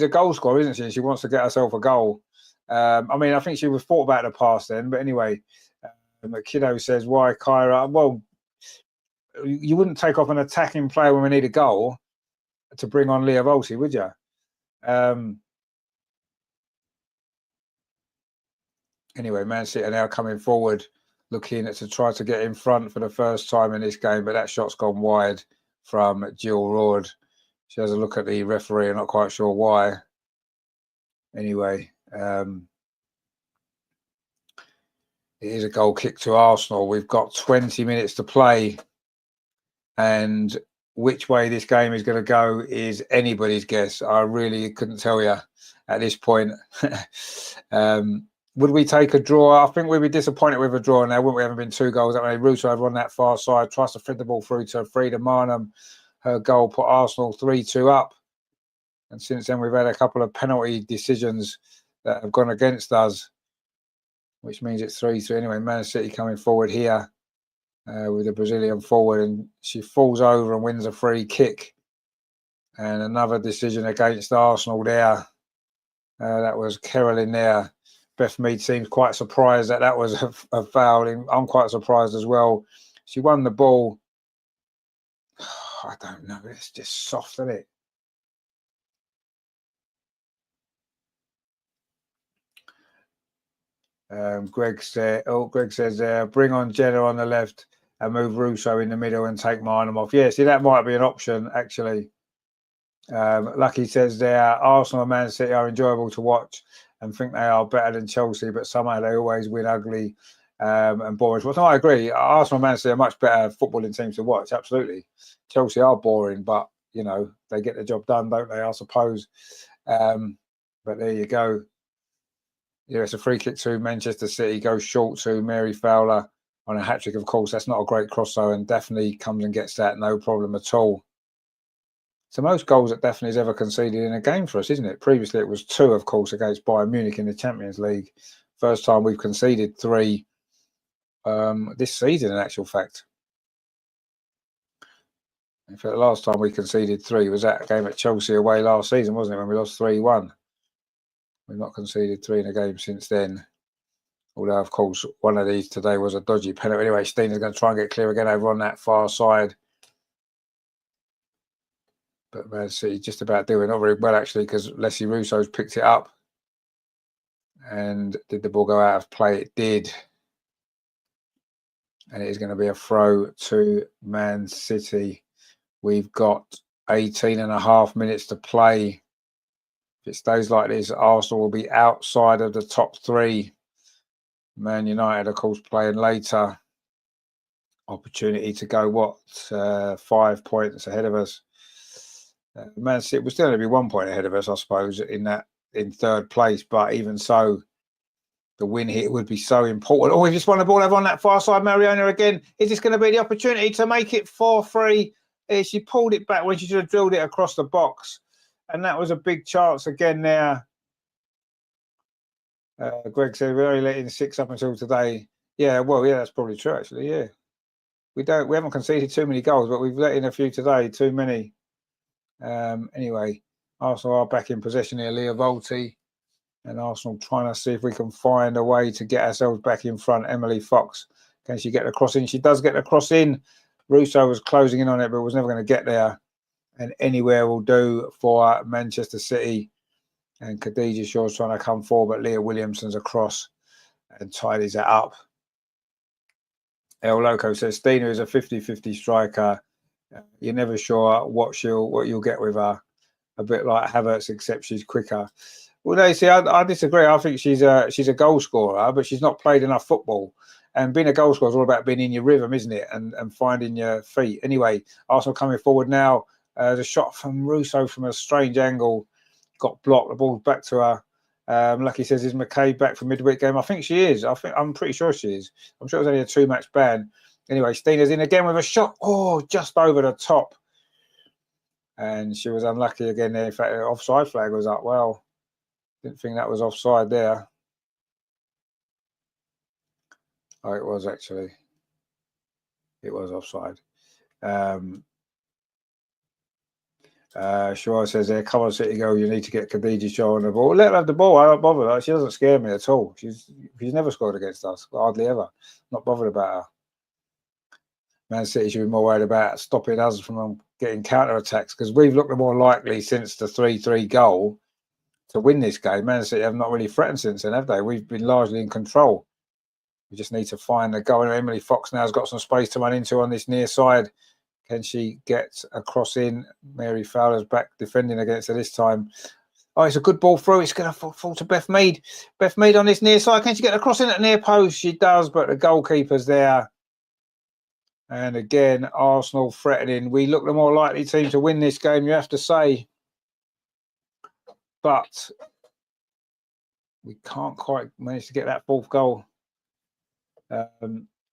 a goal scorer, isn't she? She wants to get herself a goal. I mean, I think she was thought about the pass then, but anyway, Kiddo says, why Kyra? Well, you wouldn't take off an attacking player when we need a goal to bring on Leah Volti, would you? Anyway, Man City are now coming forward, looking to try to get in front for the first time in this game, but that shot's gone wide from Jill Roord. She has a look at the referee, I'm not quite sure why. Anyway, it is a goal kick to Arsenal. We've got 20 minutes to play, and which way this game is going to go is anybody's guess. I really couldn't tell you at this point. Would we take a draw? I think we'd be disappointed with a draw now, wouldn't we? Haven't been 2 goals. I mean, Russo over on that far side, tries to thread the ball through to Frida Marnham. Her goal put Arsenal 3-2 up. And since then, we've had a couple of penalty decisions that have gone against us, which means it's 3-3. Anyway, Man City coming forward here with the Brazilian forward, and she falls over and wins a free kick. And another decision against Arsenal there. That was Carolyn there. Beth Mead seems quite surprised that was a foul. I'm quite surprised as well. She won the ball. I don't know. It's just soft, isn't it? Greg says, bring on Jenna on the left and move Russo in the middle and take Marnham off. Yeah, see, that might be an option, actually. Lucky says there, Arsenal and Man City are enjoyable to watch and think they are better than Chelsea, but somehow they always win ugly and boring. Well, I agree. Arsenal and Man City are much better footballing teams to watch, absolutely. Chelsea are boring, but, you know, they get the job done, don't they, I suppose. But there you go. Yeah, it's a free kick to Manchester City, goes short to Mary Fowler on a hat-trick, of course. That's not a great cross, and Daphne comes and gets that, no problem at all. So most goals that Daphne's ever conceded in a game for us, isn't it? Previously, it was 2, of course, against Bayern Munich in the Champions League. First time we've conceded 3 this season, in actual fact. In fact, the last time we conceded 3 was that game at Chelsea away last season, wasn't it, when we lost 3-1? We've not conceded 3 in a game since then. Although, of course, one of these today was a dodgy penalty. Anyway, Steena's going to try and get clear again over on that far side. But Man City just about doing not very well, actually, because Leslie Russo's picked it up. And did the ball go out of play? It did. And it is going to be a throw to Man City. We've got 18.5 minutes to play. If it stays like this, Arsenal will be outside of the top 3. Man United, of course, playing later. Opportunity to go, 5 points ahead of us. Man City was still going to be 1 point ahead of us, I suppose, in 3rd place. But even so, the win here would be so important. Oh, we've just won the ball over on that far side. Mariona again. Is this going to be the opportunity to make it 4-3? She pulled it back when she should have drilled it across the box. And that was a big chance again there. Greg said we're only letting 6 up until today. Yeah, well, yeah, that's probably true, actually. Yeah, we haven't conceded too many goals, but we've let in a few today. Too many. Anyway, Arsenal are back in possession here. Leah Volti and Arsenal trying to see if we can find a way to get ourselves back in front. Emily Fox, can she get the cross in? She does get the cross in. Russo was closing in on it, but was never going to get there. And anywhere will do for Manchester City. And Khadija Shaw's trying to come forward, but Leah Williamson's across and tidies it up. El Loco says Stina is a 50-50 striker. You're never sure what you'll get with her. A bit like Havertz, except she's quicker. Well, they see, I disagree. I think she's a goal scorer, but she's not played enough football. And being a goal scorer is all about being in your rhythm, isn't it? And finding your feet. Anyway, Arsenal coming forward now. The shot from Russo from a strange angle got blocked. The ball's back to her. Lucky says, is McKay back for midweek game? I think she is. I'm pretty sure she is. I'm sure it was only a 2-match ban. Anyway, Stina's in again with a shot. Oh, just over the top. And she was unlucky again there. In fact, the offside flag was up. Well, didn't think that was offside there. Oh, it was actually. It was offside. Shaw says there, come on, City girl, you need to get Khadija Shaw on the ball. Let her have the ball. I don't bother her. She doesn't scare me at all. She's never scored against us, hardly ever. Not bothered about her. Man City should be more worried about stopping us from getting counter attacks, because we've looked more likely since the 3-3 goal to win this game. Man City have not really threatened since then, have they? We've been largely in control. We just need to find the goal. Emily Fox now has got some space to run into on this near side. Can she get a cross in? Mary Fowler's back defending against her this time. Oh, it's a good ball through. It's going to fall to Beth Mead. Beth Mead on this near side. Can she get a cross in at near post? She does, but the goalkeeper's there. And again, Arsenal threatening. We look the more likely team to win this game, you have to say. But we can't quite manage to get that fourth goal.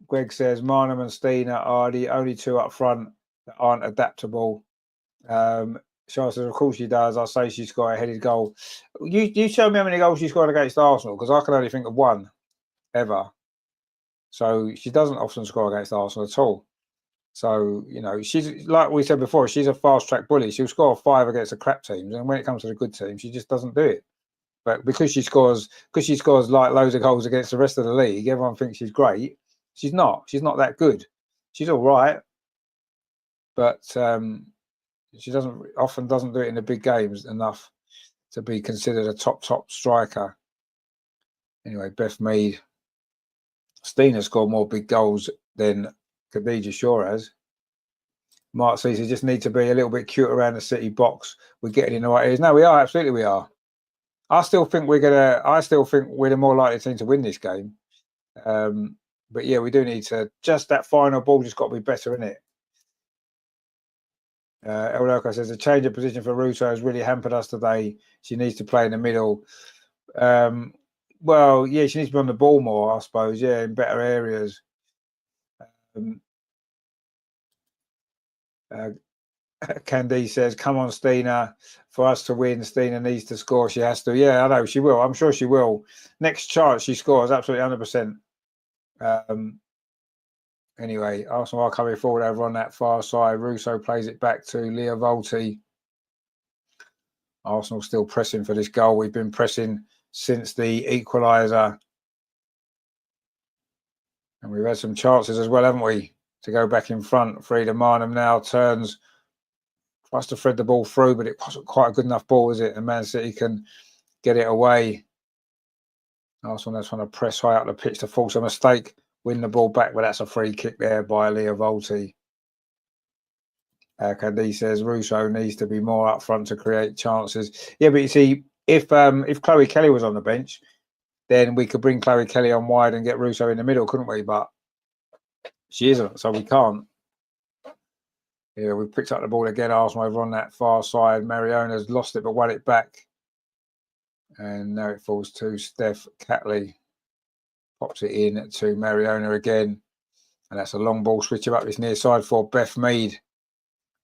Greg says Marnham and Stina are the only two up front that aren't adaptable. Charles says, of course she does. I say she's got a headed goal. You show me how many goals she scored against Arsenal, because I can only think of one ever. So she doesn't often score against Arsenal at all. So, you know, she's, like we said before, she's a fast-track bully. She'll score 5 against the crap teams, and when it comes to the good teams, she just doesn't do it. But because she scores like loads of goals against the rest of the league, everyone thinks she's great. She's not. She's not that good. She's all right, but she often doesn't do it in the big games enough to be considered a top striker. Anyway, Beth Mead. Stina scored more big goals than Khadija Shaw has. Matchday just need to be a little bit cute around the City box. We're getting in the right areas. No, we are. Absolutely, we are. I still think we're the more likely team to win this game. But yeah, we do need to. Just that final ball just got to be better, innit? El Loco says the change of position for Russo has really hampered us today. She needs to play in the middle. Well, yeah, she needs to be on the ball more, I suppose. Yeah, in better areas. Candy says, come on, Stina. For us to win, Stina needs to score. She has to. Yeah, I know she will. I'm sure she will. Next chance she scores, absolutely 100%. Anyway, Arsenal are coming forward over on that far side. Russo plays it back to Leah Volti. Arsenal still pressing for this goal. We've been pressing since the equaliser. And we've had some chances as well, haven't we? To go back in front. Frida Marnham now turns, tries to thread the ball through, but it wasn't quite a good enough ball, is it? And Man City can get it away. Arsenal now trying to press high up the pitch to force a mistake, win the ball back, but that's a free kick there by Leah Volti. Candy says Russo needs to be more up front to create chances. Yeah, but you see, if Chloe Kelly was on the bench, then we could bring Chloe Kelly on wide and get Russo in the middle, couldn't we? But she isn't, so we can't. Yeah, we picked up the ball again. Arsenal over on that far side. Mariona's lost it but won it back. And now it falls to Steph Catley. Pops it in to Mariona again. And that's a long ball. Switch up this near side for Beth Mead.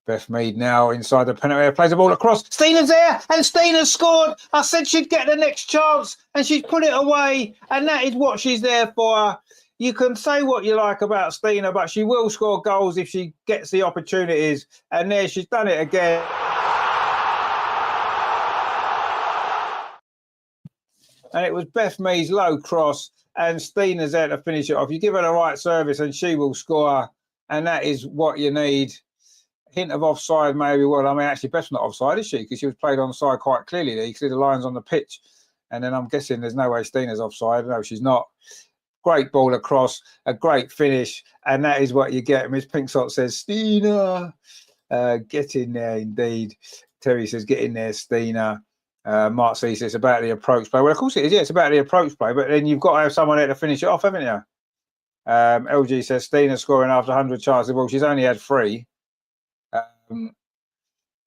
Beth Mead now inside the penalty area, plays the ball across. Stina's there, and Stina's scored. I said she'd get the next chance, and she's put it away. And that is what she's there for. You can say what you like about Stina, but she will score goals if she gets the opportunities. And there, she's done it again. And it was Beth Mead's low cross, and Stina's there to finish it off. You give her the right service, and she will score. And that is what you need. Hint of offside, maybe. Well, I mean, actually, Beth's not offside, is she? Because she was played onside quite clearly there. You can see the lines on the pitch. And then I'm guessing there's no way Stina's offside. No, she's not. Great ball across, a great finish. And that is what you get. Miss Pinksot says, Stina, get in there, indeed. Terry says, get in there, Stina. Mark says it's about the approach play. Well, of course it is. Yeah, it's about the approach play. But then you've got to have someone there to finish it off, haven't you? LG says, Stina scoring after 100 chances. Well, she's only had 3.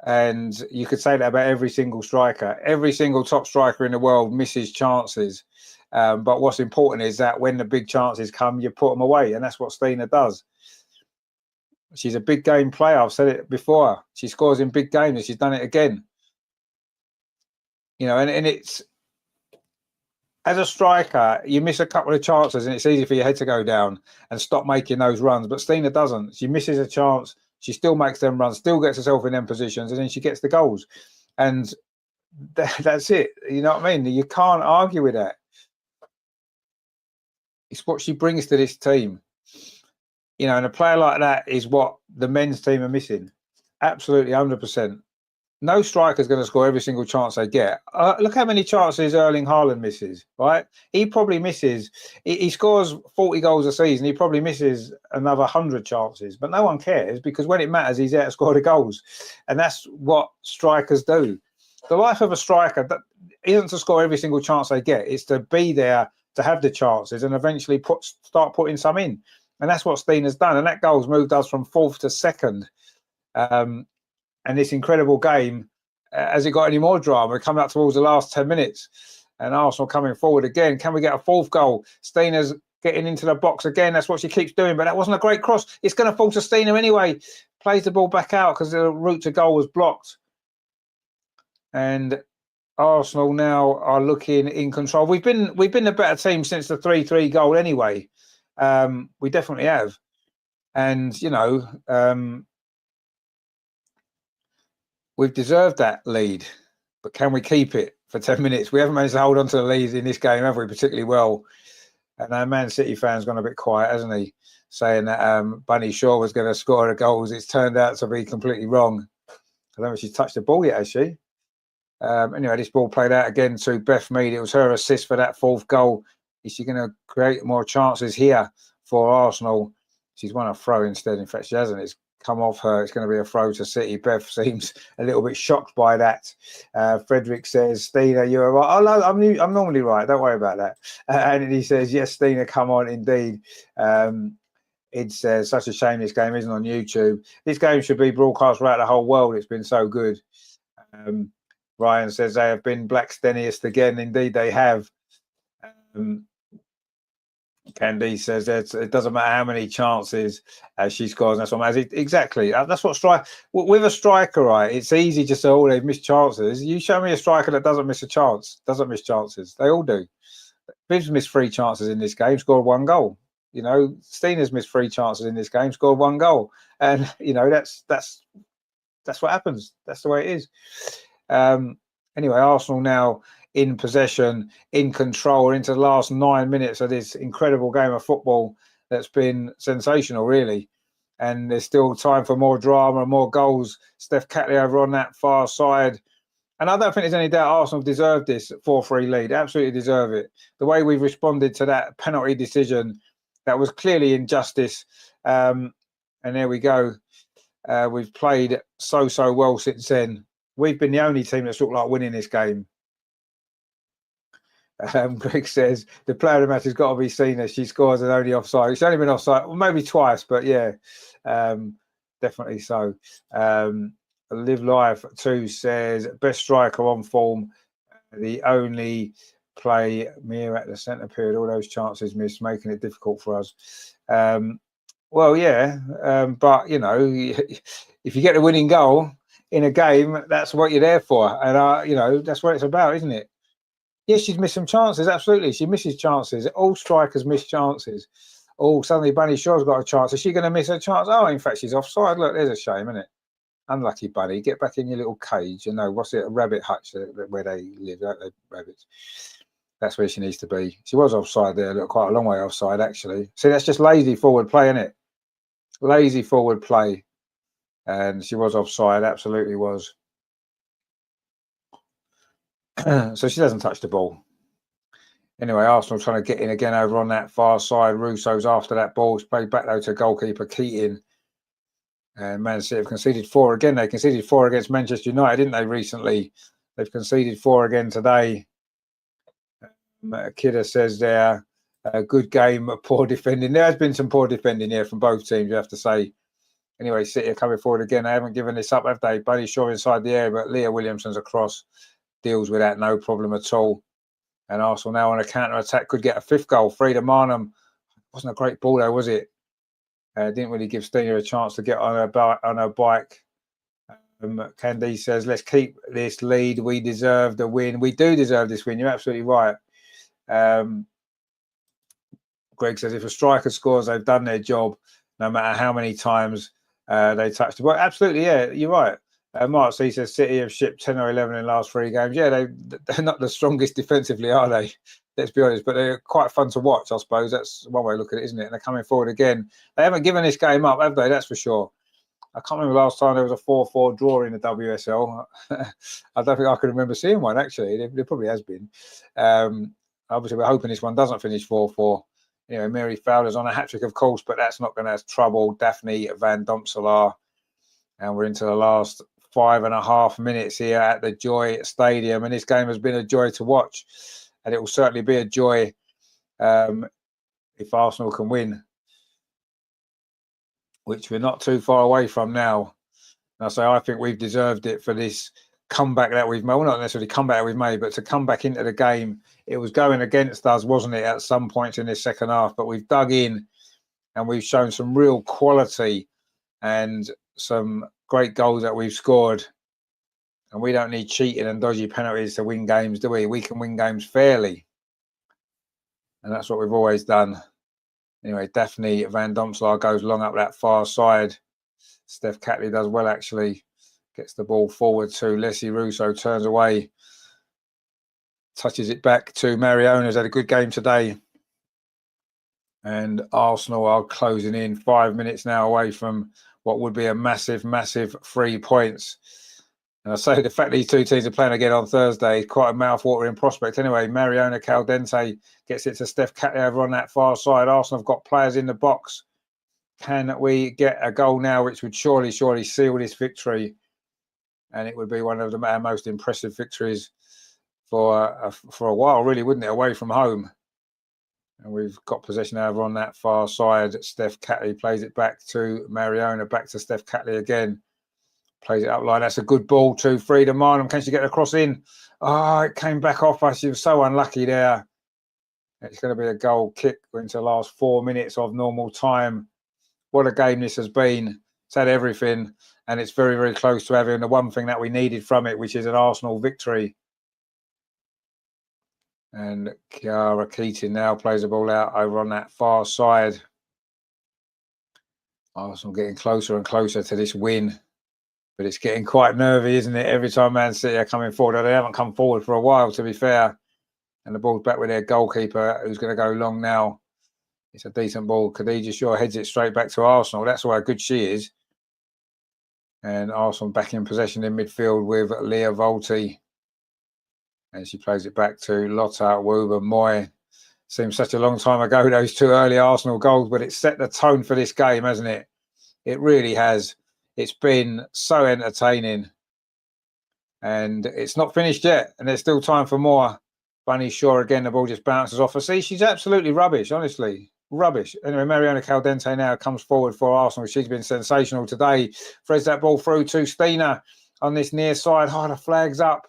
And you could say that about every single striker. Every single top striker in the world misses chances. But what's important is that when the big chances come, you put them away. And that's what Stina does. She's a big game player. I've said it before. She scores in big games and she's done it again. You know, and it's, as a striker, you miss a couple of chances and it's easy for your head to go down and stop making those runs. But Stina doesn't. She misses a chance. She still makes them runs, still gets herself in them positions, and then she gets the goals. And that's it. You know what I mean? You can't argue with that. It's what she brings to this team. You know, and a player like that is what the men's team are missing. Absolutely, 100%. no striker's going to score every single chance they get. Look how many chances Erling Haaland misses, right? He probably misses, he scores 40 goals a season. He probably misses another 100 chances, but no one cares because when it matters, he's out to score the goals. And that's what strikers do. The life of a striker isn't to score every single chance they get. It's to be there, to have the chances and eventually start putting some in. And that's what Steen has done. And that goal's moved us from 4th to 2nd. And this incredible game, has it got any more drama? We're coming up towards the last 10 minutes and Arsenal coming forward again. Can we get a 4th goal? Steena's getting into the box again. That's what she keeps doing, but that wasn't a great cross. It's going to fall to Steena anyway. Plays the ball back out because the route to goal was blocked. And Arsenal now are looking in control. We've been the better team since the 3-3 goal anyway. We definitely have. And, you know, we've deserved that lead, but can we keep it for 10 minutes? We haven't managed to hold on to the lead in this game, have we, particularly well? And our Man City fan's gone a bit quiet, hasn't he? Saying that Bunny Shaw was going to score the goals. It's turned out to be completely wrong. I don't know if she's touched the ball yet, has she? Anyway, this ball played out again to Beth Mead. It was her assist for that 4th goal. Is she going to create more chances here for Arsenal? She's won a throw instead. In fact, she hasn't. It's come off her. It's going to be a throw to City. Beth seems a little bit shocked by that. Frederick says, Steena, you're right. Oh, no, I'm normally right. Don't worry about that. And he says, yes, Steena, come on, indeed. It's such a shame this game isn't on YouTube. This game should be broadcast throughout the whole world. It's been so good. Ryan says they have been Blacksteniest again. Indeed, they have. Candy says that it doesn't matter how many chances she scores. And that's what matters. Exactly. That's what with a striker, right? It's easy to say, oh, they've missed chances. You show me a striker that doesn't miss a chance, doesn't miss chances. They all do. Viv's missed 3 chances in this game, scored 1 goal. You know, Steena's missed 3 chances in this game, scored 1 goal. And, you know, that's what happens. That's the way it is. Anyway, Arsenal now in possession, in control, into the last 9 minutes of this incredible game of football that's been sensational, really. And there's still time for more drama, more goals. Steph Catley over on that far side. And I don't think there's any doubt Arsenal deserved this 4-3 lead. Absolutely deserve it. The way we've responded to that penalty decision, that was clearly injustice. And there we go. We've played so well since then. We've been the only team that's looked like winning this game. Greg says the player of the match has got to be Sina. She scores and only offside. She's only been offside, well, maybe twice, but yeah, definitely so. Live Life 2 says best striker on form. The only play mere at the centre period. All those chances missed, making it difficult for us. Well, yeah, but you know, if you get the winning goal in a game, that's what you're there for, and you know, that's what it's about, isn't it? Yes, she's missed some chances. Absolutely, she misses chances. All strikers miss chances. Oh, suddenly Bunny Shaw's got a chance. Is she going to miss her chance? Oh, in fact, she's offside. Look, there's a shame, isn't it? Unlucky Bunny. Get back in your little cage. You know, what's it? A rabbit hutch where they live, don't they? Rabbits. That's where she needs to be. She was offside there. Look, quite a long way offside, actually. See, that's just lazy forward play, isn't it? Lazy forward play. And she was offside. Absolutely was. So she doesn't touch the ball. Anyway, Arsenal trying to get in again over on that far side. Russo's after that ball. It's played back though to goalkeeper Keating. And Man City have conceded 4 again. They conceded 4 against Manchester United, didn't they, recently? They've conceded 4 again today. Kidder says there, a good game, poor defending. There has been some poor defending here from both teams, you have to say. Anyway, City are coming forward again. They haven't given this up, have they? Buddy Shaw inside the area, but Leah Williamson's across. Deals with that, no problem at all. And Arsenal now on a counter-attack could get a 5th goal. Frida Marnham. Wasn't a great ball though, was it? Didn't really give Steena a chance to get on her bike. Candy says, let's keep this lead. We deserve the win. We do deserve this win. You're absolutely right. Greg says, if a striker scores, they've done their job, no matter how many times they touch the ball. Absolutely, yeah, you're right. Mark C says City have shipped 10 or 11 in the last 3 games. Yeah, they're not the strongest defensively, are they? Let's be honest, but they're quite fun to watch, I suppose. That's one way to look at it, isn't it? And they're coming forward again. They haven't given this game up, have they? That's for sure. I can't remember the last time there was a 4-4 draw in the WSL. I don't think I can remember seeing one, actually. There probably has been. Obviously, we're hoping this one doesn't finish 4-4. You know, Mary Fowler's on a hat-trick, of course, but that's not going to trouble Daphne Van Domselaar. And we're into the last 5.5 minutes here at the Joy Stadium. And this game has been a joy to watch. And it will certainly be a joy if Arsenal can win, which we're not too far away from now. And I think we've deserved it for this comeback that we've made. Well, not necessarily comeback that we've made, but to come back into the game. It was going against us, wasn't it, at some points in this second half? But we've dug in and we've shown some real quality and some great goals that we've scored. And we don't need cheating and dodgy penalties to win games, do we? We can win games fairly. And that's what we've always done. Anyway, Daphne Van Domselaar goes long up that far side. Steph Catley does well, actually. Gets the ball forward to Leslie Russo, turns away. Touches it back to Mariona, who's had a good game today. And Arsenal are closing in 5 minutes now away from what would be a massive, massive 3 points. And I say the fact these two teams are playing again on Thursday is quite a mouth-watering prospect. Anyway, Mariona Caldente gets it to Steph Catley over on that far side. Arsenal have got players in the box. Can we get a goal now, which would surely seal this victory? And it would be one of the most impressive victories for a while, really, wouldn't it? Away from home. And we've got possession over on that far side. Steph Catley plays it back to Mariona, back to Steph Catley again. Plays it up line. That's a good ball to Frida Marnham. Can she get the cross in? Oh, it came back off us. She was so unlucky there. It's going to be a goal kick into the last 4 minutes of normal time. What a game this has been. It's had everything. And it's very, very close to having the one thing that we needed from it, which is an Arsenal victory. And Kiara Keating now plays the ball out over on that far side. Arsenal getting closer and closer to this win. But it's getting quite nervy, isn't it? Every time Man City are coming forward. They haven't come forward for a while, to be fair. And the ball's back with their goalkeeper, who's going to go long now. It's a decent ball. Khadija Shaw heads it straight back to Arsenal. That's how good she is. And Arsenal back in possession in midfield with Leah Volti. And she plays it back to Lotta Woober-Moy. Seems such a long time ago, those 2 early Arsenal goals, but it's set the tone for this game, hasn't it? It really has. It's been so entertaining. And it's not finished yet. And there's still time for more. Bunny Shaw again, the ball just bounces off her. See, she's absolutely rubbish, honestly. Rubbish. Anyway, Mariona Caldente now comes forward for Arsenal. She's been sensational today. Threads that ball through to Stina on this near side. Oh, the flag's up.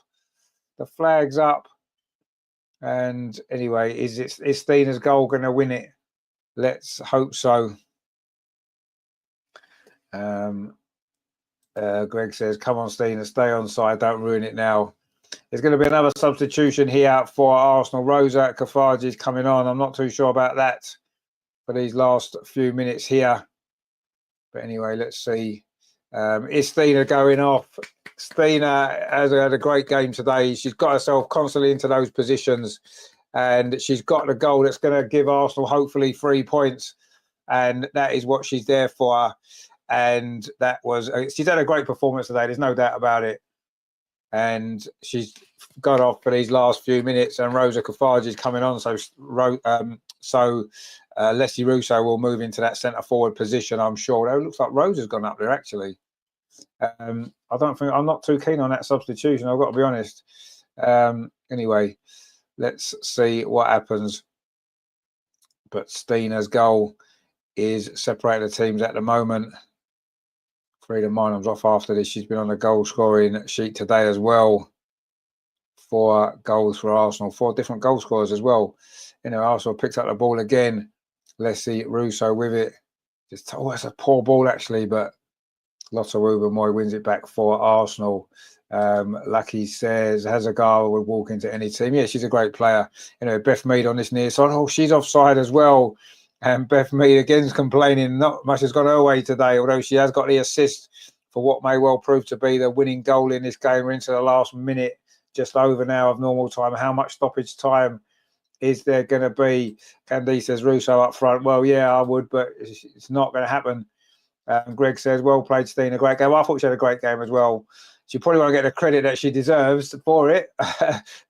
The flag's up. And anyway, is Stina's goal going to win it? Let's hope so. Greg says, come on, Stina, stay on side. Don't ruin it now. There's going to be another substitution here for Arsenal. Rosa Kafaji is coming on. I'm not too sure about that for these last few minutes here. But anyway, let's see. Is Stina going off? Stina has had a great game today. She's got herself constantly into those positions. And she's got the goal that's going to give Arsenal hopefully 3 points. And that is what she's there for. And that was, she's had a great performance today. There's no doubt about it. And she's got off for these last few minutes, and Rosa Kafaji is coming on. So Leslie Russo will move into that centre forward position, I'm sure. It looks like Rosa's gone up there, actually. I'm not too keen on that substitution, I've got to be honest. Anyway, let's see what happens. But Stina's goal is separating the teams at the moment. Frida Marnham's off after this. She's been on the goal scoring sheet today as well. 4 goals for Arsenal. 4 different goal scorers as well. You know, Arsenal picked up the ball again. Leslie Russo with it. That's a poor ball actually, but Lotta Woober-Moy wins it back for Arsenal. Lucky says, Hazard would walk into any team. Yeah, she's a great player. You know, Beth Mead on this near side. Oh, she's offside as well. And Beth Mead again's complaining. Not much has gone her way today, although she has got the assist for what may well prove to be the winning goal in this game. We're into the last minute, just over now of normal time. How much stoppage time is there going to be? Candice says Russo up front. Well, yeah, I would, but it's not going to happen. Greg says, well played, Stina. Great game. I thought she had a great game as well. She probably won't get the credit that she deserves for it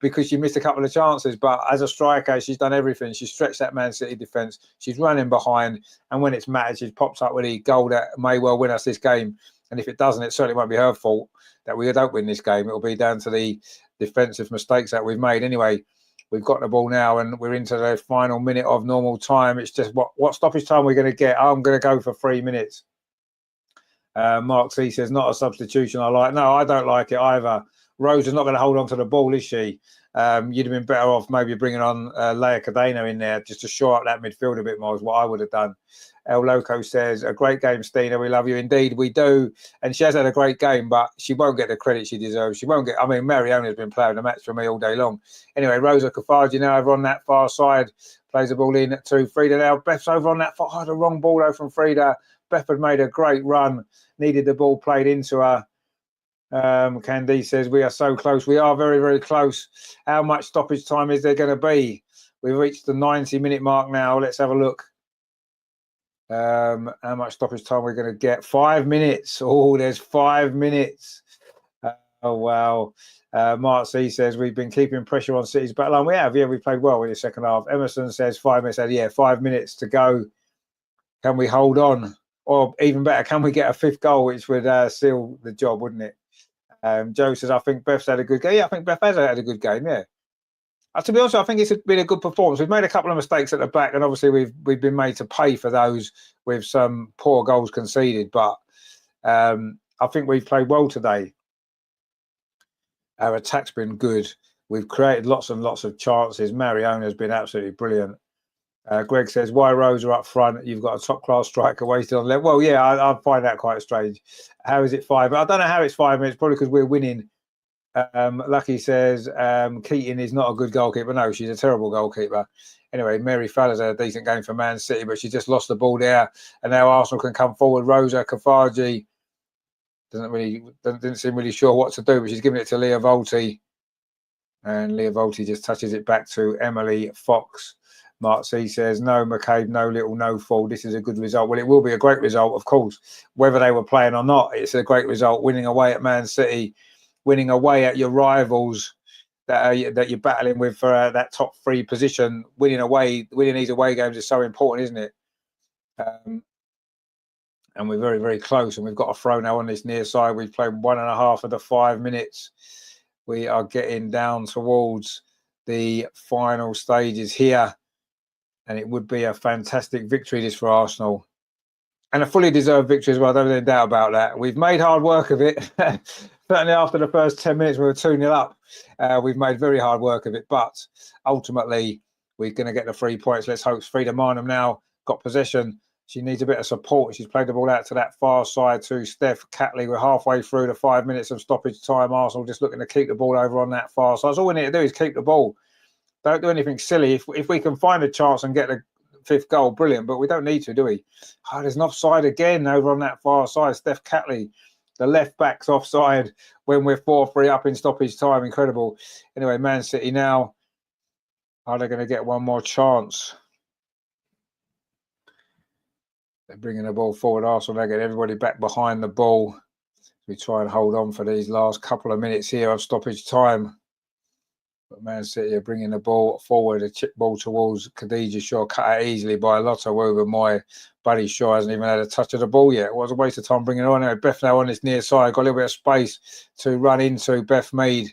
because she missed a couple of chances. But as a striker, she's done everything. She's stretched that Man City defence. She's running behind. And when it's mattered, she's popped up with a goal that may well win us this game. And if it doesn't, it certainly won't be her fault that we don't win this game. It'll be down to the defensive mistakes that we've made. Anyway, we've got the ball now and we're into the final minute of normal time. It's just what stoppage time we're going to get. I'm going to go for 3 minutes. Mark C says, not a substitution I like. No, I don't like it either. Rose is not going to hold on to the ball, is she? You'd have been better off maybe bringing on Leia Cadena in there just to shore up that midfield a bit more is what I would have done. El Loco says, a great game, Stina. We love you. Indeed, we do. And she has had a great game, but she won't get the credit she deserves. She won't get, I mean, Mariona has been playing the match for me all day long. Anyway, Rosa Kafaji now over on that far side, plays the ball in to Frida now. Beth's over on that far, the wrong ball though from Frida. Beth had made a great run, needed the ball played into her. Candy says, we are so close. We are very, very close. How much stoppage time is there going to be? We've reached the 90-minute mark now. Let's have a look. How much stoppage time we're going to get? 5 minutes. Oh, there's 5 minutes. Oh, wow. Mark C says, we've been keeping pressure on City's back line. We have. Yeah, we played well in the second half. Emerson says 5 minutes. Yeah, 5 minutes to go. Can we hold on? Or even better, can we get a fifth goal, which would seal the job, wouldn't it? Joe says, I think Beth's had a good game. Yeah, I think Beth has had a good game, yeah. To be honest, I think it's been a good performance. We've made a couple of mistakes at the back, and obviously we've been made to pay for those with some poor goals conceded. But I think we've played well today. Our attack's been good. We've created lots and lots of chances. Mariona's been absolutely brilliant. Greg says, why Rosa up front? You've got a top-class striker wasted on left. Well, yeah, I find that quite strange. How is it 5? I don't know how it's 5 minutes, probably because we're winning. Lucky says, Keating is not a good goalkeeper. No, she's a terrible goalkeeper. Anyway, Mary Faller's had a decent game for Man City, but she just lost the ball there. And now Arsenal can come forward. Rosa Kafaji didn't seem really sure what to do, but she's giving it to Leah Volti. And Leah Volti just touches it back to Emily Fox. Mark C says, no, McCabe, no little, no fall. This is a good result. Well, it will be a great result, of course. Whether they were playing or not, it's a great result. Winning away at Man City, winning away at your rivals that you're battling with for that top 3 position. Winning these away games is so important, isn't it? And we're very, very close. And we've got a throw now on this near side. We've played 1.5 of the 5 minutes. We are getting down towards the final stages here. And it would be a fantastic victory this for Arsenal. And a fully deserved victory as well. There's no doubt about that. We've made hard work of it. Certainly after the first 10 minutes, we were 2-0 up. We've made very hard work of it. But ultimately, we're going to get the 3 points. Let's hope Frida Marnham now got possession. She needs a bit of support. She's played the ball out to that far side to Steph Catley. We're halfway through the 5 minutes of stoppage time. Arsenal just looking to keep the ball over on that far side. So all we need to do is keep the ball. Don't do anything silly. If we can find a chance and get the 5th goal, brilliant. But we don't need to, do we? Oh, there's an offside again over on that far side. Steph Catley, the left back's offside when we're 4-3 up in stoppage time. Incredible. Anyway, Man City now. Are they going to get one more chance? They're bringing the ball forward. Arsenal, they get everybody back behind the ball. We try and hold on for these last couple of minutes here of stoppage time. But Man City are bringing the ball forward, a chip ball towards Khadija Shaw, cut out easily by Lotta Wober. My buddy Shaw hasn't even had a touch of the ball yet. It was a waste of time bringing it on. Anyway, Beth now on this near side, got a little bit of space to run into. Beth Mead.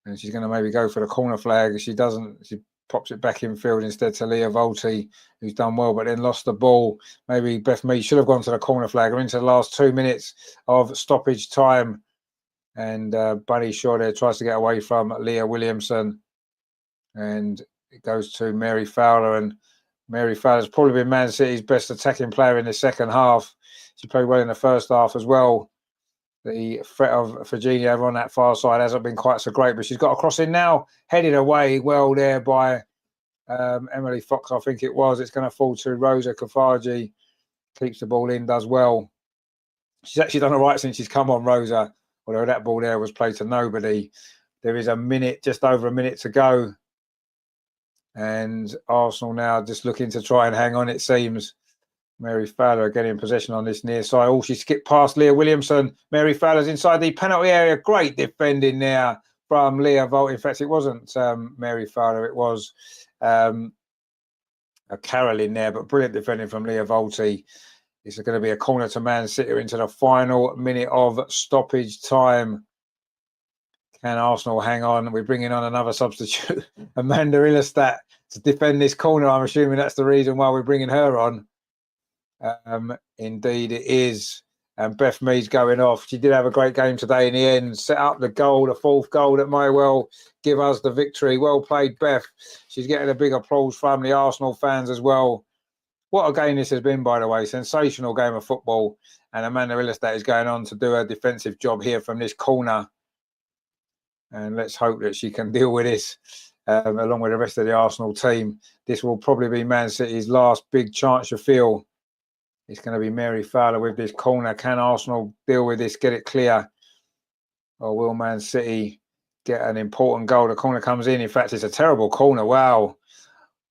And she's going to maybe go for the corner flag. She doesn't. She pops it back in field instead to Leah Volti, who's done well, but then lost the ball. Maybe Beth Mead should have gone to the corner flag. We're into the last 2 minutes of stoppage time. And Buddy Shaw there tries to get away from Leah Williamson. And it goes to Mary Fowler. And Mary Fowler's probably been Man City's best attacking player in the second half. She played well in the first half as well. The threat of Virginia over on that far side hasn't been quite so great, but she's got a cross in now, headed away well there by Emily Fox, I think it was. It's going to fall to Rosa Kafaji. Keeps the ball in, does well. She's actually done all right since she's come on, Rosa. Although that ball there was played to nobody. There is a minute, just over a minute to go. And Arsenal now just looking to try and hang on, it seems. Mary Fowler getting in possession on this near side. Oh, she skipped past Leah Williamson. Mary Fowler's inside the penalty area. Great defending there from Leah Volt. In fact, it wasn't Mary Fowler. It was a Carolyn there, but brilliant defending from Leah Volti. This is going to be a corner to Man City into the final minute of stoppage time. Can Arsenal hang on? We're bringing on another substitute, Amanda Illerstadt, to defend this corner. I'm assuming that's the reason why we're bringing her on. Indeed it is. And Beth Mead's going off. She did have a great game today in the end. Set up the goal, the fourth goal that may well give us the victory. Well played, Beth. She's getting a big applause from the Arsenal fans as well. What a game this has been, by the way. Sensational game of football. And Amanda Illerstadt is going on to do a defensive job here from this corner. And let's hope that she can deal with this along with the rest of the Arsenal team. This will probably be Man City's last big chance, you feel. It's going to be Mary Fowler with this corner. Can Arsenal deal with this, get it clear? Or will Man City get an important goal? The corner comes in. In fact, it's a terrible corner. Wow.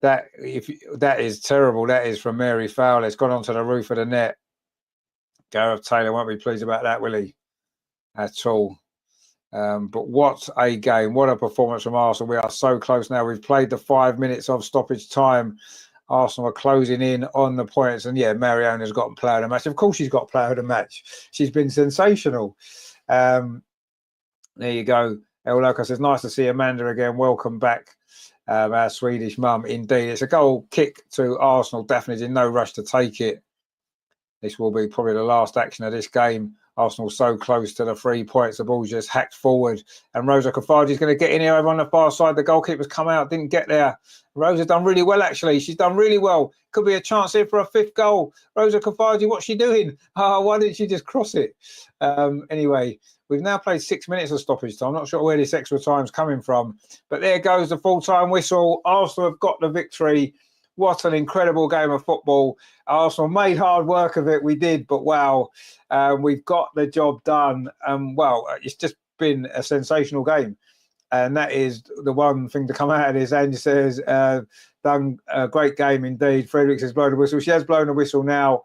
That is terrible. That is from Mary Fowler. It's gone onto the roof of the net. Gareth Taylor won't be pleased about that, will he? At all. But what a game. What a performance from Arsenal. We are so close now. We've played the 5 minutes of stoppage time. Arsenal are closing in on the points. And yeah, Mariona's got player of the match. Of course she's got player of the match. She's been sensational. There you go. El Loco says, nice to see Amanda again. Welcome back, our Swedish mum. Indeed, it's a goal kick to Arsenal. Daphne's in no rush to take it. This will be probably the last action of this game. Arsenal so close to the 3 points. The ball's just hacked forward. And Rosa Kafaji's going to get in here over on the far side. The goalkeeper's come out, didn't get there. Rosa's done really well, actually. She's done really well. Could be a chance here for a 5th goal. Rosa Kafaji, what's she doing? Why didn't she just cross it? Anyway, we've now played 6 minutes of stoppage time. I'm not sure where this extra time's coming from. But there goes the full-time whistle. Arsenal have got the victory. What an incredible game of football. Arsenal made hard work of it. We did, but wow, we've got the job done. Well, it's just been a sensational game. And that is the one thing to come out of this. Angie says, done a great game indeed. Fredericks has blown the whistle. She has blown the whistle now.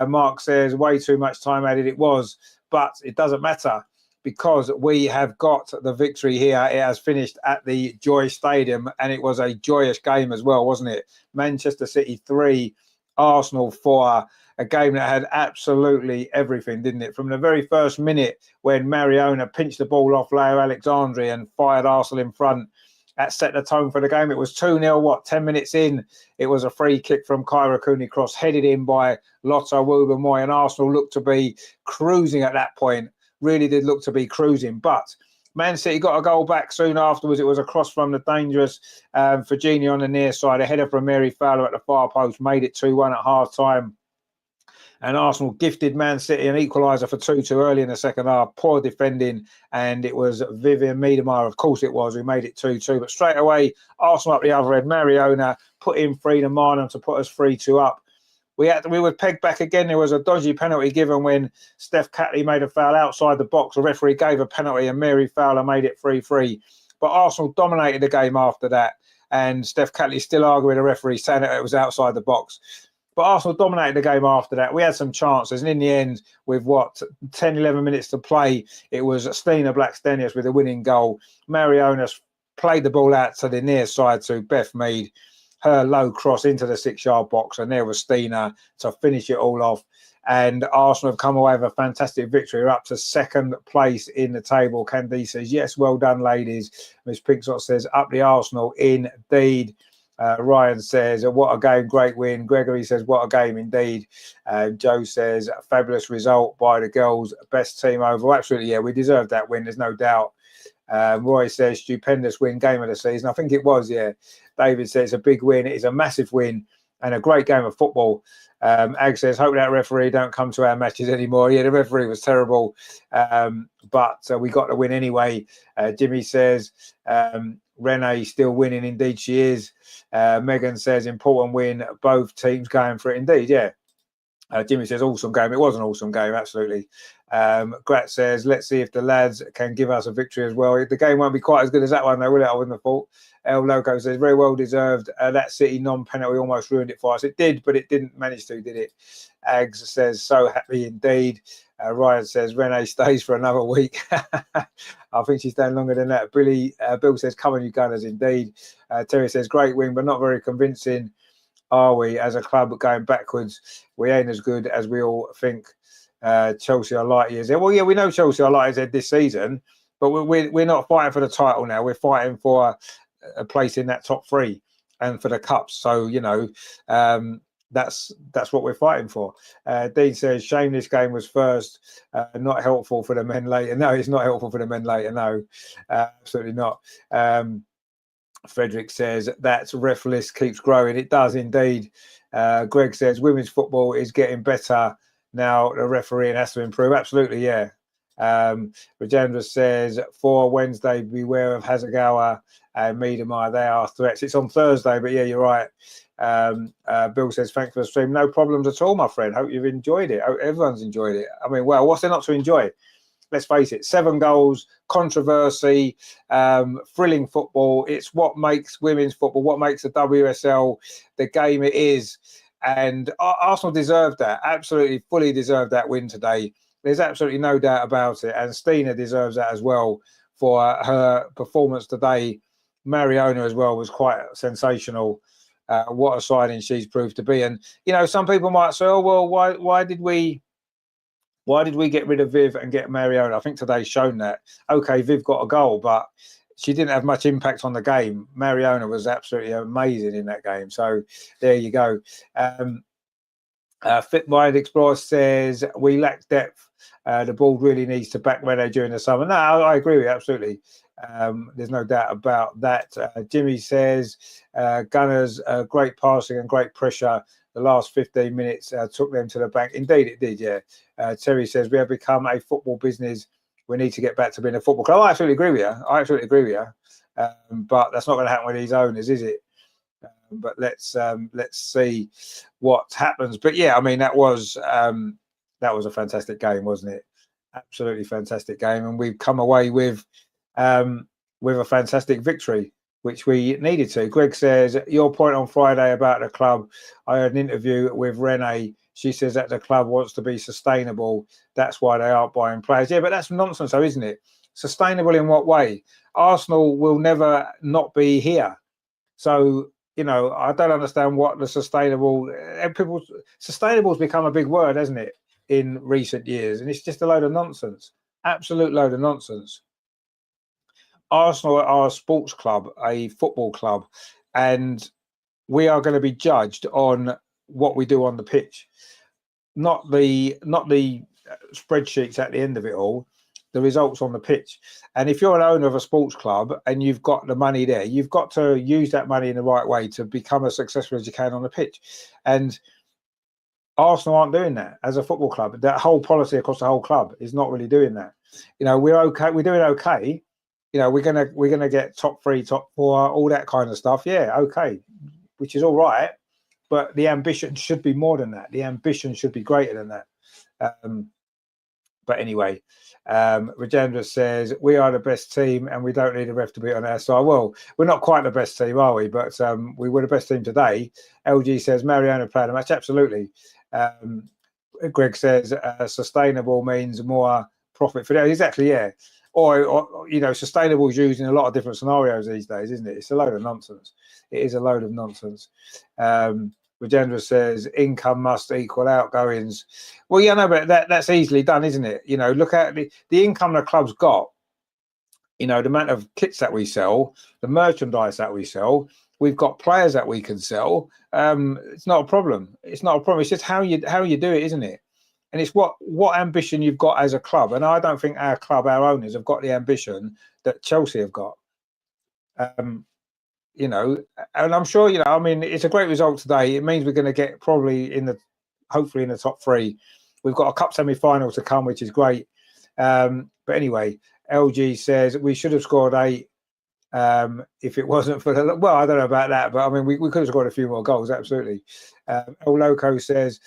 Mark says, way too much time added. It was, but it doesn't matter, because we have got the victory here. It has finished at the Joy Stadium, and it was a joyous game as well, wasn't it? Manchester City 3, Arsenal 4, a game that had absolutely everything, didn't it? From the very first minute when Mariona pinched the ball off Leo Alexandri and fired Arsenal in front, that set the tone for the game. It was 2-0, 10 minutes in? It was a free kick from Kyra Cooney-Cross, headed in by Lotta Wubben-Moy, and Arsenal looked to be cruising at that point. Really did look to be cruising, but Man City got a goal back soon afterwards. It was a cross from the dangerous Virginia on the near side. A header from Mary Fowler at the far post made it 2-1 at half-time. And Arsenal gifted Man City an equaliser for 2-2 early in the second half. Poor defending, and it was Vivian Miedemar, of course it was, who made it 2-2. But straight away, Arsenal up the other end. Mariona put in Frida Marnham to put us 3-2 up. We were pegged back again. There was a dodgy penalty given when Steph Catley made a foul outside the box. The referee gave a penalty and Mary Fowler made it 3-3. But Arsenal dominated the game after that. And Steph Catley still arguing with the referee, saying that it was outside the box. But Arsenal dominated the game after that. We had some chances. And in the end, with 10, 11 minutes to play, it was Stina Blackstenius with a winning goal. Mariona played the ball out to the near side to Beth Mead. Her low cross into the 6-yard box, and there was Stina to finish it all off. And Arsenal have come away with a fantastic victory. We're up to 2nd place in the table. Candice says, yes, well done, ladies. Miss Pinksock says, up the Arsenal indeed. Ryan says, what a game, great win. Gregory says, what a game indeed. Joe says, fabulous result by the girls, best team overall. Absolutely, yeah, we deserved that win, there's no doubt. Roy says, stupendous win, game of the season. I think it was, yeah. David says, a big win. It is a massive win and a great game of football. Ag says, hope that referee don't come to our matches anymore. Yeah, the referee was terrible, but we got the win anyway. Jimmy says, Renee still winning. Indeed, she is. Megan says, important win. Both teams going for it. Indeed, yeah. Jimmy says, awesome game. It was an awesome game, absolutely. Grat says, let's see if the lads can give us a victory as well. The game won't be quite as good as that one, though, will it? I wouldn't have thought. El Loco says, very well deserved. That City non-penalty almost ruined it for us. It did, but it didn't manage to, did it? Ags says, so happy indeed. Ryan says, Rene stays for another week. I think she's staying longer than that. Bill says, come on, you Gunners, indeed. Terry says, great win, but not very convincing. Are we as a club going backwards? We ain't as good as we all think. Chelsea are light years. Well, yeah, we know Chelsea are light years this season, but we're not fighting for the title now. We're fighting for a place in that top three and for the cups. So that's what we're fighting for. Dean says, shame this game was first. Not helpful for the men later. No, it's not helpful for the men later. No, absolutely not. Frederick says that ref list keeps growing. It does indeed. Greg says women's football is getting better now. The refereeing has to improve. Absolutely, yeah. Rajendra says for Wednesday, beware of Hasegawa and Miedemar. They are threats. It's on Thursday, but yeah, you're right. Bill says thanks for the stream. No problems at all, my friend. Hope you've enjoyed it. Hope everyone's enjoyed it. I mean, well, what's there not to enjoy? Let's face it, 7 goals, controversy, thrilling football. It's what makes women's football, what makes the WSL the game it is. And Arsenal deserved that, absolutely fully deserved that win today. There's absolutely no doubt about it. And Stina deserves that as well for her performance today. Mariona as well was quite sensational. What a signing she's proved to be. And, you know, some people might say, oh, well, why did we get rid of Viv and get Mariona? I think today's shown that. Okay, Viv got a goal, but she didn't have much impact on the game. Mariona was absolutely amazing in that game. So there you go. Fit Mind Explorer says, we lack depth. The board really needs to back Rene during the summer. No, I agree with you, absolutely. There's no doubt about that. Jimmy says, Gunners, great passing and great pressure. The last 15 minutes took them to the bank. Indeed, it did, yeah. Terry says, we have become a football business. We need to get back to being a football club. I absolutely agree with you. But that's not going to happen with these owners, is it? But let's see what happens. But yeah, I mean, that was a fantastic game, wasn't it? Absolutely fantastic game. And we've come away with a fantastic victory, which we needed to. Greg says, your point on Friday about the club, I heard an interview with Rene. She says that the club wants to be sustainable. That's why they aren't buying players. Yeah, but that's nonsense, though, isn't it? Sustainable in what way? Arsenal will never not be here. So, you know, I don't understand what the sustainable has become a big word, hasn't it, in recent years? And it's just a load of nonsense. Absolute load of nonsense. Arsenal are a sports club, a football club, and we are going to be judged on what we do on the pitch, not the spreadsheets at the end of it all, the results on the pitch. And if you're an owner of a sports club and you've got the money there, you've got to use that money in the right way to become as successful as you can on the pitch. And Arsenal aren't doing that as a football club. That whole policy across the whole club is not really doing that. You know, we're okay. We're doing okay. You know, we're gonna get top 3, top 4, all that kind of stuff. Yeah, okay, which is all right. But the ambition should be more than that. The ambition should be greater than that. But anyway, Rajendra says, we are the best team and we don't need a ref to be on our side. Well, we're not quite the best team, are we? But we were the best team today. LG says, Mariona played a match. Absolutely. Greg says, sustainable means more profit for them. Exactly, yeah. Or, you know, sustainable is used in a lot of different scenarios these days, isn't it? It's a load of nonsense. It is a load of nonsense. Rajendra says income must equal outgoings. Well, yeah, no, but that's easily done, isn't it? You know, look at the income the club's got. You know, the amount of kits that we sell, the merchandise that we sell. We've got players that we can sell. It's not a problem. It's not a problem. It's just how you do it, isn't it? And it's what ambition you've got as a club. And I don't think our club, our owners, have got the ambition that Chelsea have got. You know, and I'm sure, you know, I mean, it's a great result today. It means we're going to get probably hopefully in the top 3. We've got a cup semi-final to come, which is great. But anyway, LG says we should have scored 8 if it wasn't for the... Well, I don't know about that, but I mean, we could have scored a few more goals, absolutely. El Loco says,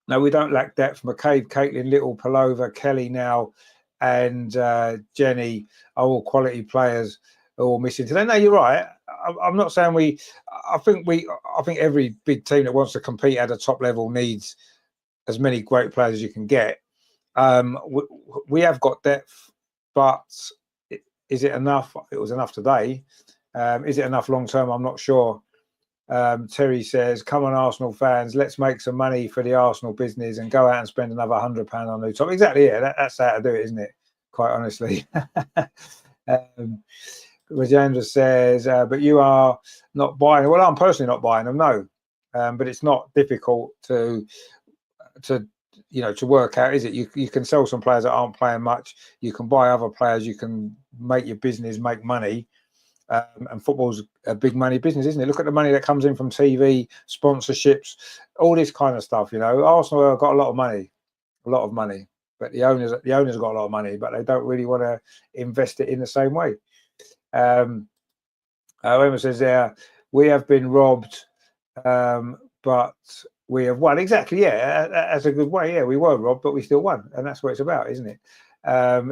No, we don't lack depth. McCabe, Caitlin, Little, Palova, Kelly now, and Jenny are all quality players. Are all missing today. No, you're right. I'm not saying we. I think every big team that wants to compete at a top level needs as many great players as you can get. We have got depth, but is it enough? It was enough today. Is it enough long term? I'm not sure. Terry says, "Come on, Arsenal fans, let's make some money for the Arsenal business and go out and spend another £100 on new top." Exactly, yeah, that's how to do it, isn't it? Quite honestly. Rajendra says, "But you are not buying." Well, I'm personally not buying them, no. But it's not difficult to work out, is it? You can sell some players that aren't playing much. You can buy other players. You can make your business make money. And football's a big money business, isn't it? Look at the money that comes in from TV, sponsorships, all this kind of stuff. Arsenal have got a lot of money, but the owners have got a lot of money, but they don't really want to invest it in the same way. Emma says there, we have been robbed, but we have won. Exactly, yeah, that's a good way. Yeah, we were robbed, but we still won, and that's what it's about, isn't it?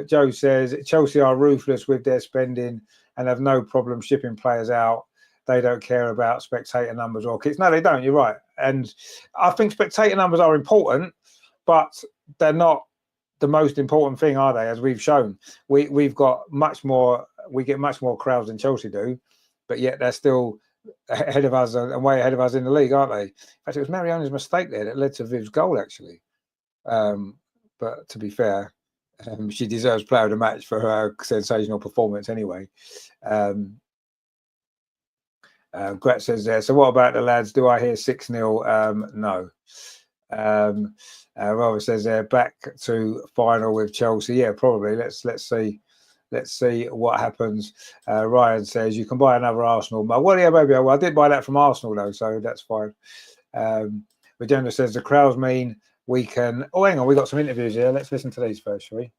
Joe says Chelsea are ruthless with their spending and have no problem shipping players out. They don't care about spectator numbers or kits. No, they don't. You're right. And I think spectator numbers are important, but they're not the most important thing, are they? As we've shown, we've got much more. We get much more crowds than Chelsea do, but yet they're still ahead of us and way ahead of us in the league, aren't they? In fact, it was Mariano's mistake there that led to Viv's goal, actually. But to be fair, she deserves player of the match for her sensational performance anyway. Gret says there, so what about the lads? Do I hear 6-0? No. Robert says they're back to final with Chelsea. Yeah, probably. Let's see. Let's see what happens. Ryan says you can buy another Arsenal. Well, yeah, maybe. Well, I did buy that from Arsenal though, so that's fine. Regenda says the crowds mean we can. Oh, hang on, we got some interviews here. Let's listen to these first, shall we?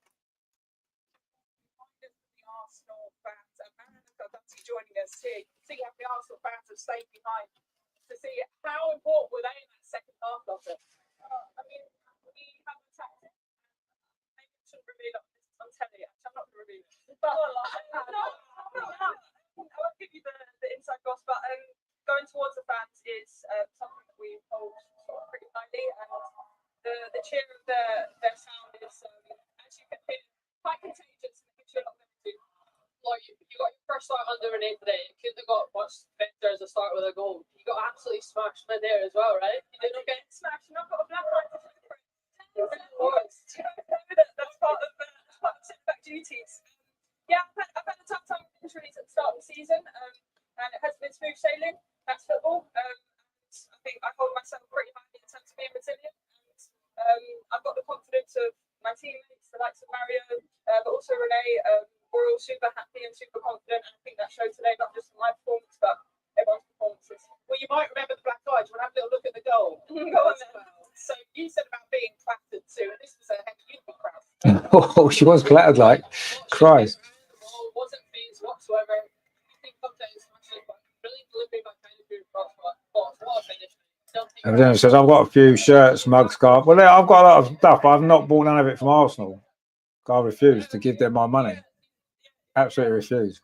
Joining us here, see how the Arsenal fans have stayed behind to see how important were they in that second half, Lotte? I mean, we have attacked it. Maybe I shouldn't reveal it on telly. I'm not going to reveal it. But I won't give you the inside gossip. But going towards the fans is something that we hold sort of pretty highly, and the cheer of their sound is, as you can hear, quite contagious and it gives you a lot of energy. Like you got your first start underneath today. You couldn't have got much better as a start with a goal. You got absolutely smashed in there as well, right? You didn't get smashed. You've not got a black eye. That's part of setback duties. Yeah, I've had a tough time with injuries at the start of the season, and it has been smooth sailing. That's football. I think I hold myself pretty highly in terms of being resilient, and I've got the confidence of my teammates, the likes of Mario, but also Renee. We're all super happy and super confident, and I think that showed today, not just in my performance, but everyone's performances. Well, you might remember the black eyes. We'll have a little look at the goal. Go on then. So you said about being clattered too, and this was a heavy union crowd. Oh, she was clattered like Christ. Wasn't phased whatsoever. I think sometimes brilliant delivery by kind of doing cross, but what a finish. Evidently says I've got a few shirts, mugs, scarf. Well, I've got a lot of stuff, but I've not bought none of it from Arsenal. I refuse to give them my money. Absolutely refuse.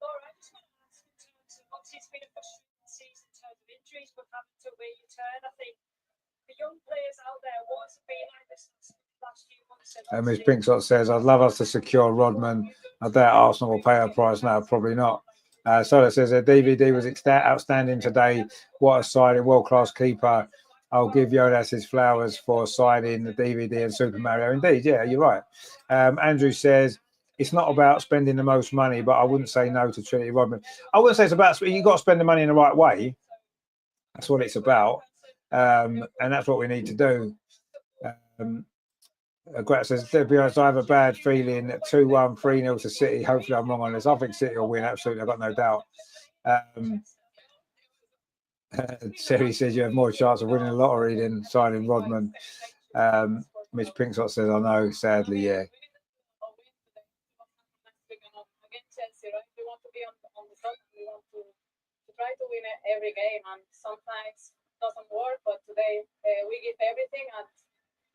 All right, I just want to ask in terms of obviously it's been a frustrating season in terms of injuries, but having to where you turn, I think the young players out there, what's it been like this last few months? Ms. Pinkshot says, I'd love us to secure Rodman. I doubt Arsenal will pay a price now, probably not. Sola says their DVD was outstanding today. What a signing, world-class keeper. I'll give Jonas his flowers for signing the DVD and Super Mario. Indeed, yeah, you're right. Andrew says, it's not about spending the most money, but I wouldn't say no to Trinity Rodman. I wouldn't say it's about, you've got to spend the money in the right way. That's what it's about. And that's what we need to do. Grat says, to be honest, I have a bad feeling 2-1, 3-0 to City. Hopefully I'm wrong on this. I think City will win, absolutely. I've got no doubt. Terry says you have more chance of winning the lottery than signing Rodman. Mitch Pinkshot says, I know, sadly, yeah. We want to be on the top. We want to try to win every game, and sometimes it doesn't work, but today. We give everything, and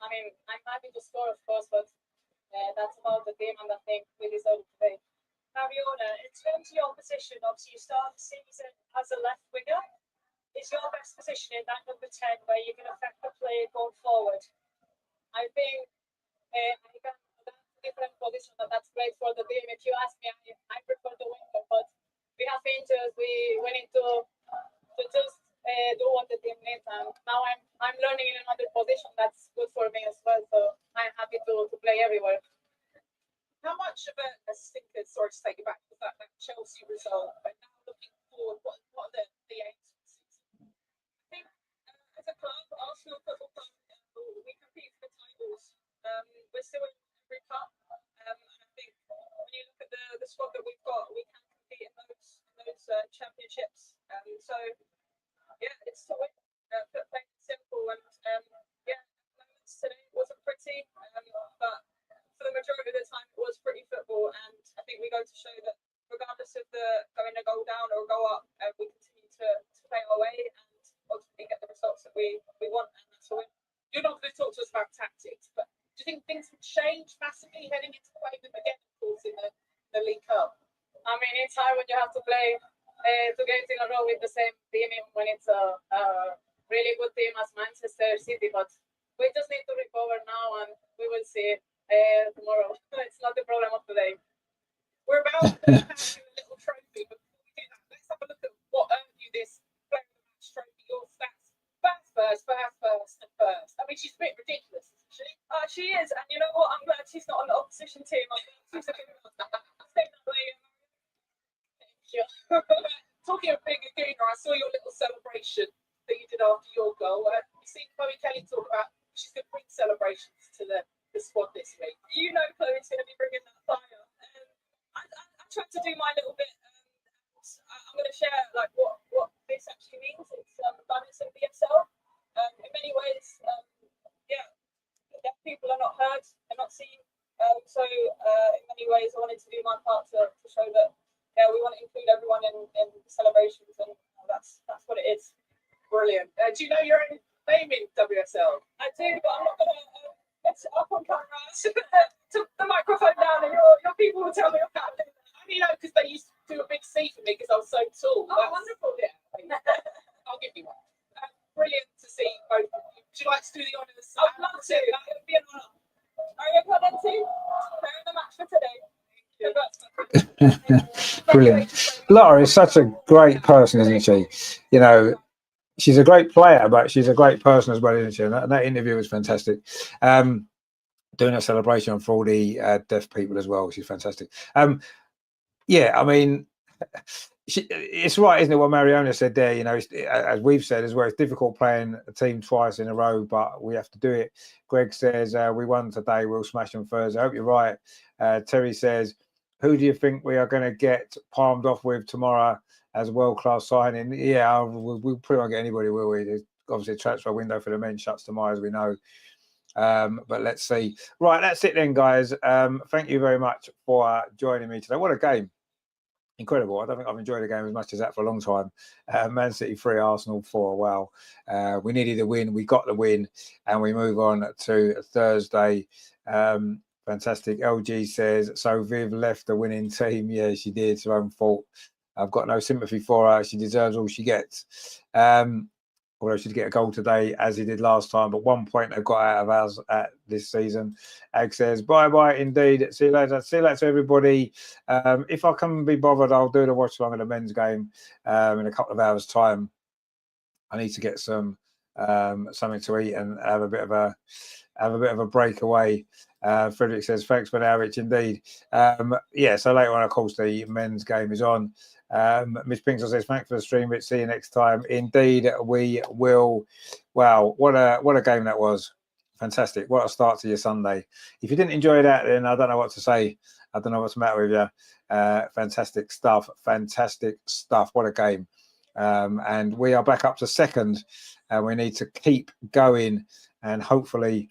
I mean, I'm happy to score, of course, but that's about the game, and I think we deserve it today. Mariona, in terms of your position, obviously you start the season as a left winger. Is your best position in that number 10 where you can affect the play going forward? I think I can adapt to different positions, and that's great for the game. If you ask me, I prefer the winger, but we have injuries. We need to just do what the team needs, and now I'm learning in another position that's good for me as well. So I'm happy to play everywhere. How much of a stinker, sorry to take you back, was that Chelsea result? But now looking forward, what are the aims for the season? I think as a club, Arsenal Football Club, we compete for titles. We're still in every cup, and I think when you look at the squad that we've got, we can compete in those championships. So yeah, it's to win. Plain and simple, and yeah, moments today wasn't pretty, but for the majority of the time it was pretty football, and I think we go to show that regardless of the going to go down or go up, we continue to play our way and ultimately get the results that we want, and that's a win. You're not going to talk to us about tactics, but do you think things have changed massively heading into playing them again, of course, in the League Cup? I mean, it's hard when you have to play 2 games in a row with the same team, even when it's a really good team as Manchester City, but we just need to recover now, and we will see tomorrow. It's not the problem of today. We're about to hand you a little trophy, but before we do that, let's have a look at what earned you this Player of the Match trophy. Your stats, first, and first. I mean, she's a bit ridiculous, isn't she? She is, and you know what? I'm glad she's not on the opposition team. I'm glad she's a good one. Thank you. Talking of being a gooner, I saw your little celebration that you did after your goal. You see Chloe Kelly talk about she's going to bring celebrations to the squad this week. You know Chloe's going to be bringing that fire. I tried to do my little bit. I'm going to share like what this actually means. It's done in BSL. In many ways, yeah, deaf people are not heard, they're not seen. So in many ways, I wanted to do my part to show that we want to include everyone in celebrations, and that's what it is. Brilliant. Do you know your own name in WSL? I do, but I'm not going to. It's up on camera. Took the microphone down, and your people will tell me what happened. I mean, because they used to do a big C for me because I was so tall. Oh, wonderful. Yeah. I'll give you one. Brilliant to see both of you. Would you like to do the honours? I'd love to. That would be an honour. Are you Player of the Match for today? Brilliant. Lara is such a great person, isn't she? You know, she's a great player, but she's a great person as well, isn't she? And that interview was fantastic. Doing a celebration for all the deaf people as well. She's fantastic. Yeah, I mean, it's right, isn't it? What Mariona said there. You know, as we've said as well, it's difficult playing a team twice in a row, but we have to do it. Greg says we won today, we'll smash them Thursday. I hope you're right. Terry says, who do you think we are going to get palmed off with tomorrow as a world-class signing? Yeah, we'll pretty much get anybody, will we? There's obviously a transfer window for the men shuts tomorrow, as we know. But let's see. Right, that's it then, guys. Thank you very much for joining me today. What a game. Incredible. I don't think I've enjoyed a game as much as that for a long time. Man City 3, Arsenal 4. Wow. We needed a win. We got the win, and we move on to Thursday. Fantastic. LG says, so Viv left the winning team. Yeah, she did. It's her own fault. I've got no sympathy for her. She deserves all she gets. Although she'd get a goal today, as he did last time. But 1 point they've got out of us at this season. Ag says, bye-bye indeed. See you later. See you later, everybody. If I can be bothered, I'll do the watch-along of the men's game in a couple of hours' time. I need to get some something to eat and have a bit of a breakaway. Frederick says, thanks for now, Rich, indeed. Yeah, so later on, of course, the men's game is on. Miss Pinkson says, thanks for the stream, Rich. See you next time. Indeed, we will. Wow, what a game that was. Fantastic. What a start to your Sunday. If you didn't enjoy that, then I don't know what to say. I don't know what's the matter with you. Fantastic stuff. Fantastic stuff. What a game. And we are back up to second, and we need to keep going, and hopefully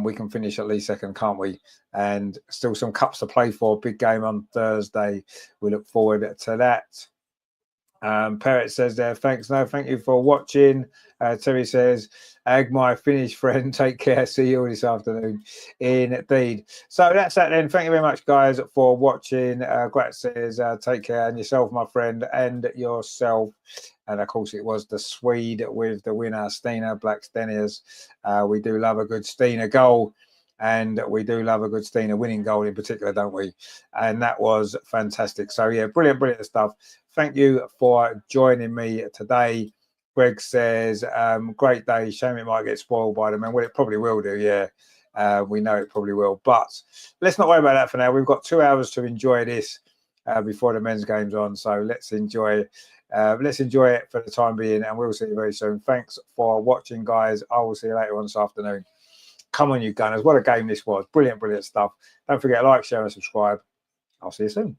we can finish at least second, can't we? And still some cups to play for. Big game on Thursday. We look forward to that. Parrot says there, thanks. No, thank you for watching. Terry says, Ag, my Finnish friend, take care. See you all this afternoon. Indeed. So that's that then. Thank you very much, guys, for watching. Grat says, take care, and yourself, my friend, and yourself. And of course, it was the Swede with the winner, Stina Black Steniers. We do love a good Stina goal. And we do love a good Stina winning goal in particular, don't we? And that was fantastic. So, yeah, brilliant stuff. Thank you for joining me today. Greg says, great day. Shame it might get spoiled by the men. Well, it probably will do, yeah. We know it probably will. But let's not worry about that for now. We've got 2 hours to enjoy this before the men's game's on. So let's enjoy it for the time being. And we'll see you very soon. Thanks for watching, guys. I will see you later on this afternoon. Come on, you Gunners. What a game this was. Brilliant stuff. Don't forget to like, share, and subscribe. I'll see you soon.